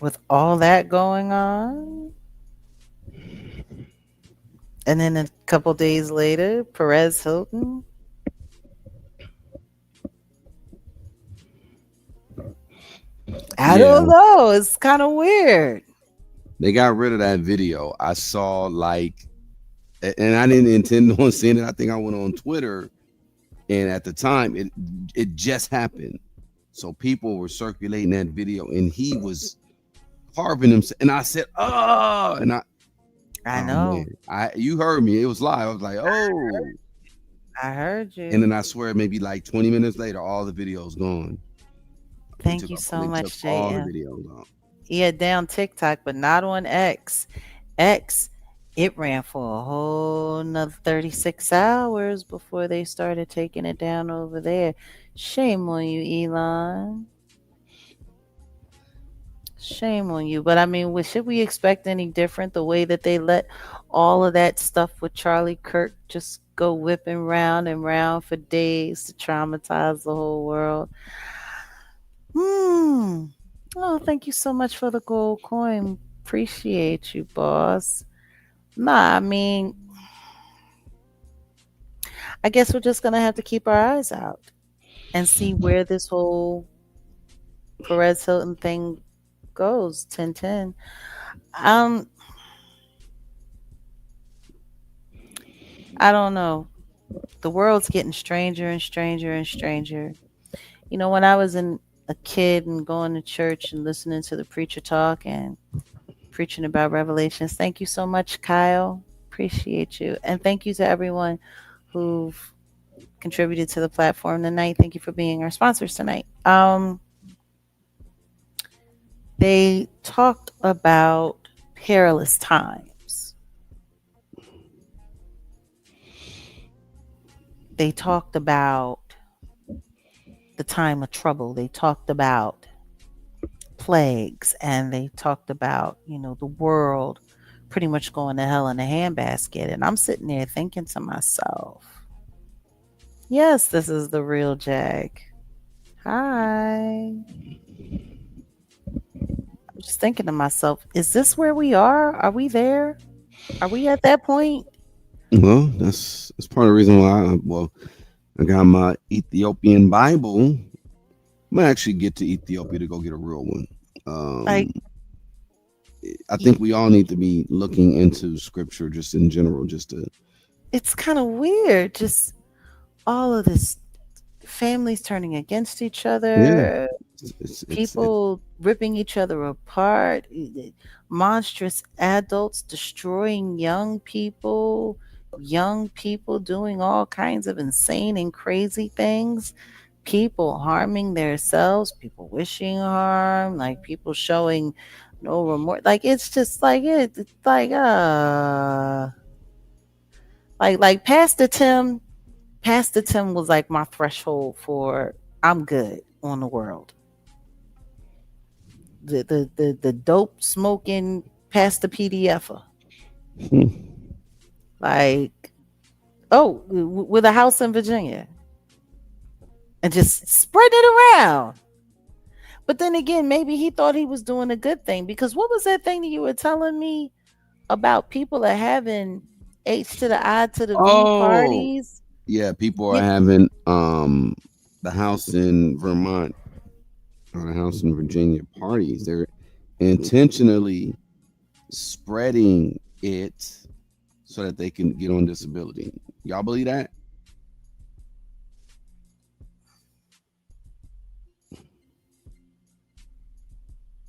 A: with all that going on, and then a couple days later, Perez Hilton. I
B: Yeah.
A: don't know. It's kind of weird.
B: They got rid of that video. I saw like, and I didn't intend on seeing it. I think I went on Twitter, and at the time, it just happened. So people were circulating that video, and he was carving himself. And I said, "Oh!" And
A: I
B: oh
A: know.
B: man, you heard me. It was live. I was like, "Oh!"
A: I heard
B: And
A: you.
B: then I swear, maybe like 20 minutes later, all the videos gone.
A: Thank you so
B: They took
A: much,
B: all the
A: JM.
B: videos off.
A: Yeah, down TikTok, but not on X. X, it ran for a whole nother 36 hours before they started taking it down over there. Shame on you, Elon. Shame on you. But I mean, should we expect any different? The way that they let all of that stuff with Charlie Kirk just go whipping round and round for days to traumatize the whole world. Hmm. Oh, thank you so much for the gold coin. Appreciate you, boss. Nah, I mean, I guess we're just gonna have to keep our eyes out and see where this whole Perez Hilton thing goes. 10-10. Um, I don't know. The world's getting stranger and stranger and stranger. You know, when I was a kid and going to church and listening to the preacher talk and preaching about Revelations. Thank you so much, Kyle. Appreciate you. And thank you to everyone who've contributed to the platform tonight. Thank you for being our sponsors tonight. They talked about perilous times. They talked about the time of trouble. They talked about plagues, and they talked about, the world pretty much going to hell in a handbasket. And I'm sitting there thinking to myself, yes, this is the real Jag. Hi. I'm just thinking to myself, is this where we are? Are we there? Are we at that point?
B: Well, that's part of the reason why. I got my Ethiopian Bible. I'm gonna actually get to Ethiopia to go get a real one.
A: Like,
B: I think we all need to be looking into scripture just in general, just to.
A: it's kind of weird. Just all of this families turning against each
B: Yeah,
A: other,
B: it's
A: people ripping each other apart, monstrous adults destroying young people doing all kinds of insane and crazy things, people harming themselves, people wishing harm, like people showing no remorse. Like it's just like it's like Pastor Tim was like my threshold for I'm good on the world. The dope smoking Pastor PDFer. Like, oh, with a house in Virginia. And just spread it around. But then again, maybe he thought he was doing a good thing, because what was that thing that you were telling me about people are having H to the I to the V
B: Oh,
A: parties?
B: yeah, people are
A: You,
B: having the house in Vermont or the house in Virginia parties. They're intentionally spreading it so that they can get on disability. Y'all believe that?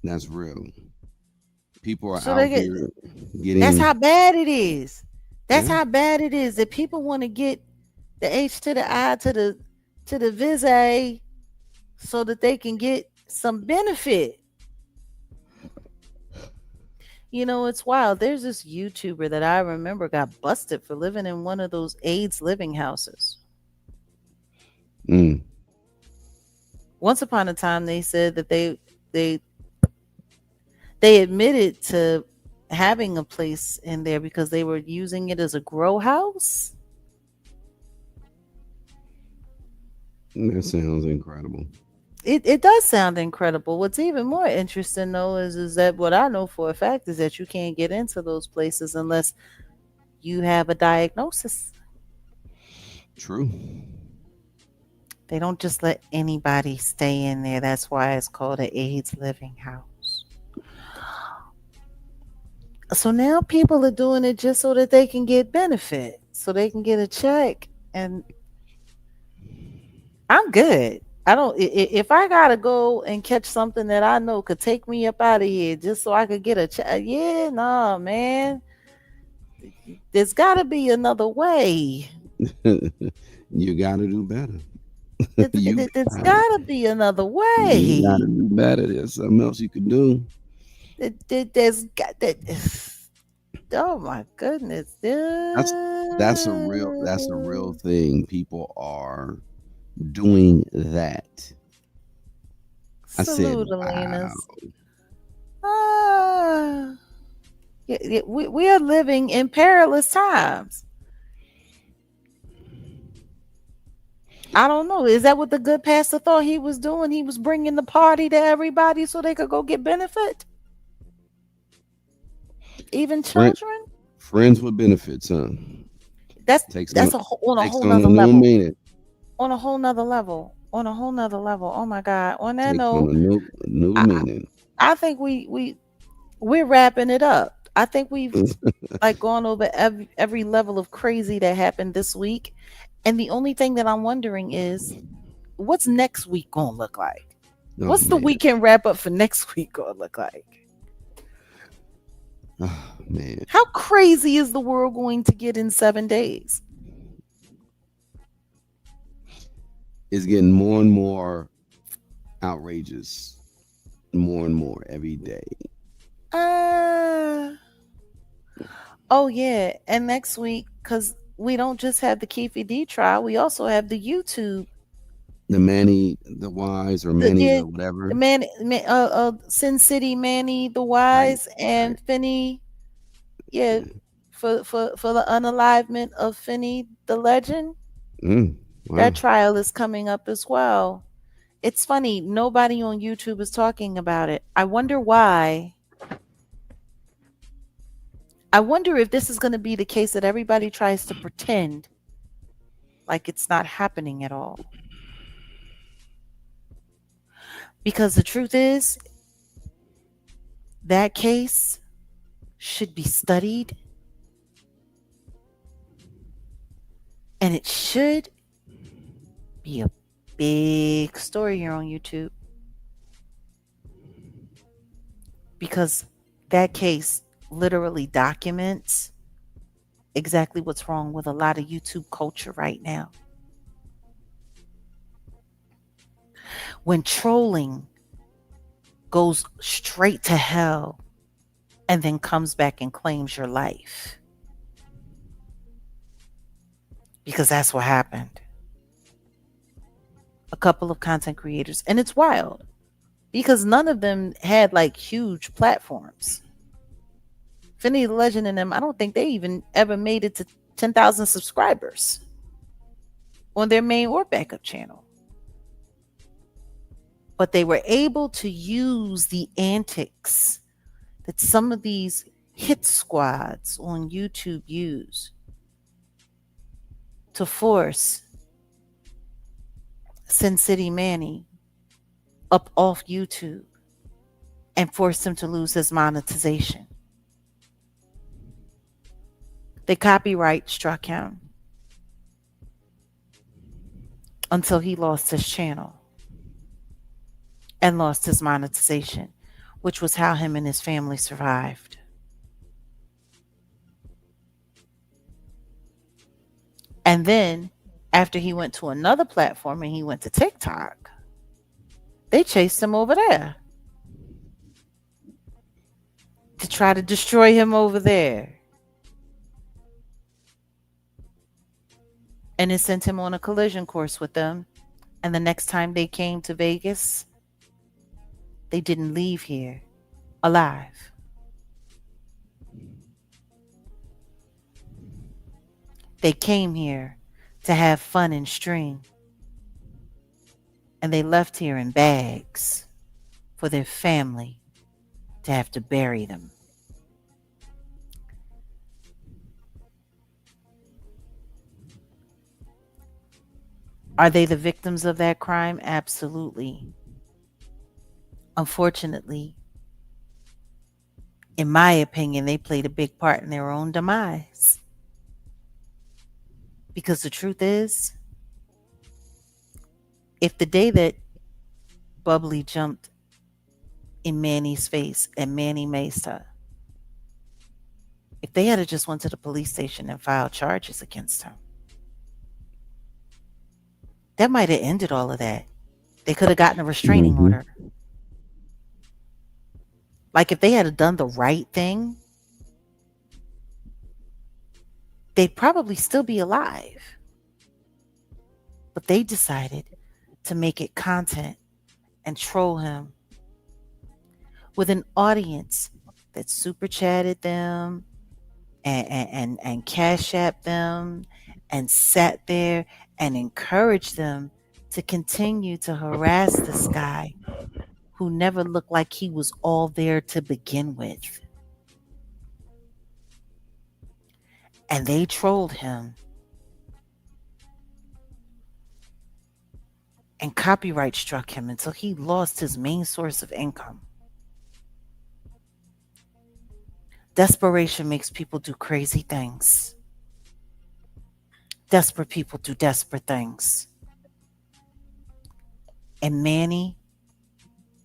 B: That's real. People are
A: so
B: out
A: they get
B: here
A: that's
B: getting,
A: how bad it is. That's
B: yeah.
A: how bad it is that people want to get the H to the I to the Viz A so that they can get some benefit. It's wild. There's this YouTuber that I remember got busted for living in one of those AIDS living houses.
B: Mm.
A: Once upon a time, they said that they they admitted to having a place in there because they were using it as a grow house.
B: That sounds incredible.
A: It does sound incredible. What's even more interesting though is that what I know for a fact is that you can't get into those places unless you have a diagnosis.
B: True.
A: They don't just let anybody stay in there. That's why it's called an AIDS living house. So now people are doing it just so that they can get benefit, so they can get a check. And I'm good. I don't. If I gotta go and catch something that I know could take me up out of here just so I could get a check, yeah, nah, man. There's got to be another way.
B: You got to do better. You
A: There's got to be another
B: you got
A: way.
B: to do better. There's something else you can do.
A: There's got that. Oh my goodness.
B: That's that's a real thing. People are doing that. I said,
A: Salute,
B: wow.
A: Elena's. Ah, we are living in perilous times. I don't know. Is that what the good pastor thought he was doing? He was bringing the party to everybody so they could go get benefit? Even children?
B: Friends with benefits, huh?
A: That's
B: Takes
A: that's
B: on,
A: on a
B: takes
A: whole
B: on a
A: nother
B: new
A: level.
B: meaning.
A: On a whole nother level. On a whole nother level. Oh my God. On that
B: Takes on
A: note,
B: a new
A: I,
B: meaning.
A: I think we're wrapping it up. I think we've like gone over every level of crazy that happened this week. And the only thing that I'm wondering is what's next week gonna look like?
B: Oh,
A: What's the
B: man.
A: weekend wrap up for next week gonna look like?
B: Oh, man.
A: How crazy is the world going to get in 7 days?
B: It's getting more and more outrageous. More and more every day.
A: Oh yeah, and next week, because we don't just have the Keefe D trial, we also have the YouTube,
B: The Manny the Wise or
A: the
B: Manny
A: yeah,
B: the whatever.
A: the Sin City Manny the
B: Right.
A: Wise
B: Right.
A: and Finney, yeah, for the unalivement of Finney the Legend. That
B: Wow.
A: trial is coming up as well. It's funny, nobody on YouTube is talking about it. I wonder why. I wonder if this is going to be the case that everybody tries to pretend like it's not happening at all. Because the truth is, that case should be studied and it should be a big story here on YouTube. Because that case literally documents exactly what's wrong with a lot of YouTube culture right now. When trolling goes straight to hell and then comes back and claims your life. Because that's what happened. A couple of content creators. And it's wild because none of them had like huge platforms. Finney the Legend and them, I don't think they even ever made it to 10,000 subscribers on their main or backup channel. But they were able to use the antics that some of these hit squads on YouTube use to force Sin City Manny up off YouTube and force him to lose his monetization. They copyright struck him until he lost his channel and lost his monetization, which was how him and his family survived. And then after he went to another platform and he went to TikTok, they chased him over there to try to destroy him over there. And it sent him on a collision course with them. And the next time they came to Vegas, they didn't leave here alive. They came here to have fun and stream. And they left here in bags for their family to have to bury them. Are they the victims of that crime? Absolutely. Unfortunately, In my opinion, they played a big part in their own demise. Because the truth is, if the day that Bubbly jumped in Manny's face and Manny maced her, if they had just went to the police station and filed charges against her, that might have ended all of that. They could have gotten a restraining
B: Mhm.
A: order. Like if they had done the right thing, they'd probably still be alive. But they decided to make it content and troll him with an audience that super chatted them and cash apped them and sat there and encouraged them to continue to harass this guy who never looked like he was all there to begin with. And they trolled him and copyright struck him until he lost his main source of income. Desperation makes people do crazy things. Desperate people do desperate things. And Manny,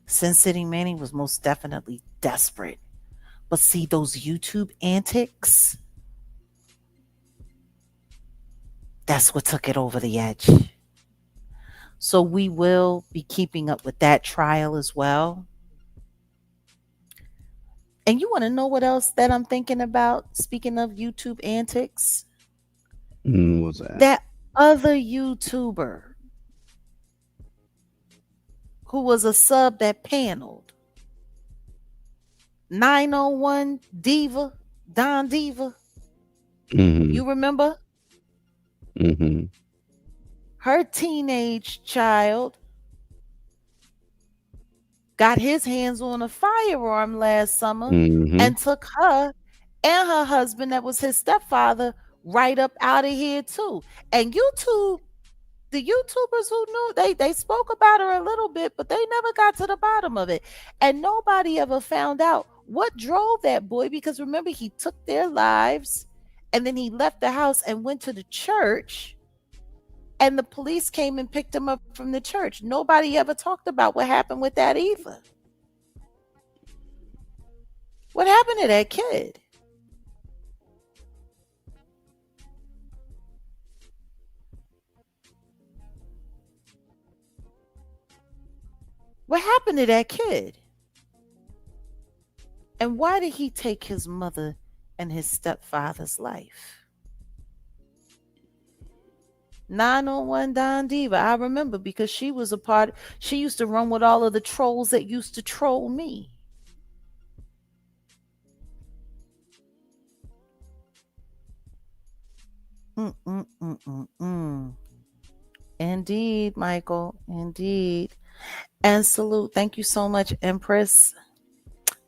A: Sin City Manny, was most definitely desperate. But see, those YouTube antics, that's what took it over the edge. So we will be keeping up with that trial as well. And you want to know what else that I'm thinking about? Speaking of YouTube antics,
B: What's that?
A: that other YouTuber who was a sub that paneled, 901 Diva, Don Diva.
B: Mhm.
A: You remember?
B: Mhm.
A: Her teenage child got his hands on a firearm last summer
B: Mhm.
A: and took her and her husband, that was his stepfather, right up out of here too. And YouTube, the YouTubers who knew, they spoke about her a little bit, but they never got to the bottom of it. And nobody ever found out what drove that boy, because remember, he took their lives and then he left the house and went to the church, and the police came and picked him up from the church. Nobody ever talked about what happened with that either. What happened to that kid? What happened to that kid? And why did he take his mother and his stepfather's life? 901 Don Diva. I remember because she was a part, she used to run with all of the trolls that used to troll me. Indeed, Michael. Indeed. And salute. Thank you so much, Empress.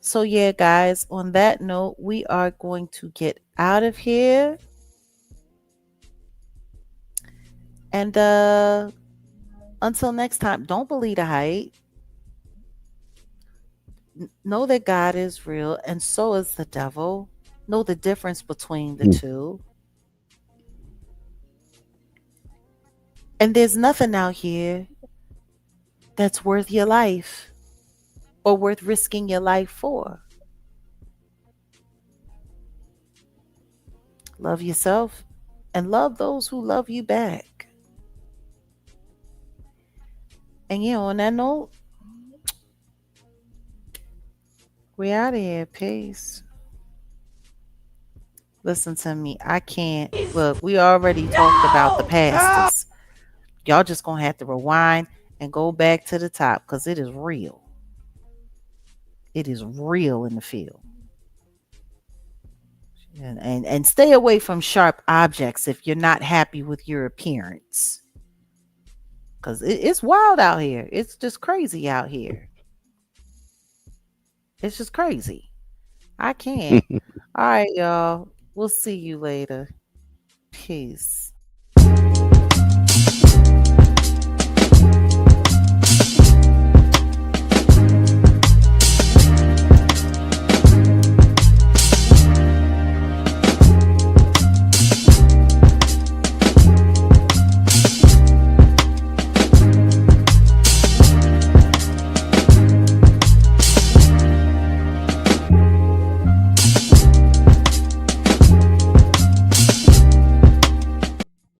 A: So, yeah, guys, on that note, we are going to get out of here. And until next time, don't believe the hype. Know that God is real, and so is the devil. Know the difference between the two. And there's nothing out here that's worth your life or worth risking your life for. Love yourself and love those who love you back. And yeah, on that note, we out of here. Peace. Listen to me. I can't. Look, we already talked about the pastors. Y'all just gonna have to rewind and go back to the top because it is real. It is real in the field. And stay away from sharp objects if you're not happy with your appearance. Because it's wild out here. It's just crazy out here. It's just crazy. I can't. All right, y'all. We'll see you later. Peace.